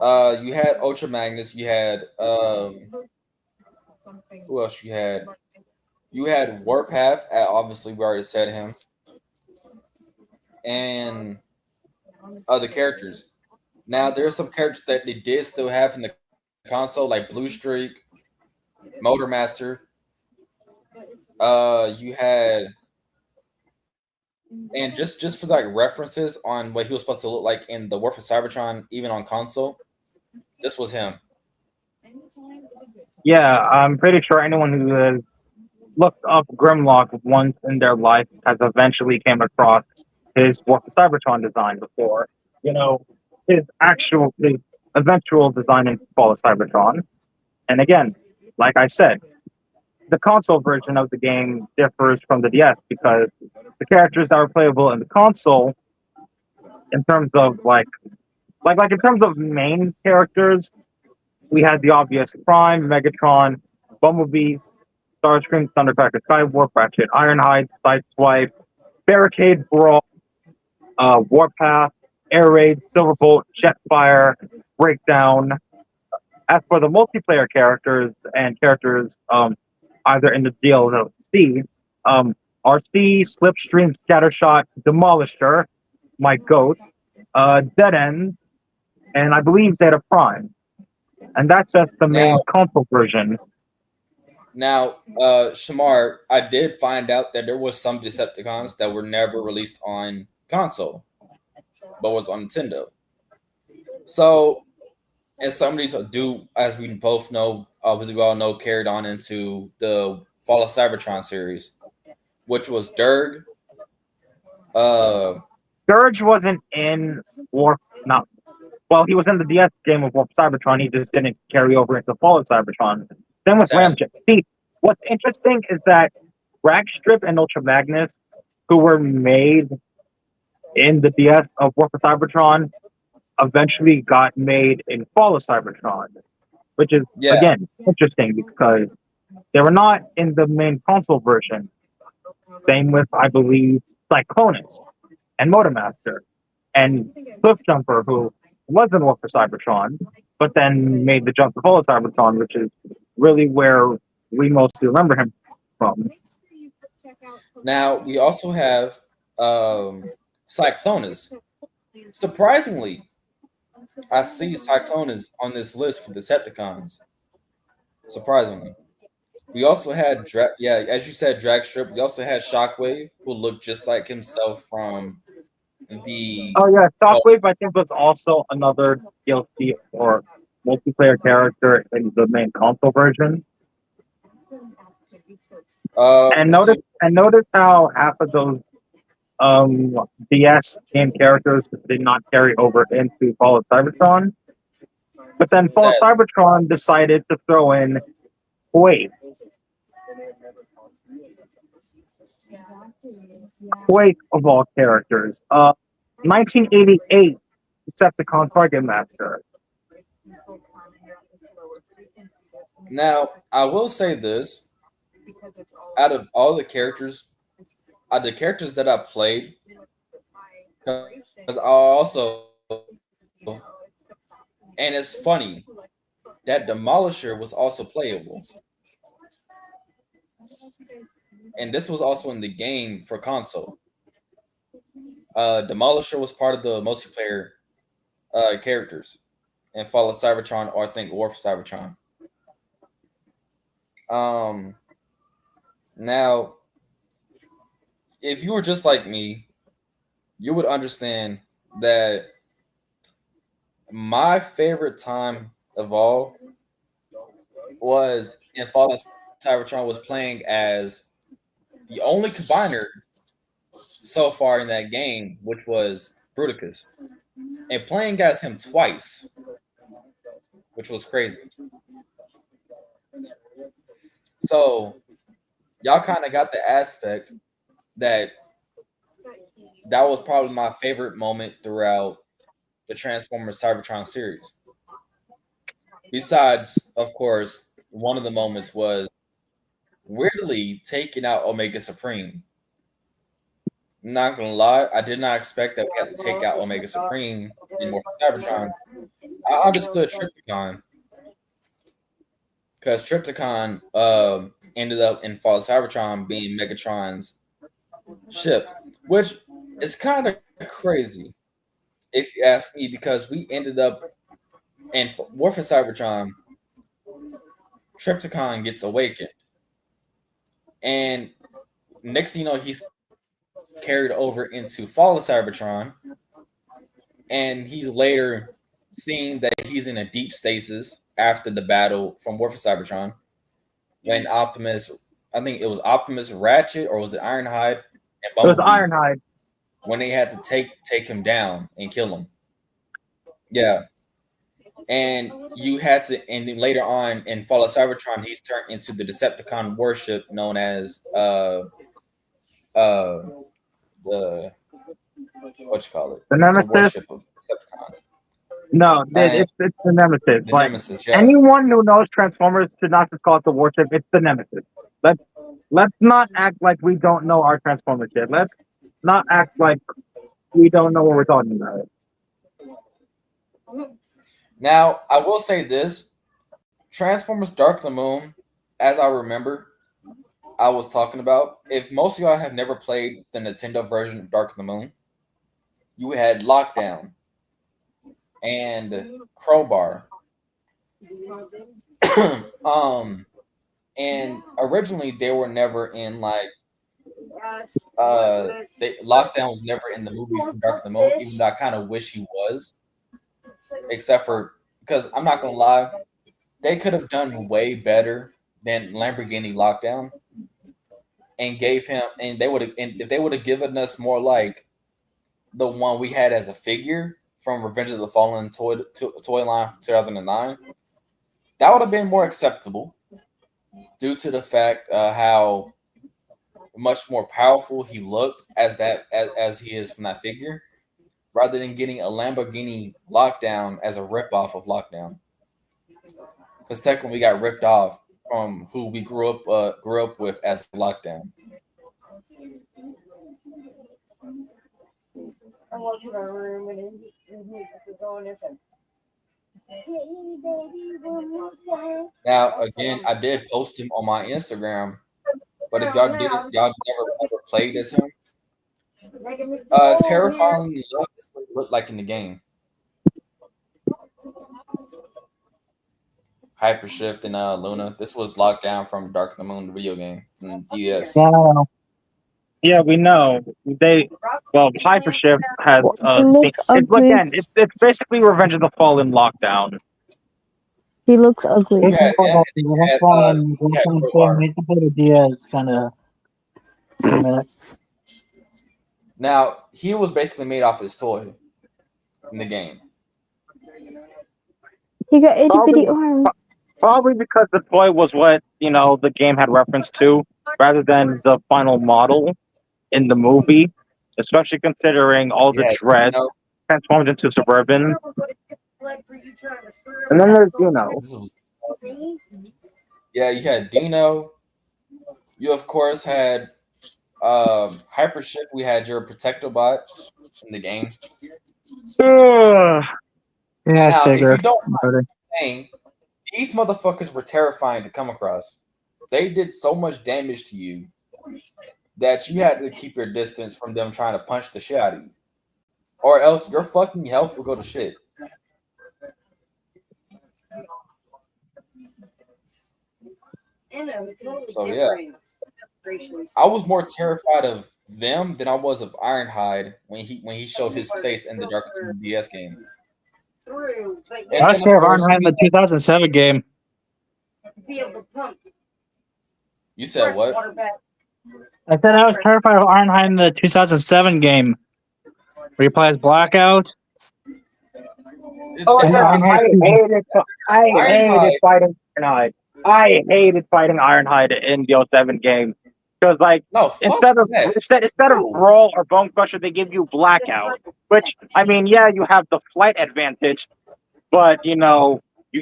You had Ultra Magnus. You had who else? You had Warpath. Obviously, we already said him, and other characters. Now there are some characters that they did still have in the console, like Blue Streak, Motormaster. You had. And just for like references on what he was supposed to look like in the War for Cybertron, even on console, this was him. Yeah, I'm pretty sure anyone who has looked up Grimlock once in their life has eventually came across his War for Cybertron design before. You know, his eventual design in Fall of Cybertron. And again, like I said, the console version of the game differs from the DS because the characters that were playable in the console, in terms of like in terms of main characters, we had the obvious Prime, Megatron, Bumblebee, Starscream, Thundercracker, Skywarp, Ratchet, Ironhide, Sideswipe, Barricade, Brawl, Warpath, Air Raid, Silverbolt, Jetfire, Breakdown. As for the multiplayer characters and characters either in the DLC, RC, Slipstream, Scattershot, Demolisher, my goat, Dead End, and I believe Zeta Prime. And that's just the main console version. Now, Shamar, I did find out that there was some Decepticons that were never released on console, but was on Nintendo. So, and some of these do, as we both know, obviously we all know, carried on into the Fall of Cybertron series, which was Dirge. Dirge wasn't in War. No, well, he was in the DS game of War for Cybertron. He just didn't carry over into Fall of Cybertron. Same with Ramjet. See, what's interesting is that Ragstrip and Ultra Magnus, who were made in the DS of War for Cybertron, eventually got made in Fall of Cybertron, which is again interesting because they were not in the main console version. Same with, I believe, Cyclonus and Motormaster and Cliffjumper, who was in War for Cybertron, but then made the jump to Fall of Cybertron, which is really where we mostly remember him from. Now, we also have Cyclonus. Surprisingly, I see Cyclonus on this list for Decepticons. Surprisingly. We also had, as you said, Dragstrip. We also had Shockwave, who looked just like himself from the... Oh, yeah, Shockwave, I think, was also another DLC or multiplayer character in the main console version. And notice how half of those DS game characters did not carry over into Fall of Cybertron. But then Fall of Cybertron decided to throw in Quake. Quake of all characters. 1988 Decepticon Target Master. Now, I will say this. Out of all the characters that I played, because I also, and it's funny, that Demolisher was also playable. And this was also in the game for console. Demolisher was part of the multiplayer characters in Fall of Cybertron, or I think War for Cybertron. Now, if you were just like me, you would understand that my favorite time of all was in Fall of Cybertron was playing as the only combiner so far in that game, which was Bruticus, and playing as him twice, which was crazy. So y'all kind of got the aspect that was probably my favorite moment throughout the Transformers Cybertron series. Besides, of course, one of the moments was weirdly taking out Omega Supreme. I'm not gonna lie, I did not expect that we had to take out Omega Supreme in Morphin Cybertron. I understood Trypticon, because Trypticon ended up in Fall of Cybertron being Megatron's ship, which is kind of crazy if you ask me, because we ended up in War for Cybertron. Trypticon gets awakened, and next thing you know, he's carried over into Fall of Cybertron, and he's later seeing that he's in a deep stasis after the battle from War for Cybertron, when Optimus, I think it was Optimus, Ratchet, or was it Ironhide? And Bumblebee, it was Ironhide. When they had to take him down and kill him. Yeah. and you had to, and then later on in Fall of Cybertron, he's turned into the Decepticon worship known as the what you call it, The the Nemesis? worship of Decepticons, No, And- it's the Nemesis. the But Nemesis. Yeah. anyone who knows Transformers should not just call it the Warship. It's the Nemesis. Let's not act like we don't know our Transformers shit. Let's not act like we don't know what we're talking about. Now, I will say this: Transformers Dark of the Moon, as I remember, I was talking about. If most of y'all have never played the Nintendo version of Dark of the Moon, you had Lockdown and Crowbar. And originally they were never in like Lockdown was never in the movie from Dark of the Moon, even though I kind of wish he was. Except for because I'm not gonna lie, they could have done way better than Lamborghini Lockdown, and gave him, and they would have, and if they would have given us more like the one we had as a figure from Revenge of the Fallen toy line from 2009, that would have been more acceptable, due to the fact how much more powerful he looked as he is from that figure, rather than getting a Lamborghini Lockdown as a ripoff of Lockdown. Because technically we got ripped off from who we grew up with as Lockdown. I walked to my room and he going and said, Now again, I did post him on my Instagram, but if y'all y'all never ever played as him, terrifyingly look, that's what he looked like in the game. Hypershift and Luna. This was Lockdown from Dark of the Moon, the video game from DS. Yeah, we know. Hypershift has He looks ugly. it's basically Revenge of the Fallen Lockdown. He looks ugly. You had that, and you had Crowbar. Now he was basically made off his toy in the game. He got itty bitty arms. Probably because the toy was what the game had reference to, rather than the final model in the movie. Especially considering all the dread transformed into Suburban. And then there's Dino. Yeah, you had Dino. You of course had Hypershift. We had your Protectobot in the game. Yeah, Now, if figure. you don't mind saying, these motherfuckers were terrifying to come across. They did so much damage to you that you had to keep your distance from them trying to punch the shit out of you, or else your fucking health will go to shit. So yeah, I was more terrified of them than I was of Ironhide when he showed his face in the Dark DS game. I was scared of Ironhide in the 2007 game. You said what? I said I was terrified of Ironhide in the 2007 game. Where you play as Blackout. I hated fighting Ironhide. I hated fighting Ironhide in the 07 game. Because instead of Brawl or Bone Crusher, they give you Blackout. Which, I mean, yeah, you have the flight advantage, but you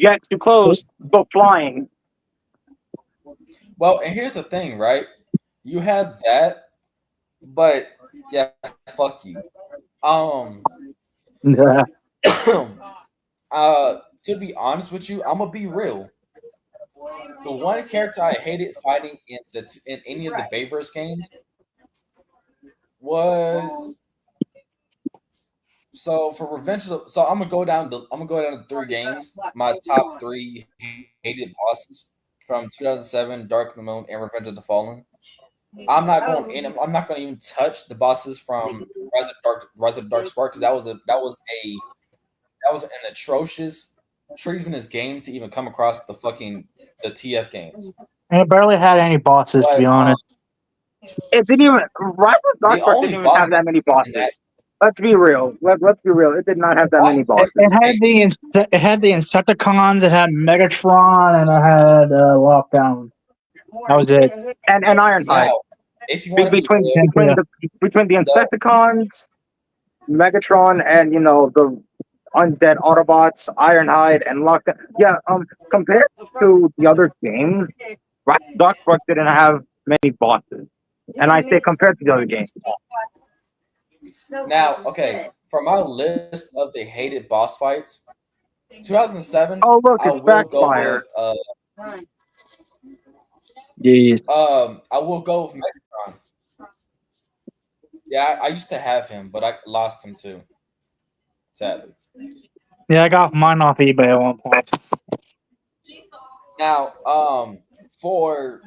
get too close, go flying. Well, and here's the thing, right? You have that, but yeah, fuck you. Yeah. To be honest with you, I'm gonna be real. The one character I hated fighting in any of the Bayverse games was for Revenge of the. So I'm gonna go down to 3 games. My top 3 hated bosses from 2007, Dark of the Moon, and Revenge of the Fallen. I'm not going to even touch the bosses from Rise of Dark Spark, because that was an atrocious, treasonous game to even come across the TF games. And it barely had any bosses, to be honest. It didn't even Rise of Dark Spark didn't even have that many bosses. let's be real. Let's be real. It did not have that many bosses. It had the Insecticons, it had Megatron, and it had Lockdown. That was it. And Ironhide. Now, if you want to be Between real, between the Insecticons, Megatron, and the undead Autobots, Ironhide, and Lockdown. Yeah, compared to the other games, Darkbrook didn't have many bosses. And I say compared to the other games. now, okay, for my list of the hated boss fights, 2007. Oh look, I it's will go Backfire. with Yes. I will go with Megatron. Yeah, I used to have him, but I lost him too. Sadly. Yeah, I got mine off eBay at one point. Now, for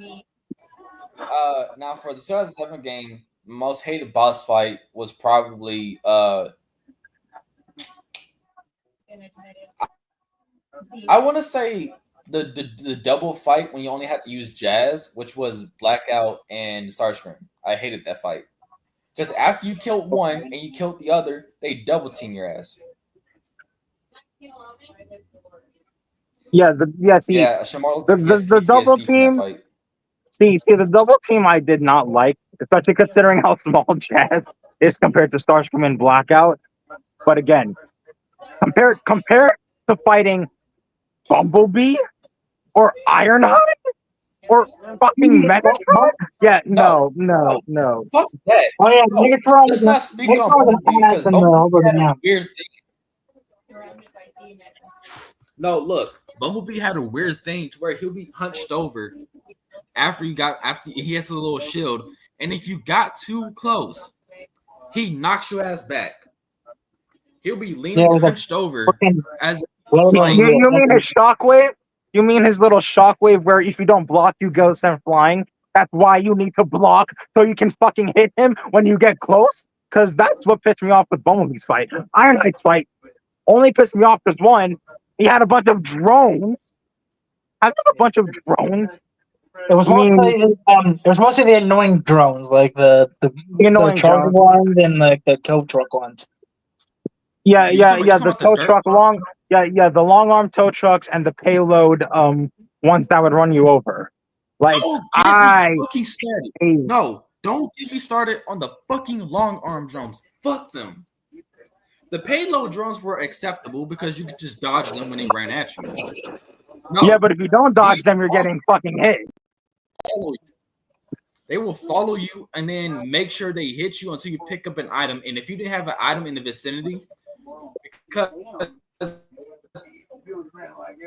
the 2007 game, most hated boss fight was probably I want to say the double fight when you only had to use Jazz, which was Blackout and Starscream. I hated that fight because after you killed one and you killed the other, they double team your ass. Yeah, Shamar the double team. See, the double team I did not like, especially considering how small Jazz is compared to Starscream and Blackout. But again, compare to fighting Bumblebee or Ironhide or fucking Megatron. Yeah, no. Fuck that. Oh yeah, Megatron Let's was not speak on Bumblebee because Bumblebee had a weird thing. No, look, Bumblebee had a weird thing to where he'll be hunched over after he has a little shield, and if you got too close, he knocks your ass back. He'll be leaning hunched over as you mean his shockwave? You mean his little shockwave where if you don't block, you go sent flying? That's why you need to block so you can fucking hit him when you get close? Because that's what pissed me off with Bumblebee's fight. Ironhide's fight only pissed me off because one, he had a bunch of drones. I think a bunch of drones. It was mostly the annoying drones, like the charger ones and the tow truck ones. Yeah, the tow truck the long arm tow trucks and the payload ones that would run you over. Like No, don't get me started on the fucking long arm drones. Fuck them. The payload drones were acceptable because you could just dodge them when they ran at you. No, yeah, but if you don't dodge them, you're getting fucking hit. They will follow you and then make sure they hit you until you pick up an item. And if you didn't have an item in the vicinity, because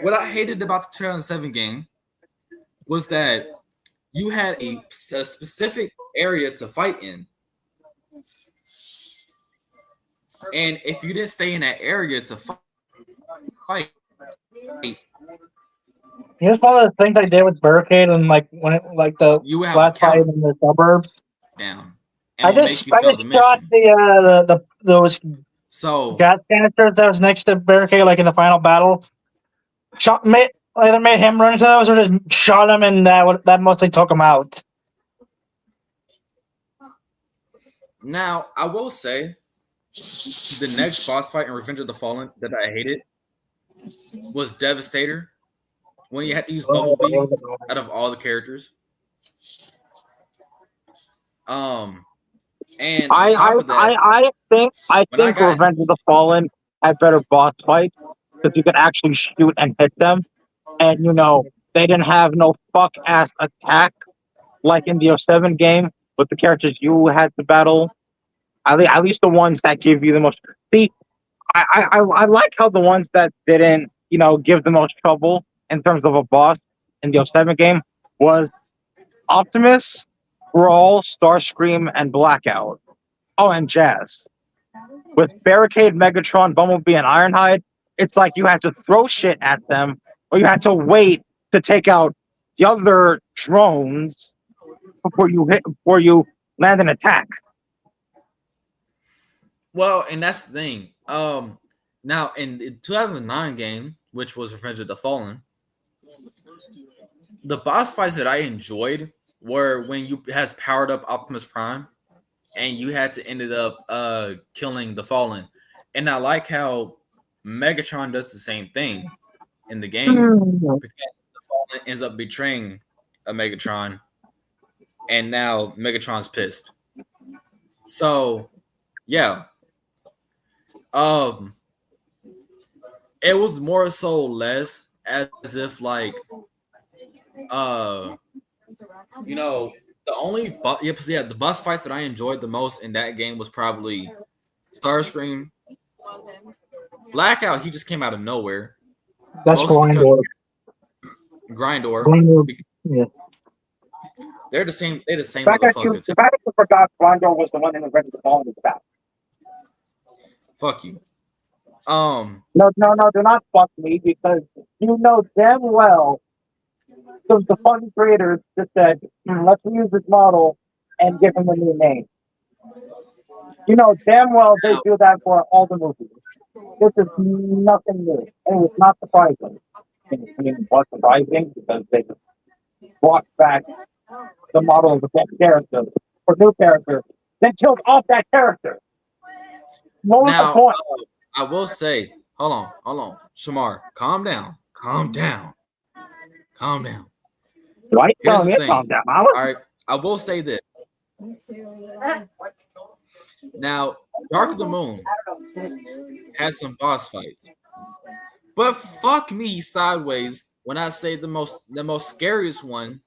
what I hated about the 2007 game was that you had a specific area to fight in. And if you didn't stay in that area to fight, Here's one of the things I did with Barricade and the last fight in the suburbs. Down. I just shot those gas canisters that was next to Barricade, like in the final battle. Made him run into those, or just shot him, and that mostly took him out. Now I will say, the next boss fight in Revenge of the Fallen that I hated was Devastator. When you had to use Bumblebee out of all the characters. And I think Revenge of the Fallen had better boss fights because you could actually shoot and hit them, and they didn't have no fuck ass attack like in the 07 game with the characters you had to battle. At least the ones that give you the most. See, I like how the ones that didn't give the most trouble in terms of a boss in the 07 game was Optimus, Brawl, Starscream, and Blackout. Oh, and Jazz. With Barricade, Megatron, Bumblebee, and Ironhide, it's like you had to throw shit at them, or you had to wait to take out the other drones before you land an attack. Well, and that's the thing. Now in the 2009 game, which was Revenge of the Fallen, the boss fights that I enjoyed were when you has powered up Optimus Prime and you had to ended up killing the Fallen. And I like how Megatron does the same thing in the game because the Fallen ends up betraying a Megatron, and now Megatron's pissed. So, yeah, it was more so less as if like, you know, the only the bus fights that I enjoyed the most in that game was probably Starscream. Blackout, he just came out of nowhere. That's Mostly Grindor. Grindor. Grindor. Yeah. They're the same. They're the same The fact that motherfuckers. you forgot Grindor was the one in Revenge of the Fallen is bad. Fuck you. No, do not fuck me because you know damn well the fun creators just said, let's use this model and give him a new name. You know damn well they do that for all the movies. This is nothing new, and it's not surprising. I mean, what's surprising because they just brought back the model of the same character or new character, then killed off that character. What was the Now, point? I will say, hold on, Shamar, calm down. Right? Here's Telling the me thing. calm down. All right, I will say this. Now, Dark of the Moon had some boss fights, but fuck me sideways when I say the most scariest one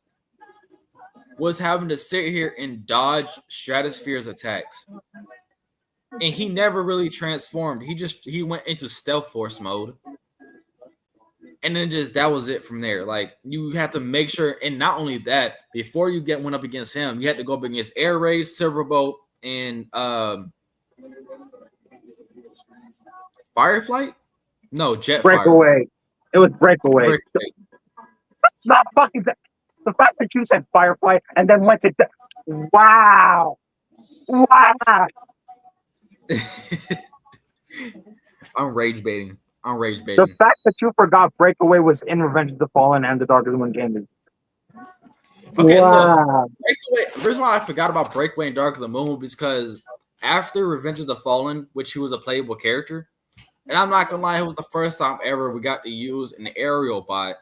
was having to sit here and dodge Stratosphere's attacks. And he never really transformed. He went into stealth force mode. And then that was it from there. Like, you had to make sure, and not only that, before you went up against him, you had to go up against Air Raid, Silverbolt, and Fireflight? No, Jetfire. Breakaway. It was Breakaway. Not fucking the fact that you said Firefly and then went to wow. I'm rage baiting. The fact that you forgot Breakaway was in Revenge of the Fallen and the Dark of the Moon game is okay. wow. Look, Breakaway. The reason why I forgot about Breakaway and Dark of the Moon was because after Revenge of the Fallen, which he was a playable character, and I'm not gonna lie, it was the first time ever we got to use an aerial bot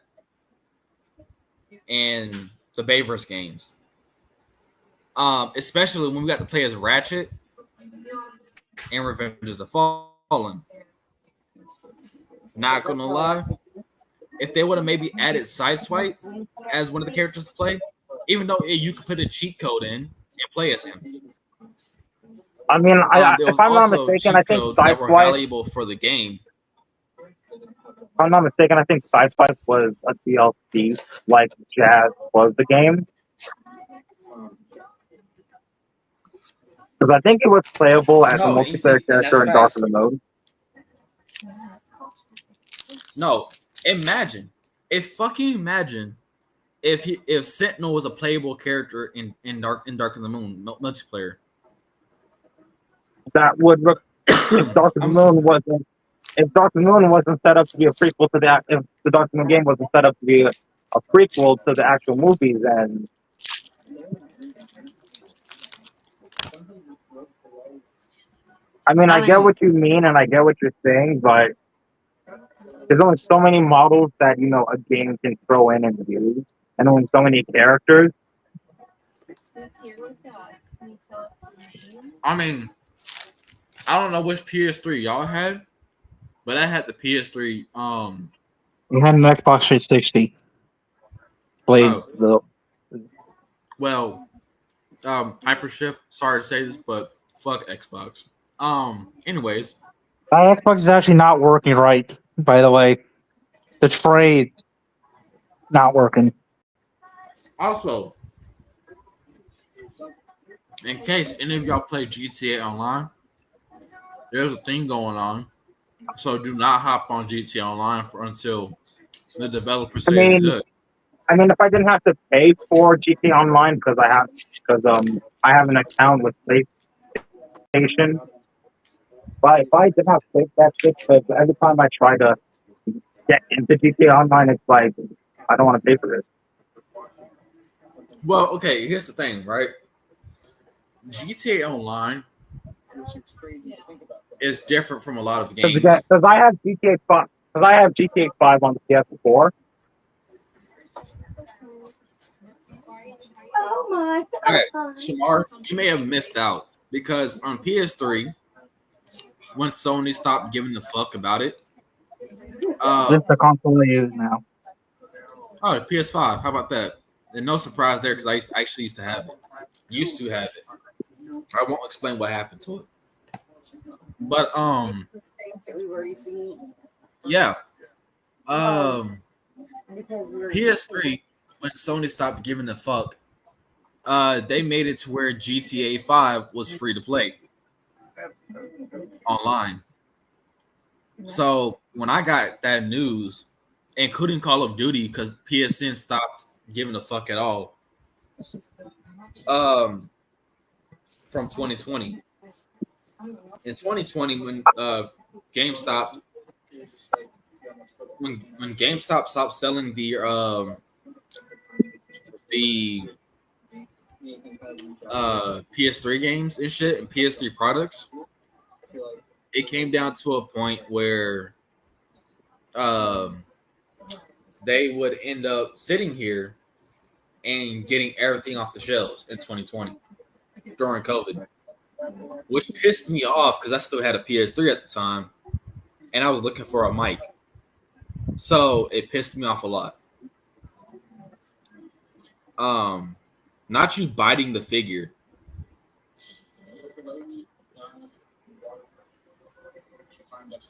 in the Bayverse games. Especially when we got to play as Ratchet and Revenge of the Fallen. Not gonna lie, if they would have maybe added Sideswipe as one of the characters to play, even though you could put a cheat code in and play as him. I mean, if I'm not mistaken, I think that were Sideswipe, valuable for the game. if I'm not mistaken, I think Sideswipe was a DLC like Jazz was the game. Because I think it was playable as a multiplayer character in Dark of the Moon. No, imagine if Sentinel was a playable character in Dark of the Moon multiplayer. That would if Dark of the Moon wasn't set up to be a prequel to that, if the Dark of the Moon game wasn't set up to be a prequel to the actual movies, then I get what you mean and I get what you're saying, but there's only so many models that a game can throw in and use, and only so many characters. I mean, I don't know which PS3 y'all had, but I had the PS3. We had an Xbox 360. Well, Hypershift. Sorry to say this, but fuck Xbox. Anyways, my Xbox is actually not working right. By the way, the tray not working. Also, in case any of y'all play GTA Online, there's a thing going on. So do not hop on GTA Online until the developer says it's good. I mean, if I didn't have to pay for GTA Online because I have an account with PlayStation. But if I did not take that shit, because every time I try to get into GTA Online, it's like, I don't want to pay for this. Well, okay, here's the thing, right? GTA Online is different from a lot of games. Because I have GTA 5. Because I have GTA 5 on the PS4. Oh my Okay, God. Shamar, you may have missed out because on PS3, when Sony stopped giving a fuck about it, This is the console I use now. oh, the PS5, how about that? And no surprise there because I actually used to have it. Used to have it. I won't explain what happened to it. But yeah. PS3, when Sony stopped giving a fuck, they made it to where GTA 5 was free to play online. So when I got that news, including Call of Duty, because PSN stopped giving a fuck at all, from 2020. In 2020, when GameStop stopped selling the PS3 games and shit and PS3 products, it came down to a point where they would end up sitting here and getting everything off the shelves in 2020 during COVID, which pissed me off because I still had a PS3 at the time and I was looking for a mic. So it pissed me off a lot. Not you biting the figure.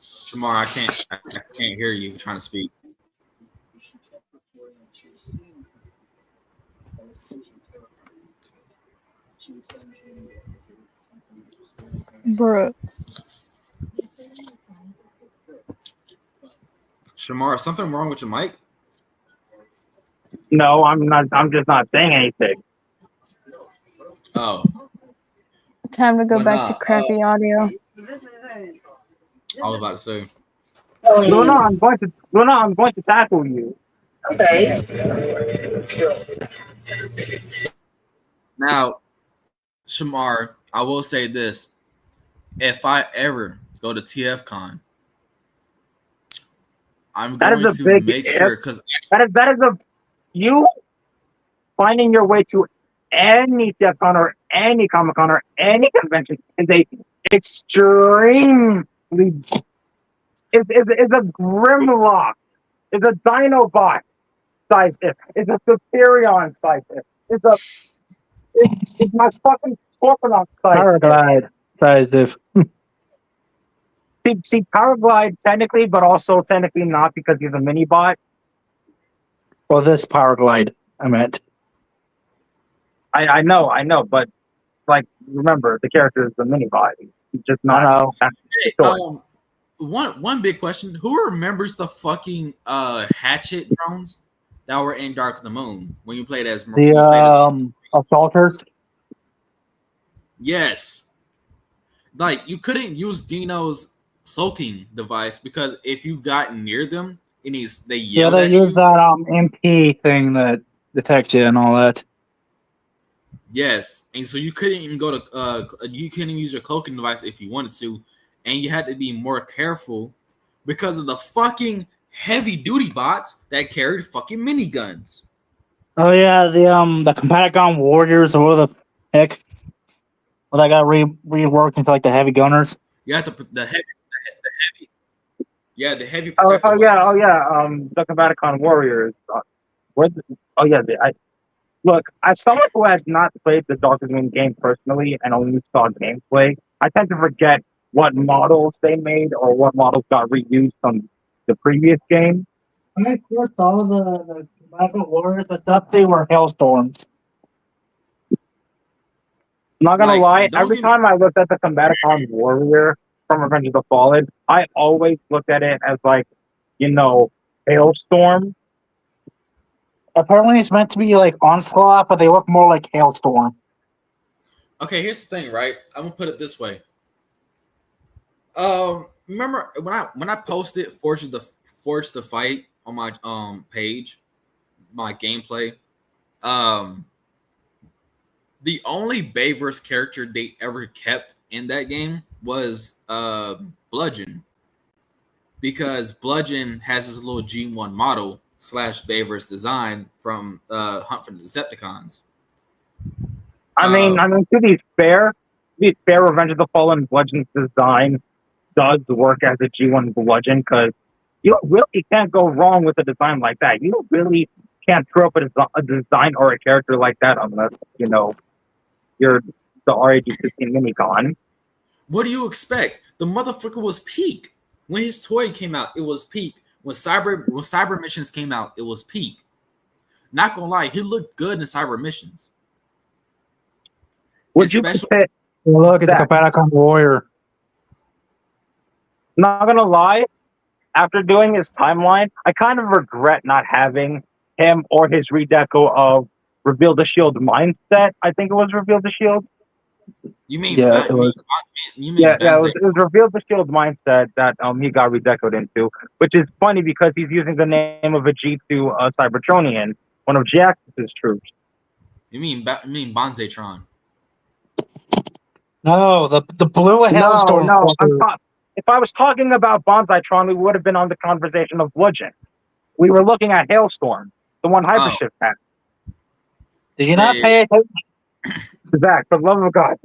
Shamar, I can't hear you trying to speak. Bruh. Shamar, is something wrong with your mic? No, I'm not. I'm just not saying anything. Oh, Time to go But back nah, to crappy audio. I was about to say. Luna, I'm going to tackle you. Now, Shamar, I will say this. If I ever go to TFCon, I'm That is going a to big make if. sure because That is a you finding your way to any TFCon or any Comic Con or any convention is a extremely is a Grimlock, is a Dinobot size if, is a Superion size if, it's my fucking Scorponok size if. Paraglide size if. See, Powerglide technically, but also technically not because he's a mini bot. Well, this Paraglide, I meant. I know, but like remember the character is a mini bot. He's just not. That's the hey, story. one big question: who remembers the fucking hatchet drones that were in Dark of the Moon when you played as The assaulters. Yes, like you couldn't use Dino's cloaking device because if you got near them and they Yeah, yelled they at use you. that MP thing that detects you and all that. Yes, and so you couldn't even go to you couldn't use your cloaking device if you wanted to, and you had to be more careful because of the fucking heavy duty bots that carried fucking miniguns. Oh yeah, the Compatagon Warriors or what the heck? Well, that got reworked into like the heavy gunners. You have to the heavy, yeah, the heavy Oh protector yeah. The Combaticon Warriors. Look, as someone who has not played the Dark of the Moon game personally and only saw gameplay, I tend to forget what models they made or what models got reused from the previous game. When I first saw the Compatagon Warriors, I thought they were hailstorms. I'm not gonna Like, lie, don't every get me- time I looked at the Combaticon Warrior from Revenge of the Fallen, I always looked at it as like, Hailstorm. Apparently, it's meant to be like Onslaught, but they look more like Hailstorm. Okay, here's the thing, right? I'm gonna put it this way. Remember when I posted Forge the Fight on my page, my gameplay. The only Bayverse character they ever kept in that game was Bludgeon. Because Bludgeon has this little G1 model / Bayverse design from Hunt for the Decepticons. I mean, to be fair, Revenge of the Fallen Bludgeon's design does work as a G1 Bludgeon because you really can't go wrong with a design like that. You really can't screw up a design or a character like that unless, you're the RAG-16 Minicon. What do you expect? The motherfucker was peak. When his toy came out, it was peak. When Cyber Missions came out, it was peak. Not gonna lie, he looked good in Cyber Missions. Would you say, look, it's a Capacon Warrior. Not gonna lie, after doing his timeline, I kind of regret not having him or his redeco of Reveal the Shield Mindset. I think it was Reveal the Shield. You mean Yeah, it was. It was Reveal the Shield Mindset that he got redecoed into, which is funny because he's using the name of a G2 Cybertronian, one of GX's troops. You mean Bonzatron? No, the blue Hailstorm. No. If I was talking about Bonzitron, we would have been on the conversation of Bludgeon. We were looking at Hailstorm, the one Hypershift had. Did you not pay attention? Zach, for the love of God.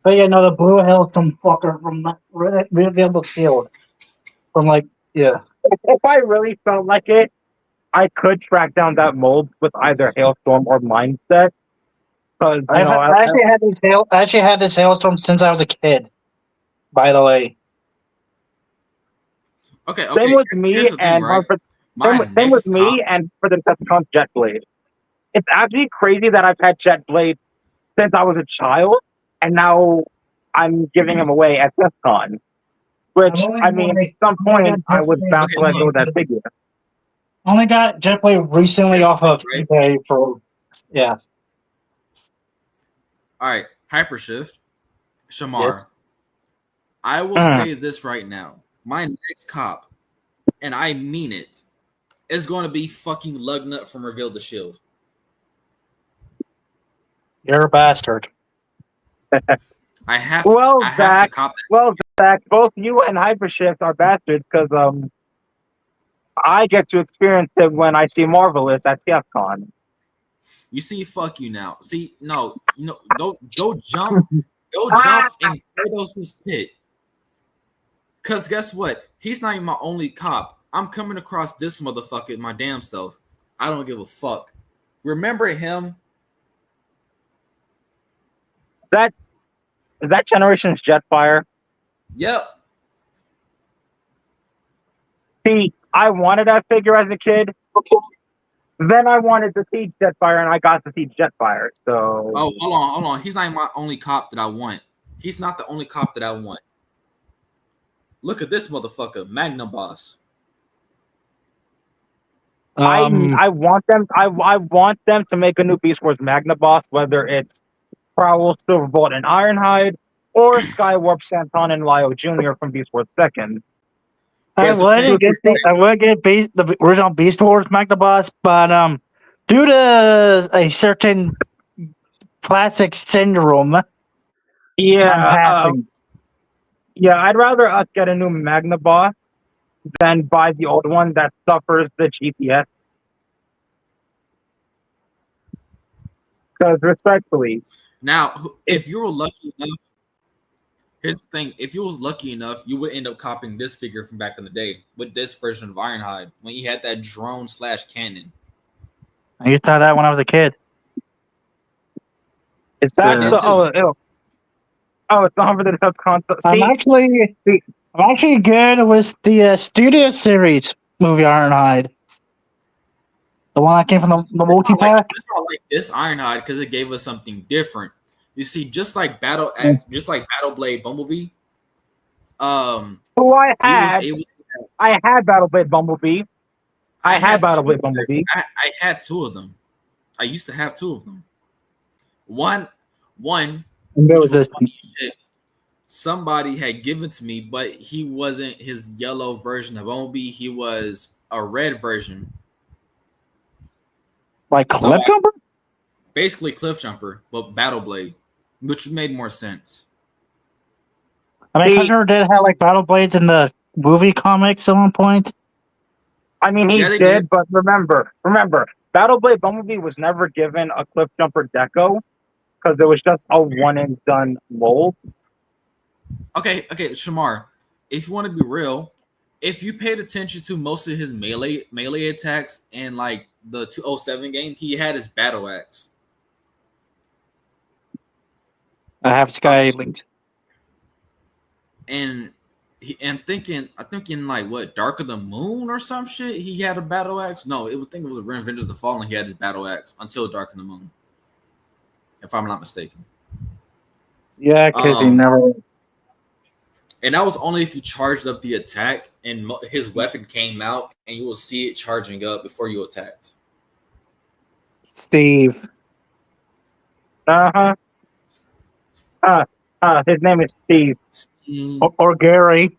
But yeah, no, the blue Hailstorm fucker from Reveal the Field. If I really felt like it, I could track down that mold with either Hailstorm or Mindset. Because I actually had this Hailstorm since I was a kid. By the way. Okay. Same with me and same with me cop. and for the Decepticons Jetblade. It's actually crazy that I've had Jetblade since I was a child, and now I'm giving him away at DEFCON. Which I mean, at some point I was bound to let go of that figure. Only got Jetblade recently off of eBay for All right, Hypershift, Shamar. Yep. I will say this right now. My next cop, and I mean it, is going to be fucking Lugnut from Reveal the Shield. You're a bastard. I have Zach, to cop that. Well, Zach, both you and Hypershift are bastards because I get to experience it when I see Marvelous at TFCon. You see, fuck you now. See, no, go jump in Kratos' pit. Cause guess what? He's not even my only cop. I'm coming across this motherfucker my damn self. I don't give a fuck. Remember him? Is that Generations Jetfire? Yep. See, I wanted that figure as a kid. Then I wanted to see Jetfire, and I got to see Jetfire. So. Oh, hold on. He's not my only cop that I want. He's not the only cop that I want. Look at this motherfucker, Magnum Boss. I want them. I want them to make a new Beast Wars Magna Boss, whether it's Prowl, Silverbolt, and Ironhide, or Skywarp, Santon, and Lio Jr. from Beast Wars Second. I would get the original Beast Wars Magnaboss, but due to a certain classic syndrome, I'd rather us get a new Magna Boss than buy the old one that suffers the GPS. Because respectfully, now if you were lucky enough, here's the thing: if you was lucky enough, you would end up copying this figure from back in the day with this version of Ironhide when he had that drone / cannon. I used to have that when I was a kid. Is that it's the Hunt for the Decepticons. I'm actually good with the Studio Series movie Ironhide. The one that came from the multi-pack. I like this Ironhide because it gave us something different. You see, just like Battle Blade Bumblebee. Who I had Battle Blade Bumblebee. I had Battle Blade Bumblebee. I had two of them. I used to have two of them. One. And there was funny shit. somebody had given to me, but he wasn't his yellow version of Bumblebee. He was a red version. Like So Cliff Jumper? basically Cliff Jumper, but Battle Blade, which made more sense. I mean, See- Cliff Jumper did have like battle blades in the movie comics at one point. I mean, he Yeah, they did, did. but remember, Battle Blade Bumblebee was never given a Cliff Jumper deco because it was just a one and done mold. Okay, Shamar, if you want to be real, if you paid attention to most of his melee attacks in like the 207 game, he had his battle axe. I have Sky linked. And I think in like what, Dark of the Moon or some shit, he had a battle axe. No, I think it was Revenge of the Fallen. He had his battle axe until Dark of the Moon, if I'm not mistaken. Yeah, because he Um, never. And that was only if you charged up the attack and his weapon came out, and you will see it charging up before you attacked. Steve. His name is Steve. Or Gary.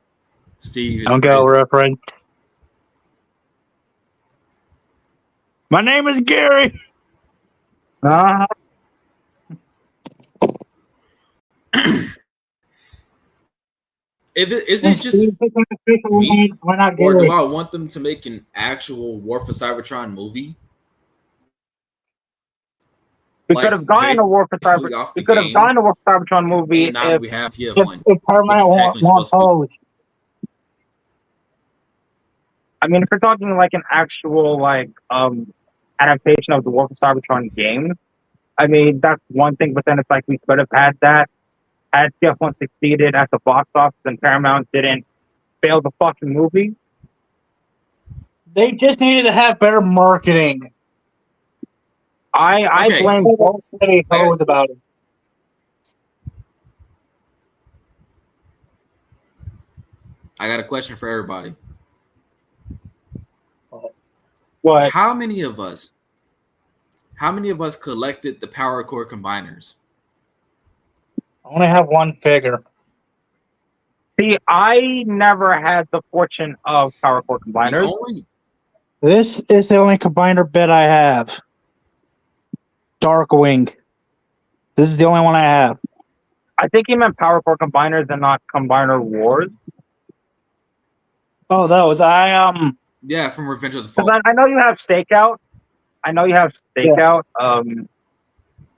Steve. Don't go reference. My name is Gary. Is it just me, Why not or Gary? do I want them to make an actual War for Cybertron movie? We Like, could have gotten a War for basically Cybertron. off the We could have game. gotten a War for Cybertron movie And now if we have TF1. If Paramount Which technically wants supposed to those. I mean, if you're talking like an actual like adaptation of the War for Cybertron game, I mean that's one thing. But then it's like we could have had that had TF1 succeeded at the box office and Paramount didn't fail the fucking movie. They just needed to have better marketing. I Okay. blame both. Nobody knows about it. I got a question for everybody. What? How many of us collected the Power Core combiners? I only have one figure. See, I never had the fortune of Power Core The combiners. only This is the only combiner bit I have. Darkwing. This is the only one I have. I think he meant Power Core combiners and not Combiner Wars. Oh, that was yeah, from Revenge of the Because Fallen. I know you have Stakeout.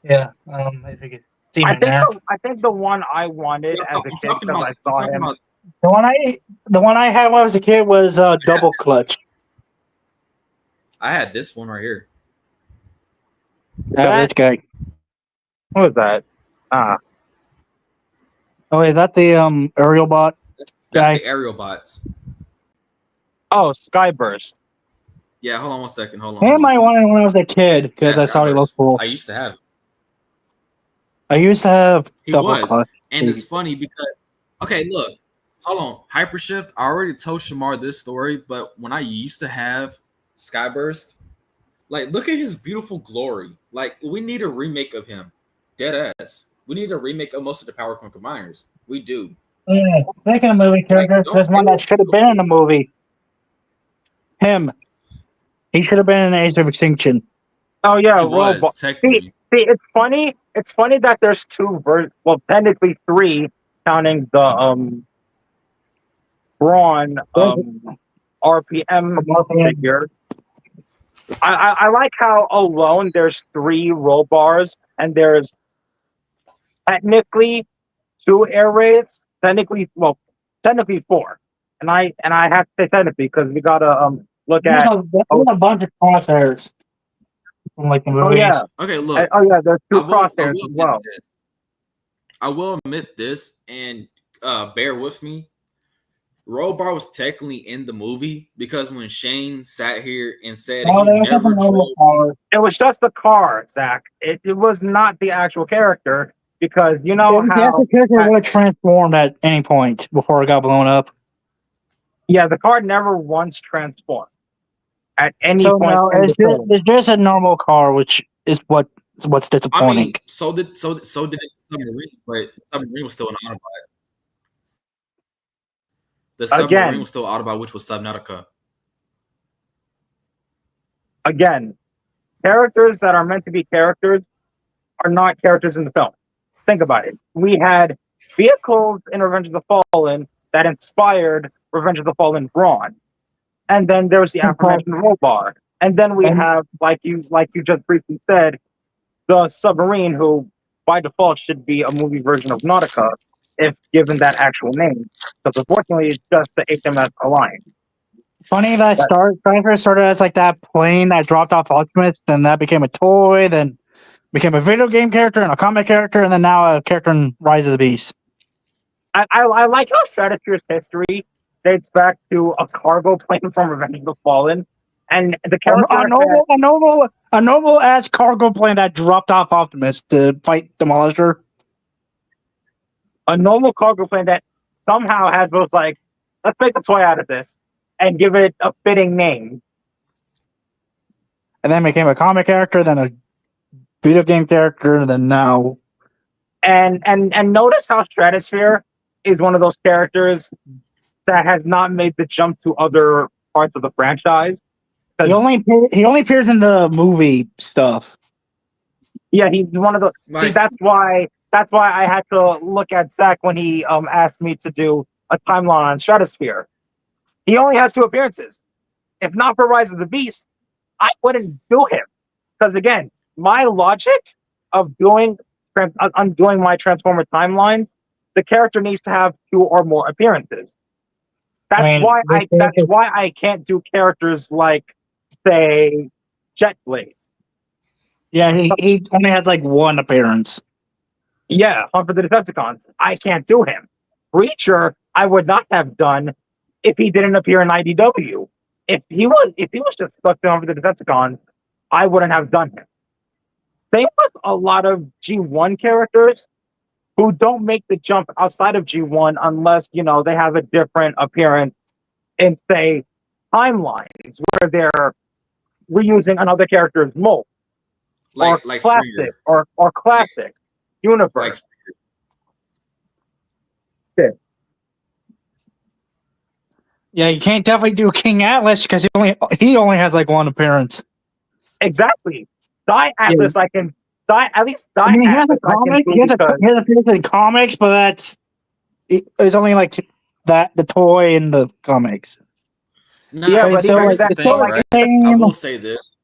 Yeah. I think it's Demon there. I think the one I wanted as a I'm kid talking because about, I I'm saw talking him. about The one I had when I was a kid was Double Clutch. I had this one right here. This guy. What was that? Oh, is that the aerial bot? That's Guy. the aerial bots. Oh, Skyburst. Yeah, hold on one second. Hold on. Him hold on. I wanted when I was a kid because Yeah, I thought he looked cool. I used to have. I used to have He Double was. Clutch. And it's funny because, okay, look, hold on. Hypershift, I already told Shamar this story, but when I used to have Skyburst, like, look at his beautiful glory. Like, we need a remake of him. Dead ass. We need a remake of most of the Power Core combiners. We do. Yeah, speaking of movie characters, don't there's one do that should have been in the movie. Him. He should have been in Age of Extinction. Oh yeah, He was, Robot. technically. See, it's funny. It's funny that there's two versions. Well, technically three, counting the Braun RPM figure. I like how alone there's three roll bars and there's technically two air raids. Technically four. And I have to say technically because we gotta look There's at. a bunch of crosshairs from like the Oh movies. yeah. Okay, look. Oh yeah, there's two I will crosshairs as admit well. this. I will admit this, and bear with me. Rollbar was technically in the movie because when Shane sat here and said Oh, they he have never the normal drove, cars. It was just the car, Zach. It was not the actual character because you know how. The character would have transformed at any point before it got blown up. Yeah, the car never once transformed at any So point. no, in the film. it's just a normal car, which is what's I disappointing. mean, so did it Submarine, but Submarine was still an Autobot. The submarine Again. was still Autobot, which was Subnautica. Again, characters that are meant to be characters are not characters in the film. Think about it. We had vehicles in Revenge of the Fallen that inspired Revenge of the Fallen Brawn. And then there was the aforementioned Robar. And then we have, like you just briefly said, the submarine, who by default should be a movie version of Nautica, if given that actual name. Because unfortunately, it's just the HMS Alliance. Funny that Striker started as like that plane that dropped off Optimus, then that became a toy, then became a video game character and a comic character, and then now a character in Rise of the Beast. I like how Stratosphere's history dates back to a cargo plane from Revenge of the Fallen, and the character A noble ass cargo plane that dropped off Optimus to fight Demolisher. A normal cargo plane that somehow has both like, let's make a toy out of this and give it a fitting name. And then became a comic character, then a video game character, and then now. And notice how Stratosphere is one of those characters that has not made the jump to other parts of the franchise. He only appears in the movie stuff. Yeah, he's one of the. See, that's why I had to look at Zach when he asked me to do a timeline on Stratosphere. He only has 2 appearances. If not for Rise of the Beast, I wouldn't do him. Because again, my logic of undoing my Transformer timelines, the character needs to have 2 or more appearances. That's why I can't do characters like, say, Jetblade. Yeah, he only has like 1 appearance. Yeah, Hunt for the Decepticons. I can't do him. Breacher, I would not have done if he didn't appear in IDW. If he was just stuck down for the Decepticons, I wouldn't have done him. Same with a lot of G1 characters who don't make the jump outside of G1 unless, they have a different appearance in, say, timelines where they're reusing another character's mold. Like classic Springer. or classic universe. Yeah, you can't definitely do King Atlas because he only has like 1 appearance. Exactly. Die Atlas, I can die at least. Die I mean, he has Atlas, a comic. I He has appearance in comics, but it's only like that the toy in the comics. No, Yeah, but but here's the thing, right? I will say this.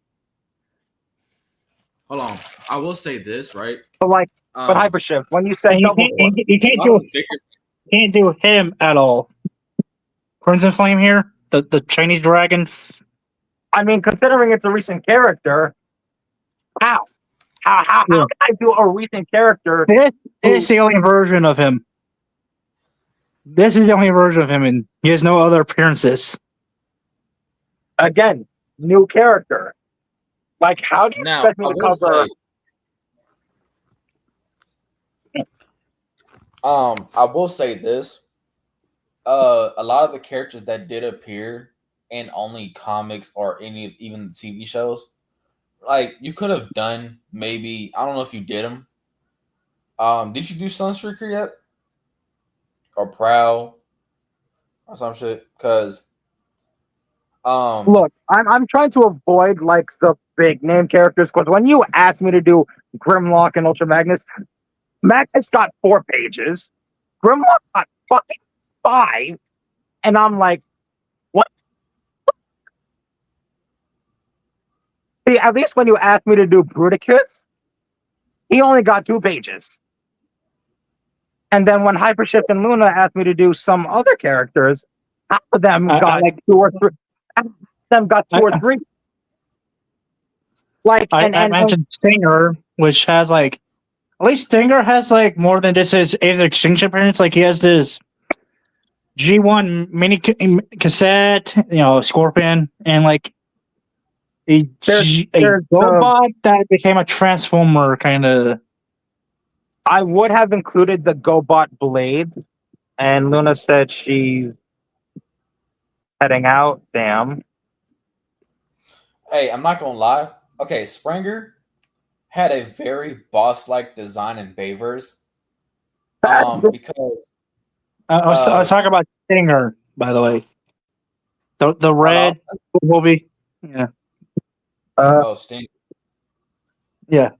Hold on. I will say this, right? But Hypershift, when you say you can't do him at all. Crimson Flame here, the Chinese dragon. I mean, considering it's a recent character, how can I do a recent character? This is the only version of him. This is the only version of him, and he has no other appearances. Again, new character. Like, how do you expect me to cover? I will say this. A lot of the characters that did appear in only comics or even TV shows, like you could have done maybe, I don't know if you did them. Did you do Sunstreaker yet? Or Prowl? Or some shit? Because look, I'm trying to avoid like the big name characters because when you asked me to do Grimlock and Ultra Magnus got 4 pages. Grimlock got fucking 5, and I'm like, what? See, at least when you asked me to do Bruticus, he only got 2 pages. And then when Hypershift and Luna asked me to do some other characters, half of them got 2 or 3. Half of them got 2 or 3. Like, I mentioned Stinger, which has like, at least Stinger has like more than just his extinction appearance. Like he has this G1 mini cassette, Scorpion, and like a robot that became a Transformer kind of. I would have included the GoBot Blade, and Luna said she's heading out. Damn. Hey, I'm not gonna lie. Okay, Springer had a very boss-like design in Bayverse. Because I was talking about Stinger. by the way. The Oh, red Bumblebee. Yeah. no, Sting. Yeah.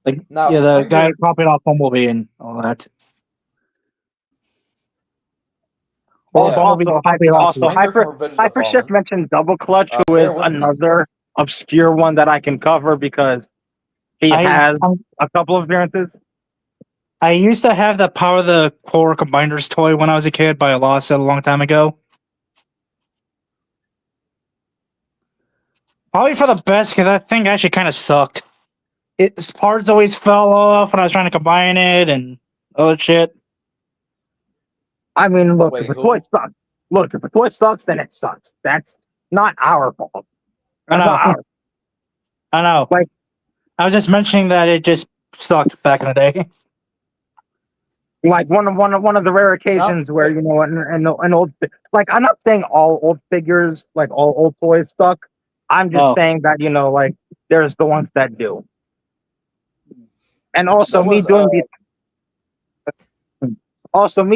Like Now, yeah, the guy Springer, copied off Bumblebee and all that. yeah, Or Bumblebee copied off. Also, Springer from Revenge of the Hypershift Fallen. mentioned Double Clutch, who Bear is with me. another obscure one that I can cover because he has a couple of appearances. I used to have the Power of the Core Combiners toy when I was a kid, but I lost it a long time ago. Probably for the best, because that thing actually kind of sucked. Its parts always fell off when I was trying to combine it and other shit. I mean, look, Wait, if a who? toy sucks, look, if a toy sucks, then it sucks. That's not our fault. I That's know. not ours. I know. Like, I was just mentioning that it just sucked back in the day. Like one of the rare occasions where you know an old like I'm not saying all old figures like all old toys suck. I'm just Oh. saying that you know like there's the ones that do. And also That me was,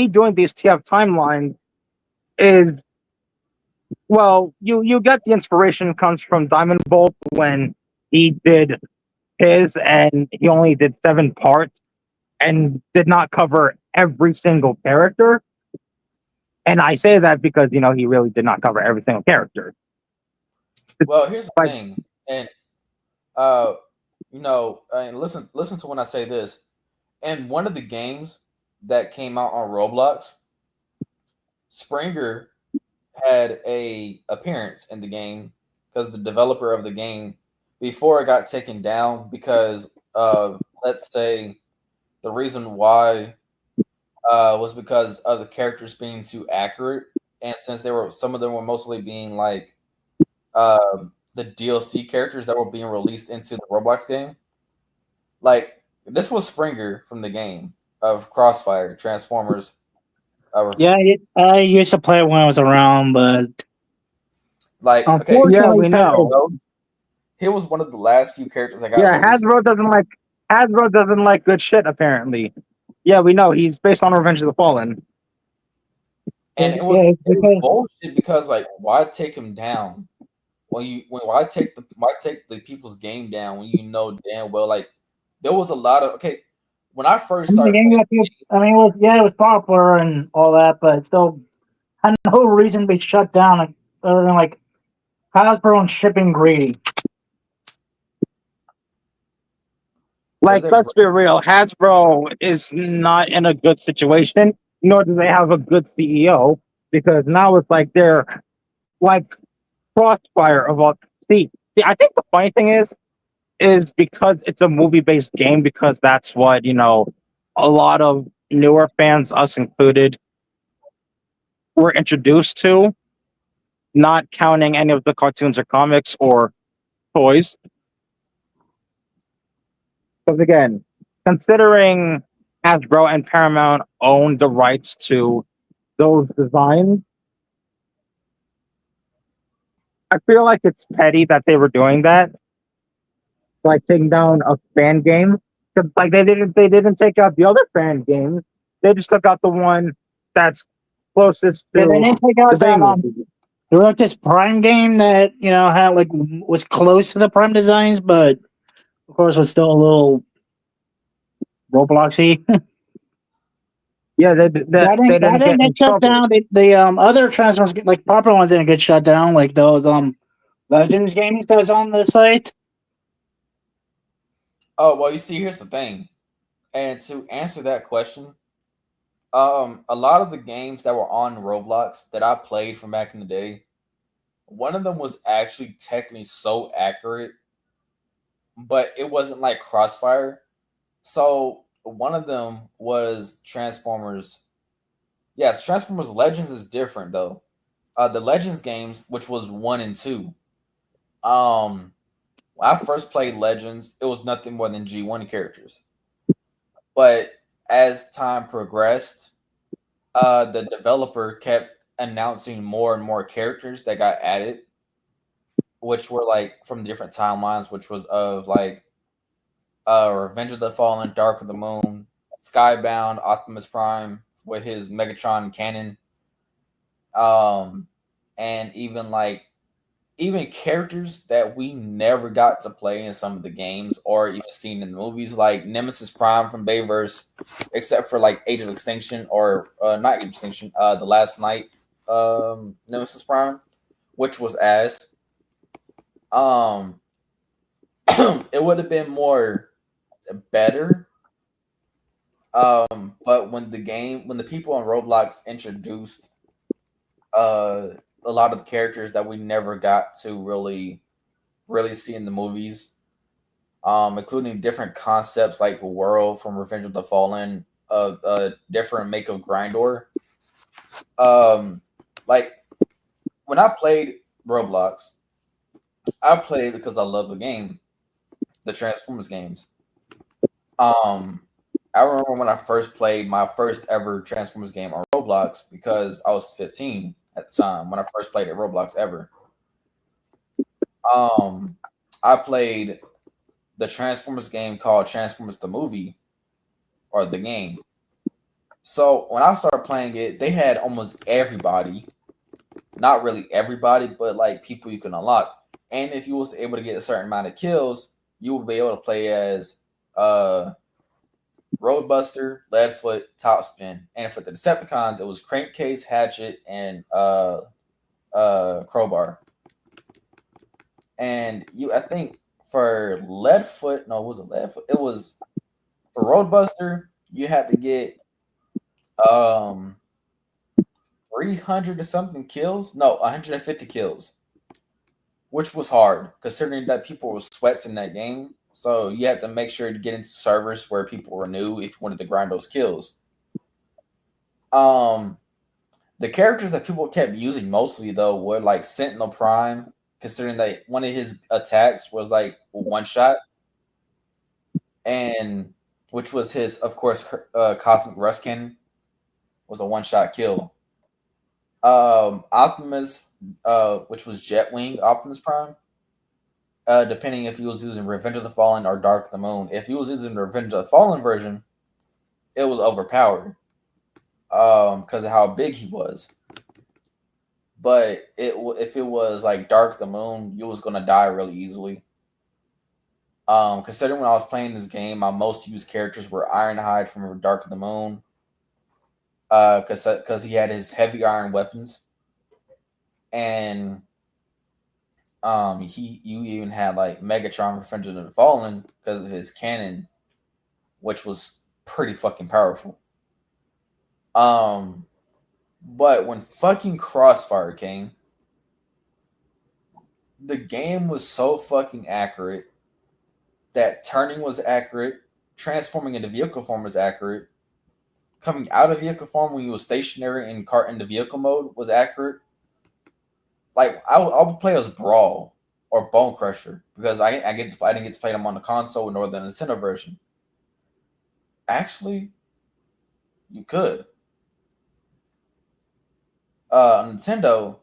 doing these TF timelines is well you get the inspiration comes from Diamond Bolt when he did his and he only did 7 parts and did not cover every single character. And I say that because, you know, he really did not cover every single character. Well, here's the thing, and you know, and listen to when I say this. In one of the games that came out on Roblox, Springer had a appearance in the game because the developer of the game, before it got taken down because of, let's say, the reason why was because of the characters being too accurate, and since some of them were mostly being like the DLC characters that were being released into the Roblox game. Like this was Springer from the game of Crossfire Transformers. Yeah, I used to play it when I was around, but like okay, yeah, we know. He was one of the last few characters I got. Yeah, released. Hasbro doesn't like good shit apparently. Yeah, we know he's based on Revenge of the Fallen. And it was bullshit because like why take him down? Why take the people's game down when you know damn well like there was a lot of when I first started it was popular and all that, but still had no reason to be shut down other than like Hasbro and shipping greedy. Like, let's be real, Hasbro is not in a good situation, nor do they have a good CEO, because now it's like they're like Crossfire of all. See, I think the funny thing is because it's a movie-based game, because that's what, you know, a lot of newer fans, us included, were introduced to, not counting any of the cartoons or comics or toys. Because again, considering Hasbro and Paramount own the rights to those designs, I feel like it's petty that they were doing that, like taking down a fan game. Because like they didn't take out the other fan games. They just took out the one that's closest to. Yeah, they didn't take out the that movie. there was like this Prime game that had like was close to the Prime designs, but of course was still a little Robloxy. Yeah, they didn't get shut down. The other Transformers like popular ones didn't get shut down, like those Legends games that was on the site. Oh well, you see, here's the thing, and to answer that question, a lot of the games that were on Roblox that I played from back in the day, one of them was actually technically so accurate, but it wasn't like Crossfire. So one of them was Transformers. Yes, Transformers Legends is different though. The Legends games, which was 1 and 2. When I first played Legends, it was nothing more than G1 characters. But as time progressed, the developer kept announcing more and more characters that got added, which were like from different timelines, which was of like Revenge of the Fallen, Dark of the Moon, Skybound, Optimus Prime with his Megatron cannon. And even characters that we never got to play in some of the games or even seen in the movies, like Nemesis Prime from Bayverse, except for like Age of Extinction or not Age of Extinction, The Last Night, Nemesis Prime, which was ass. It would have been more better. But when the people on Roblox introduced a lot of the characters that we never got to really see in the movies, including different concepts like World from Revenge of the Fallen, a different make of Grindor. Like when I played Roblox, I played because I love the game, the Transformers games. I remember when I first played my first ever Transformers game on Roblox because I was 15 at the time when I first played at Roblox ever. I played the Transformers game called Transformers the Movie or the game. So when I started playing it, they had almost everybody. Not really everybody, but like people you can unlock. And if you was able to get a certain amount of kills, you would be able to play as Roadbuster, Leadfoot, Topspin, and for the Decepticons, it was Crankcase, Hatchet, and Crowbar. And I think for Leadfoot, no, it wasn't Leadfoot. It was for Roadbuster. You had to get 300 or something kills. No, 150 kills, which was hard considering that people were sweats in that game. So you had to make sure to get into servers where people were new if you wanted to grind those kills. The characters that people kept using mostly though were like Sentinel Prime, considering that one of his attacks was like one shot, and which was his, of course, Cosmic Rust Cannon was a one-shot kill. Optimus, which was Jetwing Optimus Prime. Depending if he was using Revenge of the Fallen or Dark of the Moon. If he was using the Revenge of the Fallen version, it was overpowered because of how big he was. But if it was like Dark of the Moon, you was gonna die really easily. Considering when I was playing this game, my most used characters were Ironhide from Dark of the Moon, because he had his heavy iron weapons, and you even had like Megatron Revenge of the Fallen because of his cannon, which was pretty fucking powerful. But when fucking Crossfire came, the game was so fucking accurate that turning was accurate, transforming into vehicle form was accurate, coming out of vehicle form when you were stationary and cart into vehicle mode was accurate. Like I would play as Brawl or Bone Crusher because I didn't get to play them on the console nor the Nintendo version. Actually, you could. Nintendo,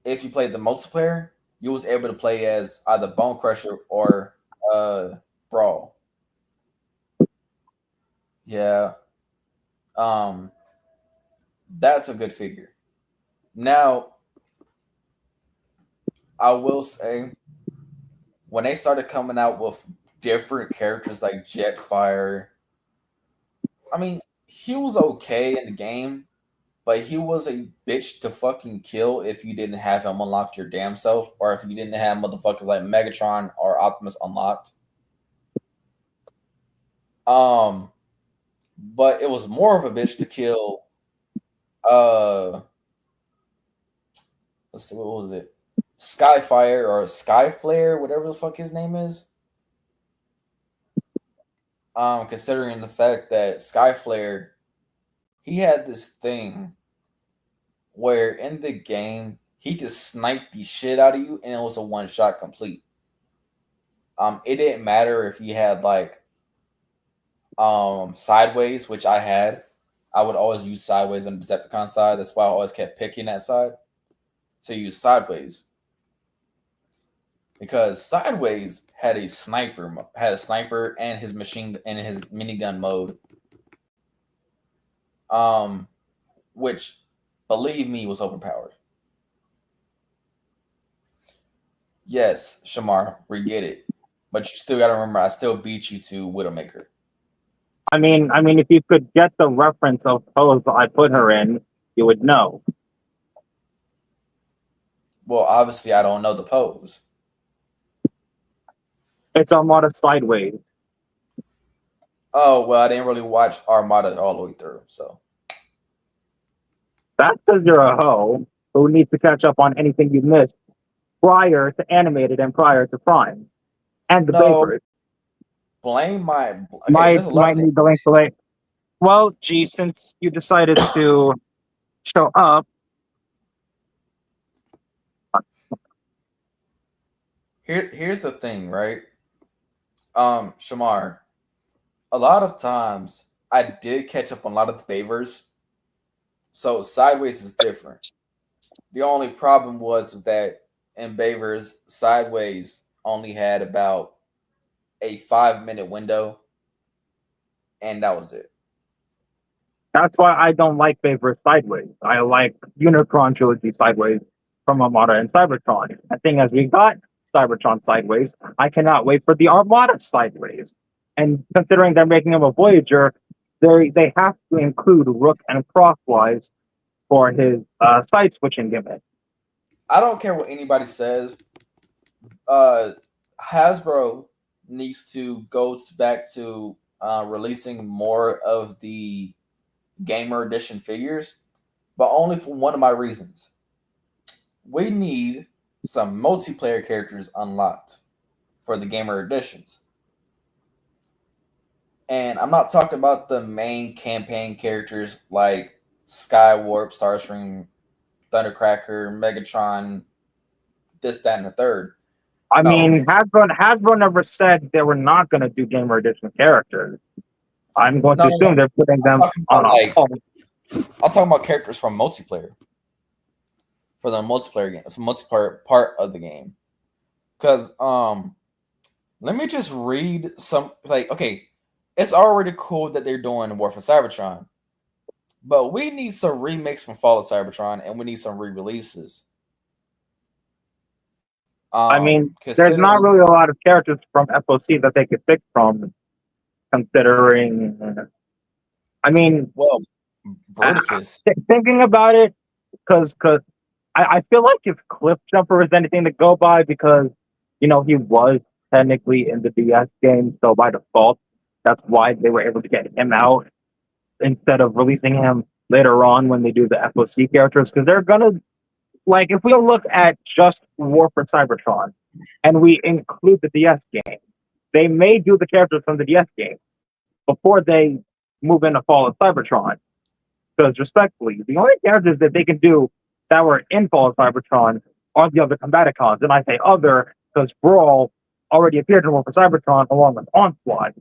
if you played the multiplayer, you was able to play as either Bone Crusher or Brawl. Yeah. That's a good figure. Now, I will say, when they started coming out with different characters like Jetfire, I mean, he was okay in the game, but he was a bitch to fucking kill if you didn't have him unlocked your damn self, or if you didn't have motherfuckers like Megatron or Optimus unlocked. But it was more of a bitch to kill. Let's see, what was it? Skyfire or Skyflare, whatever the fuck his name is. Considering the fact that Skyflare, he had this thing where in the game he could snipe the shit out of you and it was a one-shot complete. It didn't matter if you had like Sideways, which I had. I would always use Sideways on the Decepticon side. That's why I always kept picking that side. So use Sideways. Because Sideways had a sniper and his machine and his minigun mode. Which believe me, was overpowered. Yes, Shamar, we get it. But you still got to remember, I still beat you to Widowmaker. I mean, if you could get the reference of pose I put her in, you would know. Well, obviously, I don't know the pose. It's Armada Sideways. Oh, well, I didn't really watch Armada all the way through, so. That's because you're a hoe who needs to catch up on anything you missed prior to Animated and prior to Prime. And the No. Bakers. Blame my... Okay, there's a lot Might of need the link for late. Well, gee, since you decided to show up, Here's the thing, right? Shamar, a lot of times I did catch up on a lot of the favors. So Sideways is different. The only problem was that in Bavers, Sideways only had about a 5-minute window, and that was it. that's why I don't like Favorite Sideways. I like Unicron Trilogy Sideways from Armada and Cybertron. I think as we got Cybertron Sideways, I cannot wait for the Armada Sideways. And considering they're making him a Voyager, they have to include Rook and Crosswise for his side switching gimmick. I don't care what anybody says. Hasbro needs to go back to releasing more of the Gamer Edition figures, but only for one of my reasons. We need some multiplayer characters unlocked for the Gamer Editions. And I'm not talking about the main campaign characters like Skywarp, Starscream, Thundercracker, Megatron, this, that, and the third. I mean, Hasbro never said they were not going to do Gamer Edition characters. I'm going to assume they're putting them on a pole. I'm talking about characters from multiplayer. For the multiplayer game. It's a multiplayer part of the game. Because let me just read some, like, okay, it's already cool that they're doing War for Cybertron. But we need some remakes from Fall of Cybertron, and we need some re-releases. I mean, there's not really a lot of characters from FOC that they could pick from, considering. I mean, well, Bruticus. Thinking about it, because I feel like if Cliff Jumper is anything to go by, because he was technically in the DS game, so by default, that's why they were able to get him out instead of releasing him later on when they do the FOC characters, because they're gonna. Like, if we look at just War for Cybertron and we include the DS game, they may do the characters from the DS game before they move into Fall of Cybertron. Because, respectfully, the only characters that they can do that were in Fall of Cybertron are the other Combaticons. And I say other because Brawl already appeared in War for Cybertron along with Onslaught.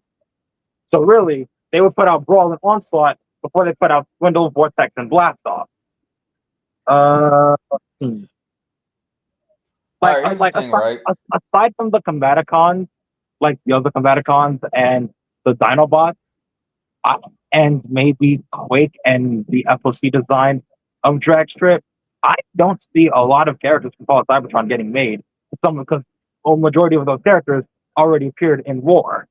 So, really, they would put out Brawl and Onslaught before they put out Swindle, Vortex, and Blastoff. Aside from the Combaticons, like the other Combaticons and the Dinobots, and maybe Quake and the FOC design of Dragstrip, I don't see a lot of characters from Fall of Cybertron getting made. Because a majority of those characters already appeared in War.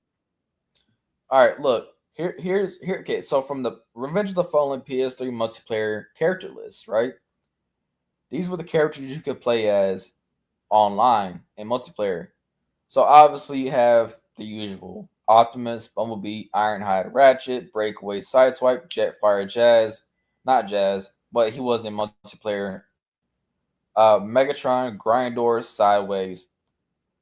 All right, look. Here. Okay, so from the Revenge of the Fallen PS3 multiplayer character list, right? These were the characters you could play as online in multiplayer. So obviously you have the usual Optimus, Bumblebee, Ironhide, Ratchet, Breakaway, Sideswipe, Jetfire, Jazz, not Jazz, but he was in multiplayer. Megatron, Grindor, Sideways,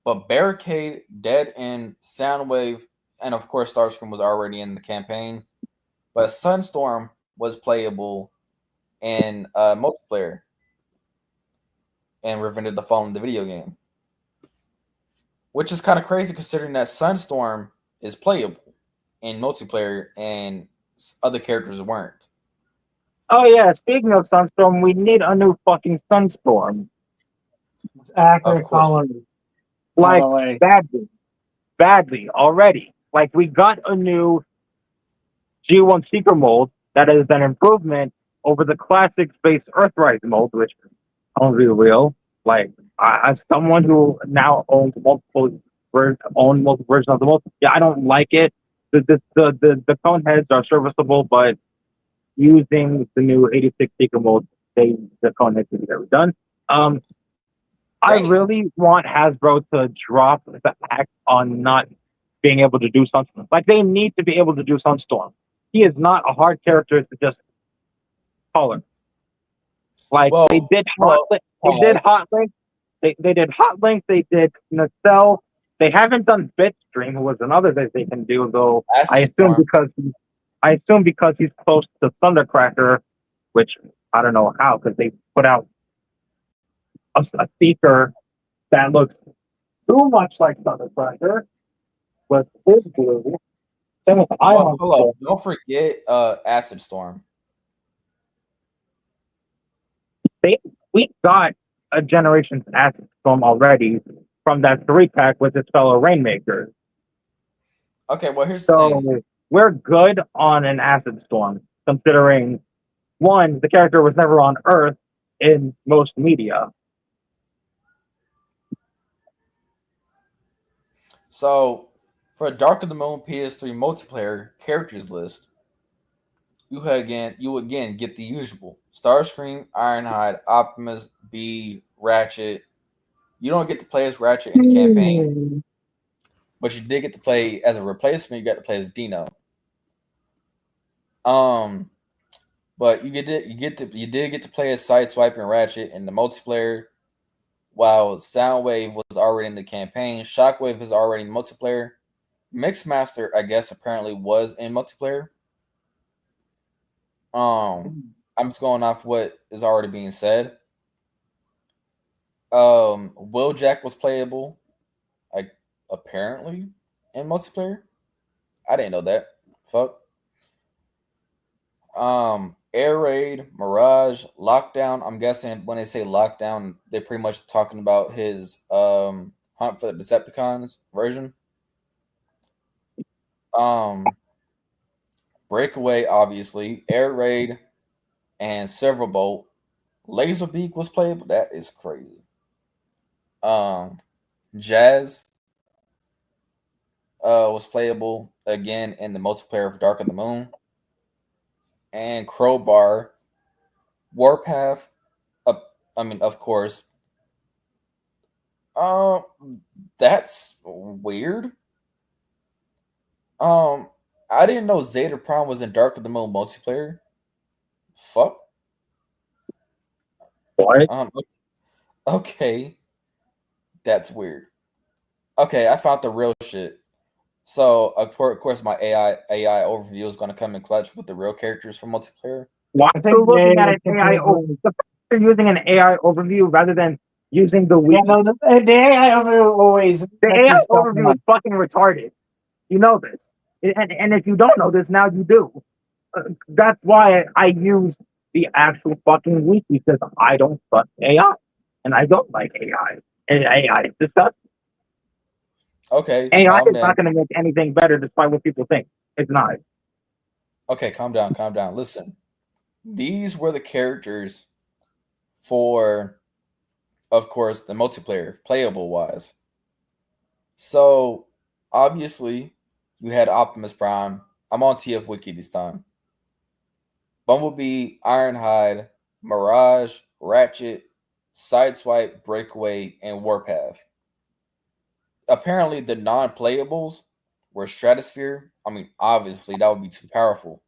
but Barricade, Dead End, Soundwave, and of course Starscream was already in the campaign. But Sunstorm was playable in multiplayer. And Revenge of the Fallen, the video game. Which is kind of crazy considering that Sunstorm is playable in multiplayer and other characters weren't. Oh yeah, speaking of Sunstorm, we need a new fucking Sunstorm. Accurate colony. Like, badly already. Like, we got a new G1 Seeker mold that is an improvement over the classic Space Earthrise mode, which I'll be real. Like, as someone who now owns multiple versions of the mode, yeah, I don't like it. The cone heads are serviceable, but using the new 86 Seeker mode, the cone heads can be very done. I really want Hasbro to drop the act on not being able to do Sunstorm. Like, they need to be able to do Sunstorm. He is not a hard character to just color. Like, they did Hot Link, they did Hot Link, they did Nacelle. They haven't done Bitstream, who was another that they can do, though. I assume because he's close to Thundercracker, which I don't know how, because they put out a speaker that looks too much like Thundercracker with his blue. Same with Ion. Hold up. Don't forget Acid Storm. We got a Generations Acid Storm already from that 3-pack with his fellow Rainmakers. Okay, well, here's the thing. We're good on an Acid Storm, considering, one, the character was never on Earth in most media. So, for Dark of the Moon PS3 multiplayer characters list, you again get the usual: Starscream, Ironhide, Optimus, B, Ratchet. You don't get to play as Ratchet in the campaign, but you did get to play as a replacement. You got to play as Dino. But you did get to play as Sideswipe and Ratchet in the multiplayer, while Soundwave was already in the campaign. Shockwave is already in multiplayer. Mixmaster, I guess, apparently was in multiplayer. I'm just going off what is already being said. Wheeljack was playable, like, apparently in multiplayer. I didn't know that. Fuck. Air Raid, Mirage, Lockdown. I'm guessing when they say Lockdown, they're pretty much talking about his Hunt for the Decepticons version. Breakaway, obviously, Air Raid, and Silverbolt. Laserbeak was playable. That is crazy. Jazz was playable again in the multiplayer of Dark of the Moon. And Crowbar, Warpath, of course. That's weird. I didn't know Zeta Prime was in Dark of the Moon multiplayer. Fuck. What? Okay. That's weird. Okay, I found the real shit. So, of course, my AI overview is going to come in clutch with the real characters from multiplayer. Why are you looking at an AI overview? You're using an AI overview rather than using the wiki. Yeah, no, the AI overview always. The AI overview is fucking retarded. You know this. And if you don't know this, now you do. That's why I use the actual fucking wiki, because I don't trust AI. And I don't like AI. And AI is disgusting. Okay. AI is not going to make anything better despite what people think. It's not. Okay, calm down. Listen. These were the characters for, of course, the multiplayer, playable wise. So, obviously, you had Optimus Prime. I'm on TF Wiki this time. Bumblebee, Ironhide, Mirage, Ratchet, Sideswipe, Breakaway, and Warpath. Apparently, the non-playables were Stratosphere. I mean, obviously, that would be too powerful.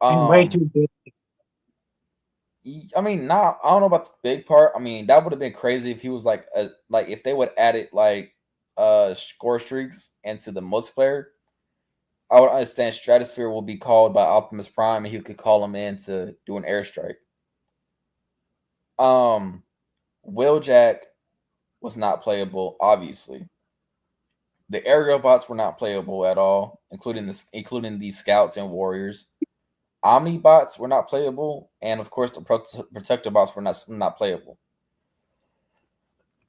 Way too big. I mean, I don't know about the big part. I mean, that would have been crazy if he was like if they would add it like score streaks into the multiplayer. I would understand Stratosphere will be called by Optimus Prime, and he could call him in to do an airstrike. Wheeljack was not playable, obviously. The aerial bots were not playable at all, including the scouts and warriors. Omni bots were not playable, and of course the protector bots were not playable.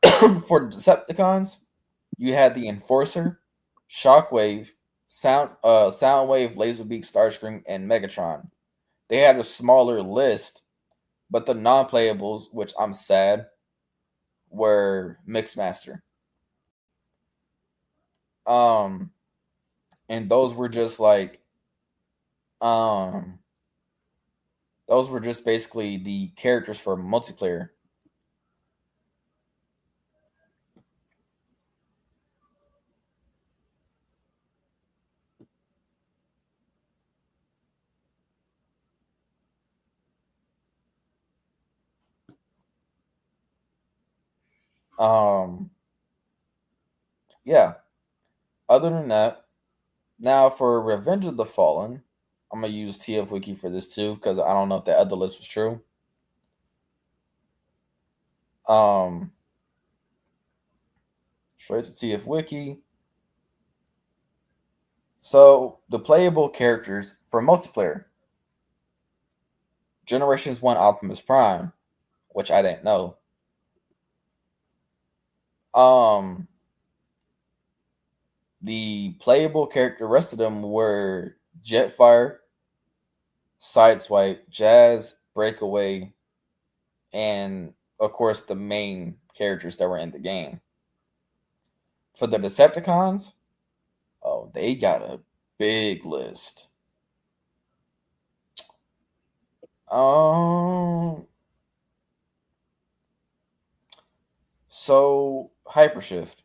For the Decepticons, you had the Enforcer, Shockwave, Soundwave, Laserbeak, Starscream, and Megatron. they had a smaller list, but the non-playables, which I'm sad, were Mixmaster. And those were just like those were just basically the characters for multiplayer. Yeah. Other than that, now for Revenge of the Fallen, I'm gonna use TF Wiki for this too, because I don't know if the other list was true. Straight to TF Wiki. So the playable characters for multiplayer. Generations 1 Optimus Prime, which I didn't know. The playable character, the rest of them were Jetfire, Sideswipe, Jazz, Breakaway, and of course the main characters that were in the game. For the Decepticons, oh, they got a big list. So Hypershift.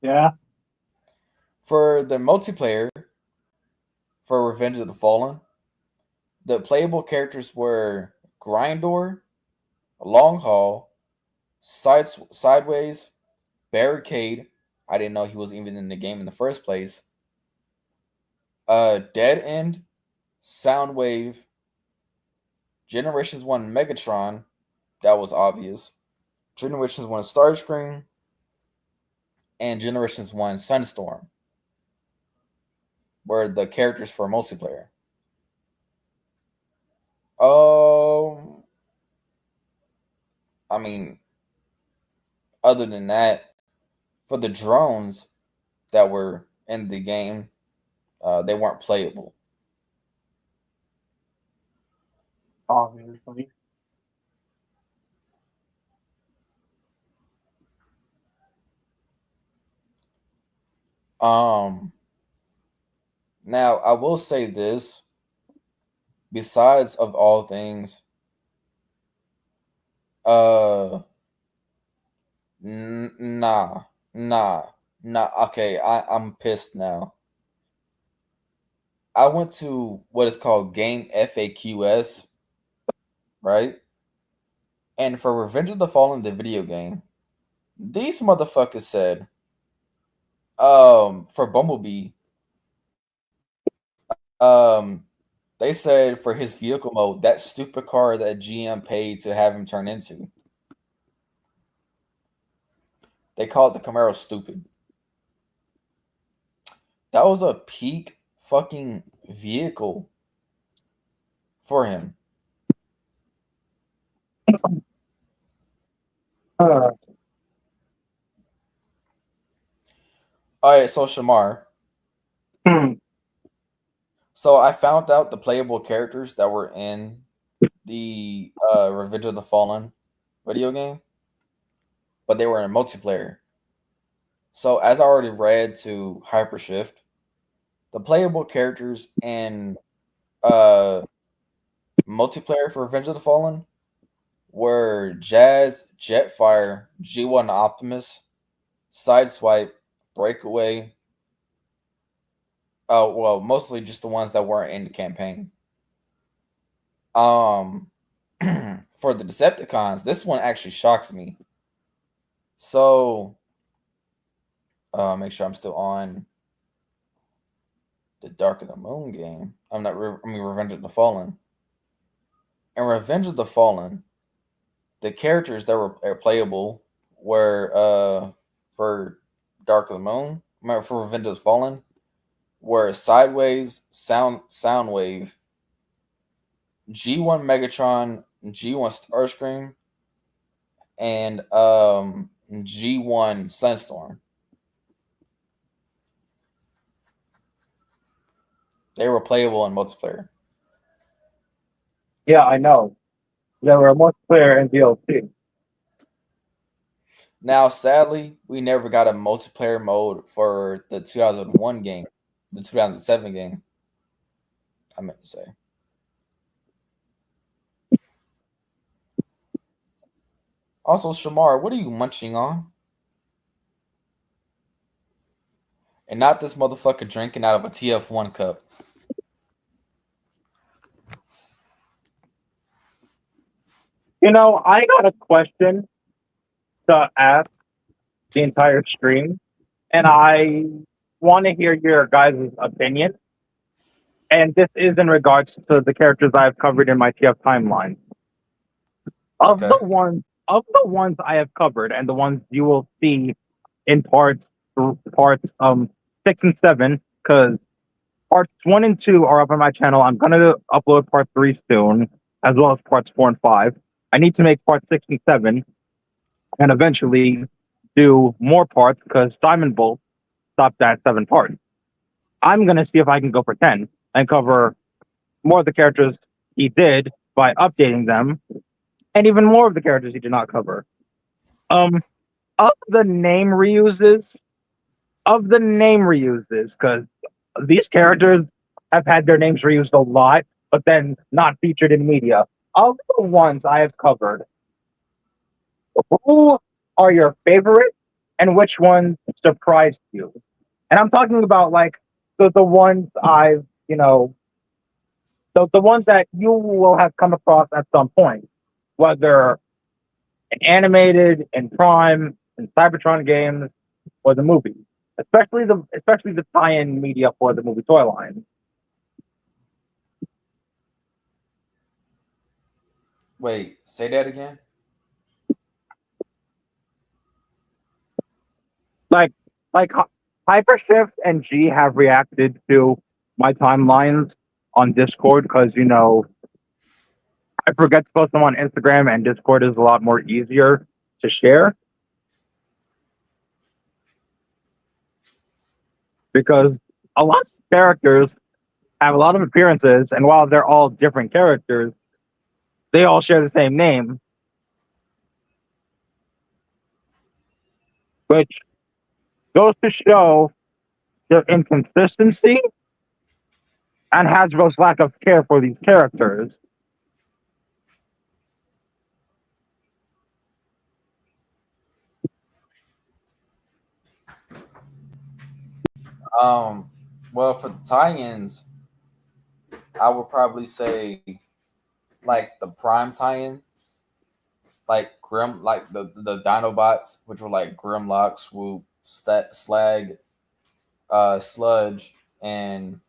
Yeah. For the multiplayer, for Revenge of the Fallen, the playable characters were Grindor, Long Haul, Sideways, Barricade. I didn't know he was even in the game in the first place. Dead End, Soundwave, Generations 1 Megatron. That was obvious. Generations 1 Starscream, and Generations 1 Sunstorm were the characters for multiplayer. I mean, other than that, for the drones that were in the game, they weren't playable. Obviously. Now I will say this. Besides of all things, nah. Okay, I'm pissed now. I went to what is called Game FAQs, right? And for Revenge of the Fallen, the video game, these motherfuckers said, for Bumblebee, they said for his vehicle mode, that stupid car that GM paid to have him turn into, they called the Camaro stupid. That was a peak fucking vehicle for him. All right, so Shamar. So I found out the playable characters that were in the Revenge of the Fallen video game, but they were in multiplayer. So as I already read to Hypershift, the playable characters in multiplayer for Revenge of the Fallen were Jazz, Jetfire, G1 Optimus, Sideswipe, Breakaway. Well, mostly just the ones that weren't in the campaign. For the Decepticons, this one actually shocks me. So, make sure I'm still on the Dark of the Moon game. Revenge of the Fallen. In Revenge of the Fallen, the characters that were playable were for Dark of the Moon. For Revenge of the Fallen, were Sideways, Soundwave, G1 Megatron, G1 Starscream, and G1 Sunstorm. They were playable in multiplayer. Yeah, I know. There were multiplayer and DLC. Now, sadly, we never got a multiplayer mode for the 2001 game, the 2007 game. I meant to say. Also, Shamar, what are you munching on? And not this motherfucker drinking out of a TF1 cup. You know, I got a question to ask the entire stream, and I want to hear your guys' opinion. And this is in regards to the characters I've covered in my TF timeline. Of Okay. the ones I have covered, and the ones you will see in parts 6 and 7, because parts 1 and 2 are up on my channel. I'm gonna upload part 3 soon, as well as parts 4 and 5. I need to make part 6 and 7, and eventually do more parts because Simon Bolt stopped at 7 parts. I'm gonna see if I can go for 10 and cover more of the characters he did by updating them, and even more of the characters he did not cover. Um, of the name reuses, because these characters have had their names reused a lot, but then not featured in media. Of the ones I have covered, who are your favorite, and which ones surprised you? And I'm talking about like the ones I've the ones that you will have come across at some point, whether animated, in Prime, in Cybertron games, or the movie. Especially the tie-in media for the movie toy lines. Wait, say that again? Like Hypershift and G have reacted to my timelines on Discord because I forget to post them on Instagram, and Discord is a lot more easier to share because a lot of characters have a lot of appearances, and while they're all different characters, they all share the same name, which goes to show the inconsistency and Hasbro's lack of care for these characters. Well, for the tie-ins, I would probably say like the Prime tie-in, like like the Dinobots, which were like Grimlock, Swoop, Slag, Sludge, and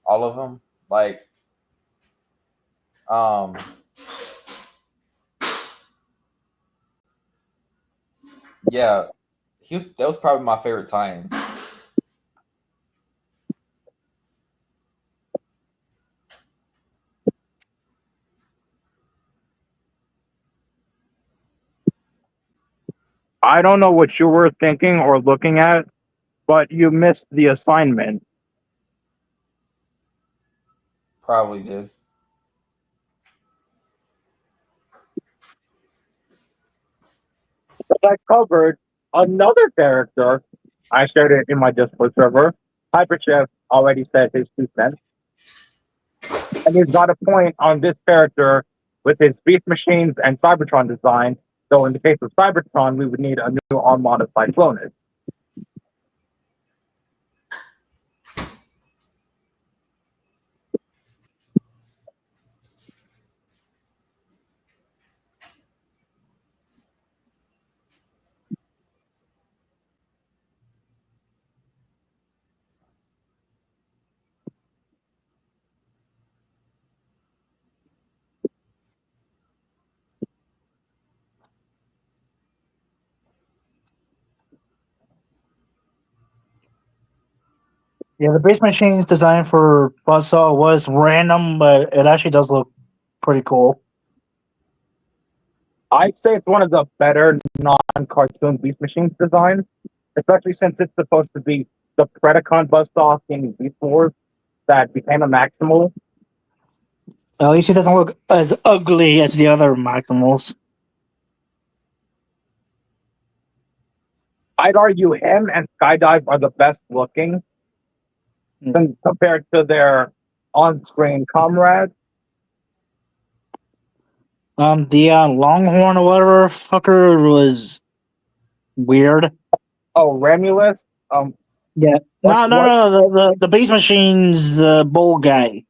all of them. Like, yeah, that was probably my favorite tie-in. I don't know what you were thinking or looking at, but you missed the assignment. Probably did. I covered another character. I shared it in my Discord server. Hyperchef already said his 2 cents. And he's got a point on this character with his Beast Machines and Cybertron design. So in the case of Cybertron, we would need a new Armada Cyclonus. Yeah, the Beast Machine's design for Buzzsaw was random, but it actually does look pretty cool. I'd say it's one of the better non-cartoon Beast Machines designs, especially since it's supposed to be the Predacon Buzzsaw in Beast Wars that became a Maximal. At least he doesn't look as ugly as the other Maximals. I'd argue him and Skydive are the best looking compared to their on-screen comrades. The Longhorn or whatever fucker was weird. Oh, Romulus. Yeah. No. The Beast Machine's bull guy.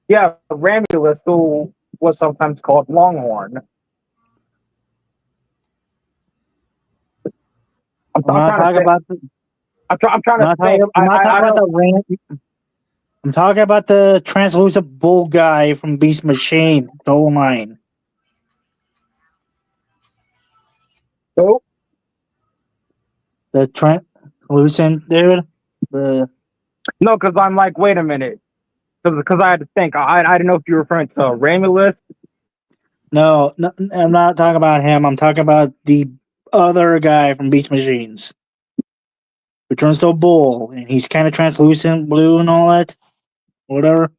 Yeah, Romulus, who was sometimes called Longhorn. I'm trying to think. I'm talking about the translucent bull guy from Beast Machine, Dolomine. Who? The translucent dude. No, because I'm like, wait a minute. Because I had to think. I didn't know if you were referring to Romulus. No, I'm not talking about him. I'm talking about the other guy from Beast Machines. Who turns to a bull, and he's kind of translucent, blue, and all that. Whatever.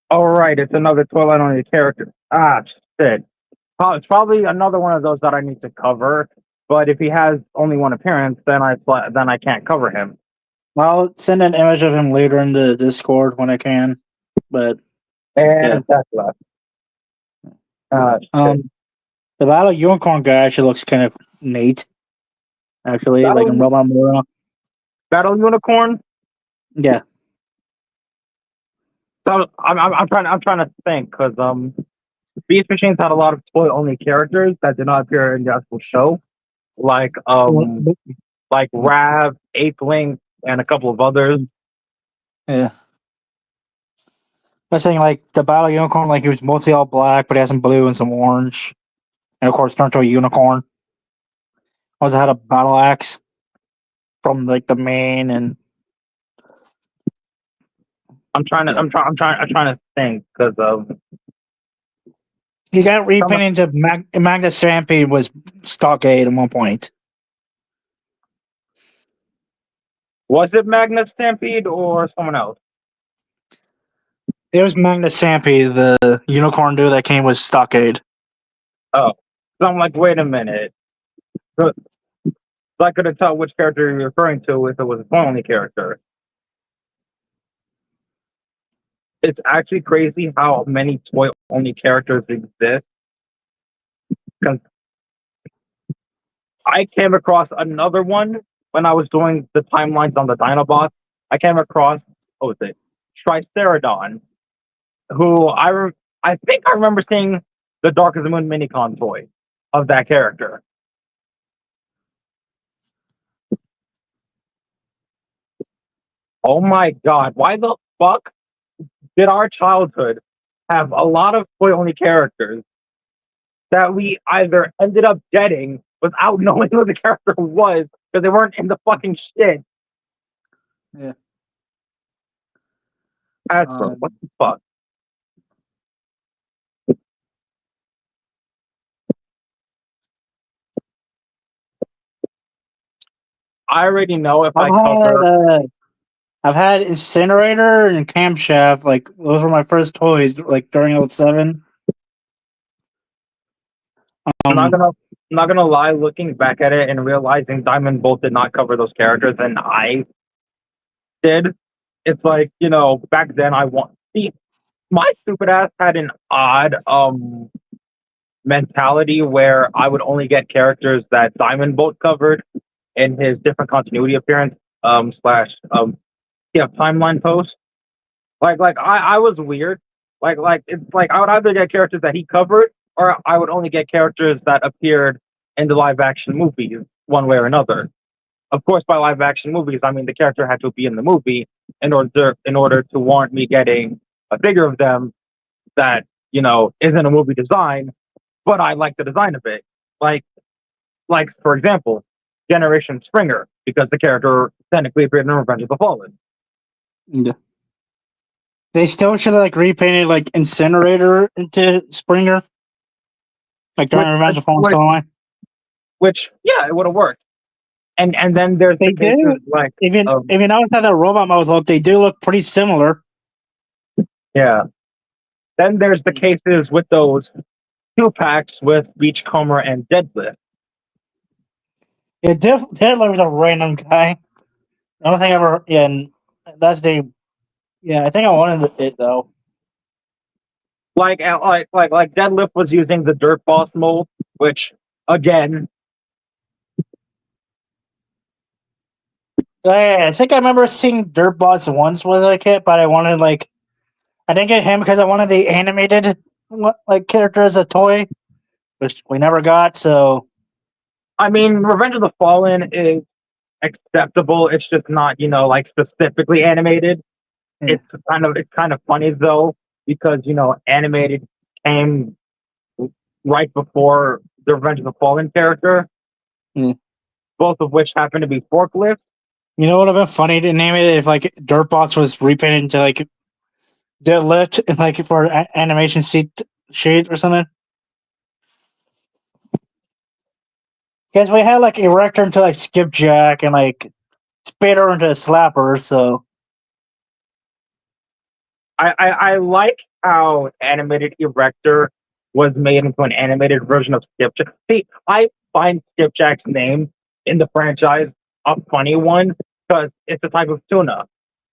All right, it's another Twilight only character. Ah, shit. It's probably another one of those that I need to cover. But if he has only one appearance, then I can't cover him. I'll send an image of him later in the Discord when I can. But that's left. The Battle Unicorn guy actually looks kind of neat. Actually, like in Robot Mura. Battle Unicorn? Yeah. So I'm trying to think because Beast Machines had a lot of toy only characters that did not appear in the actual show, like Rav, Ape Link, and a couple of others. Yeah. I was saying like the Battle Unicorn, like he was mostly all black, but he had some blue and some orange, and of course turned to a unicorn. Also had a battle axe from like the main, and I'm trying to think because he got repainted into Magnus Stampede was Stockade at one point. Was it Magnus Stampede or someone else? It was Magnus Stampede, the unicorn dude that came with Stockade. Oh, so I'm like, wait a minute. So I couldn't tell which character you're referring to if it was a toy only character. It's actually crazy how many toy only characters exist. Because I came across another one when I was doing the timelines on the Dinobots. I came across, what was it? Triceradon, who I think I remember seeing the Dark of the Moon Minicon toy of that character. Oh my god, why the fuck did our childhood have a lot of toy only characters that we either ended up getting without knowing who the character was because they weren't in the fucking shit? Yeah. Hasbro, what the fuck? I already know if I cover. I've had Incinerator and Camshaft. Like those were my first toys. Like during 07. I'm not gonna lie. Looking back at it and realizing Diamond Bolt did not cover those characters, and I did. It's like, back then my stupid ass had an odd mentality where I would only get characters that Diamond Bolt covered in his different continuity appearance slash timeline post. Like I was weird. Like it's like I would either get characters that he covered or I would only get characters that appeared in the live action movies one way or another. Of course, by live action movies, I mean the character had to be in the movie in order to warrant me getting a figure of them that isn't a movie design, but I like the design of it. Like for example, Generation Springer, because the character technically appeared in Revenge of the Fallen. Yeah. They still should have repainted Incinerator into Springer, during Revenge of the Fallen. Which, yeah, it would have worked. And then there's They the cases do. like Even of if you notice how the robot models look, they do look pretty similar. yeah. Then there's the cases with those 2-packs with Beachcomber and Deadlift. Yeah, Hitler was a random guy. I don't think I ever. Yeah, and that's the. Yeah, I think I wanted it though. Like Deadlift was using the Dirt Boss mold, which again, Yeah, I think I remember seeing Dirtbots once was a kid, but I wanted like I didn't get him because I wanted the animated like character as a toy, which we never got. So I mean, Revenge of the Fallen is acceptable. It's just not, like specifically animated. Yeah. It's kind of funny though, because animated came right before the Revenge of the Fallen character, both of which happen to be forklifts. you know what would have been funny to name it if like Dirtbots was repainted into like Deadlift and like for animation sheet or something. Because we had like Erector into like Skipjack and like Spader into Slapper, so I like how animated Erector was made into an animated version of Skipjack. See, I find Skipjack's name in the franchise a funny one because it's a type of tuna,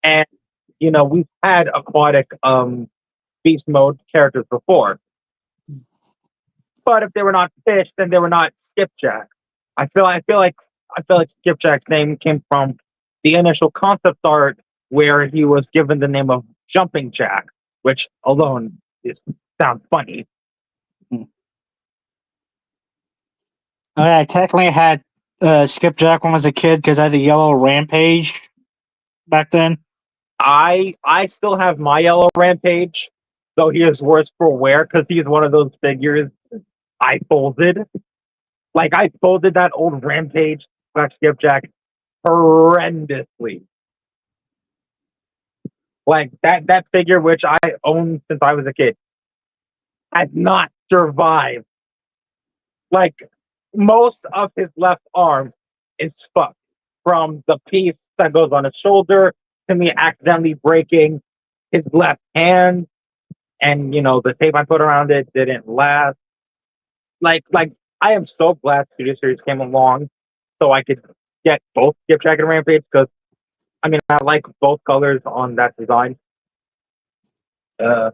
and we've had aquatic beast mode characters before, but if they were not fish, then they were not Skipjack. I feel like Skipjack's name came from the initial concept art where he was given the name of Jumping Jack, which alone sounds funny. I technically had Skipjack when I was a kid because I had the yellow Rampage back then. I still have my yellow Rampage, though he is worse for wear because he's one of those figures I folded. Like I folded that old Rampage Skipjack horrendously. Like that figure, which I owned since I was a kid, has not survived. Like most of his left arm is fucked from the piece that goes on his shoulder to me accidentally breaking his left hand, and the tape I put around it didn't last. Like I am so glad Studio Series came along so I could get both Skipjack and Rampage because I like both colors on that design. I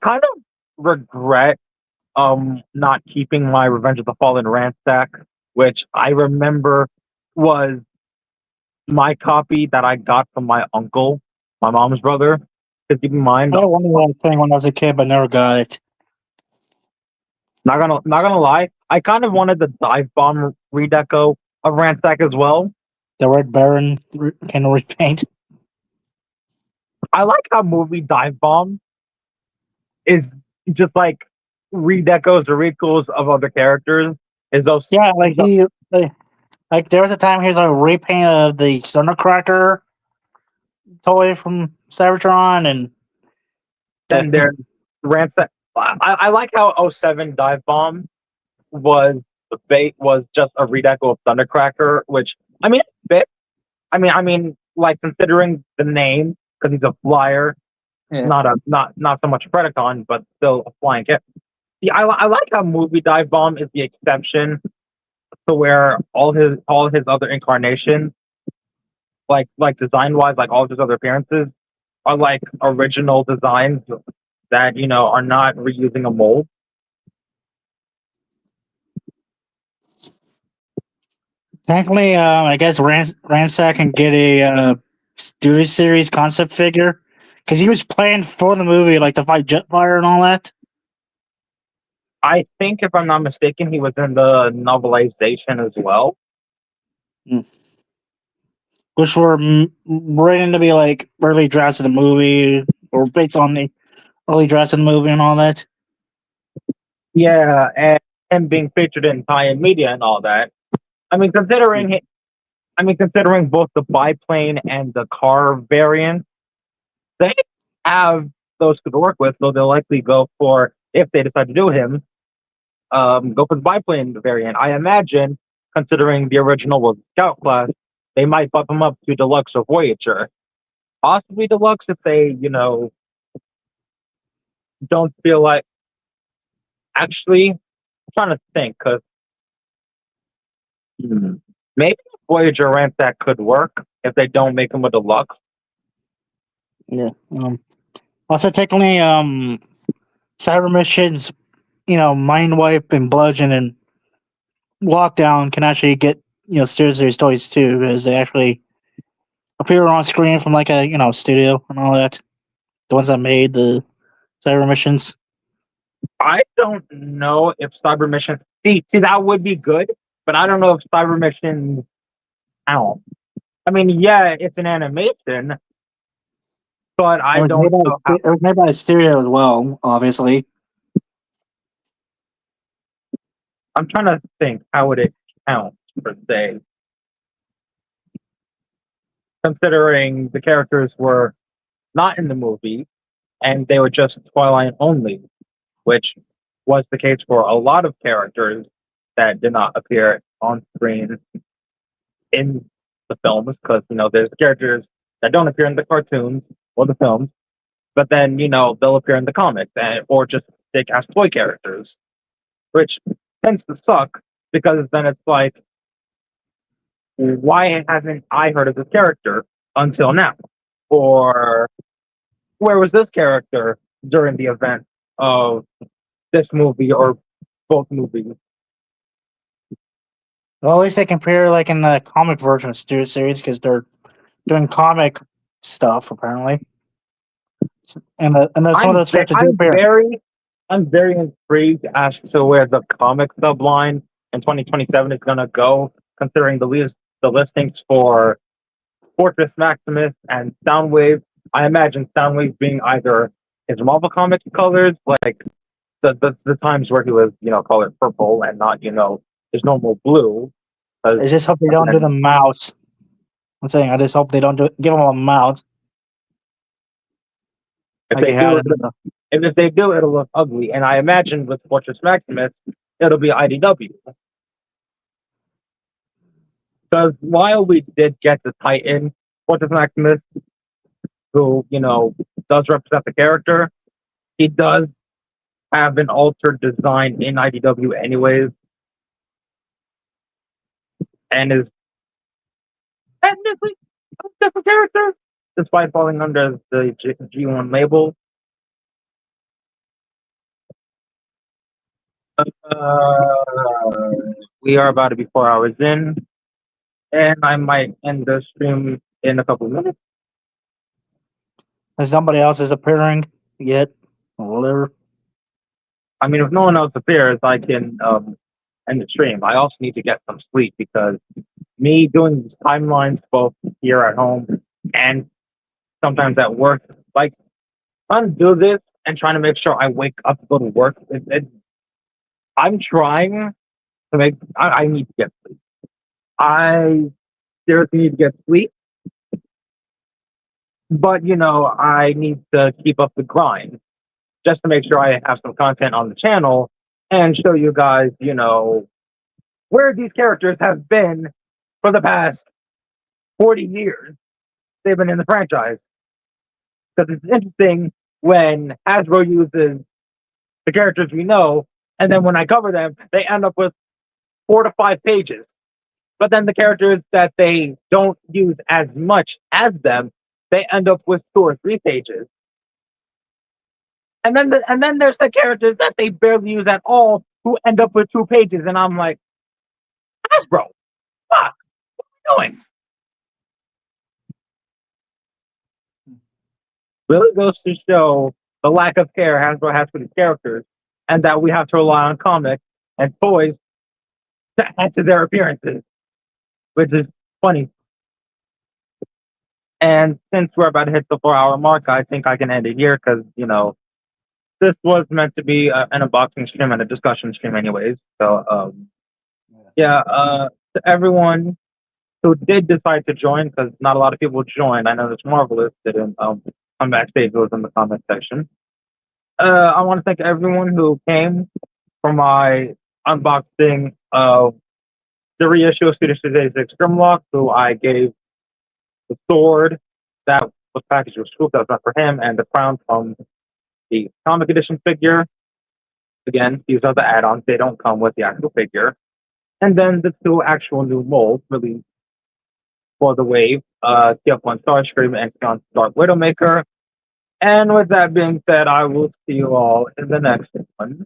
kind of regret not keeping my Revenge of the Fallen ransack, which I remember was my copy that I got from my uncle, my mom's brother. Because keep in mind, I wanted that thing when I was a kid, but never got it. not gonna lie, I kind of wanted the Dive Bomb redeco of ransack as well. The Red Baron can repaint. I like how movie Dive Bomb is just like redecos or recalls of other characters. Is those like he like there was a time he was a repaint of the Thundercracker toy from Cybertron, and then there's ransack. I like how 07 Dive Bomb was the bait was just a redeco of Thundercracker, which it fit. Like considering the name because he's a flyer, not so much a Predacon, but still a flying kit. See, I like how movie Dive Bomb is the exception to where all his other incarnations, like design wise, like all of his other appearances, are like original designs that are not reusing a mold. Technically, I guess Ransack can get a Studio Series concept figure because he was planned for the movie, like to fight Jetfire and all that. I think, if I'm not mistaken, he was in the novelization as well. Which were written to be like early drafts of the movie or based on the early drafts of the movie and all that. Yeah, and him being featured in tie-in media and all that. Considering both the biplane and the car variant, they have those to work with, so they'll likely go for, if they decide to do him, go for the biplane variant. I imagine, considering the original was Scout class, they might bump him up to Deluxe or Voyager. Possibly Deluxe if they, don't feel like. Actually, I'm trying to think because maybe a Voyager rank that could work if they don't make him a Deluxe. Yeah. Also, technically, cyber missions, mind wipe and bludgeon and lockdown can actually get seriously toys too, because they actually appear on screen from like a studio and all that. The ones that made the cyber missions. I don't know if Cyber Mission. See, that would be good, but I don't know if Cyber Mission count. I mean, yeah, it's an animation, but I It was don't made by, know how. it was made by a studio as well, obviously. I'm trying to think how would it count per se, considering the characters were not in the movie and they were just Twilight only, which was the case for a lot of characters that did not appear on screen in the films. Because there's characters that don't appear in the cartoons or the films, but then they'll appear in the comics or just stick as toy characters, which tends to suck because then it's like, why haven't I heard of this character until now? Or where was this character during the event of this movie or both movies? Well, at least they compare like in the comic version of Studio Series because they're doing comic stuff apparently, and some of those characters do appear. I'm very intrigued as to where the comic subline in 2027 is going to go, considering the listings for Fortress Maximus and Soundwave. I imagine Soundwave being either his Marvel Comics colors, like the times where he was, colored purple and not, his normal blue. I just hope they don't do the mouse. I'm saying I just hope they don't give him a mouse. If they do, it'll look ugly. And I imagine with Fortress Maximus, it'll be IDW. Because while we did get the Titan, Fortress Maximus, who, does represent the character, he does have an altered design in IDW anyways. And is technically a different character, despite falling under the G1 label. We are about to be 4 hours in, and I might end the stream in a couple of minutes. If somebody else is appearing yet, or whatever. I mean, if no one else appears, I can end the stream. I also need to get some sleep because me doing these timelines both here at home and sometimes at work, like trying to do this and trying to make sure I wake up to go to work. I'm trying to make. I need to get sleep. I seriously need to get sleep, but I need to keep up the grind just to make sure I have some content on the channel and show you guys, where these characters have been for the past 40 years they've been in the franchise. Because it's interesting when Hasbro uses the characters we know, and then when I cover them, they end up with 4 to 5 pages. But then the characters that they don't use as much as them, they end up with 2 or 3 pages. And then there's the characters that they barely use at all who end up with 2 pages, and I'm like, Hasbro, fuck, what are you doing? Really goes to show the lack of care Hasbro has for these characters, and that we have to rely on comics and toys to add to their appearances, which is funny. And since we're about to hit the 4-hour mark, I think I can end it here because, this was meant to be an unboxing stream and a discussion stream anyways. So, to everyone who did decide to join, because not a lot of people joined. I know this Marvelous didn't come backstage. It was in the comment section. I want to thank everyone who came for my unboxing of the reissue of Swedish Daisy Grimlock, who I gave the sword that was packaged with Swoop that was not for him, and the crown from the comic edition figure. Again, these are the add-ons; they don't come with the actual figure. And then the two actual new molds released for the wave, TF1 Starscream and Beyond Dark Widowmaker. And with that being said, I will see you all in the next one.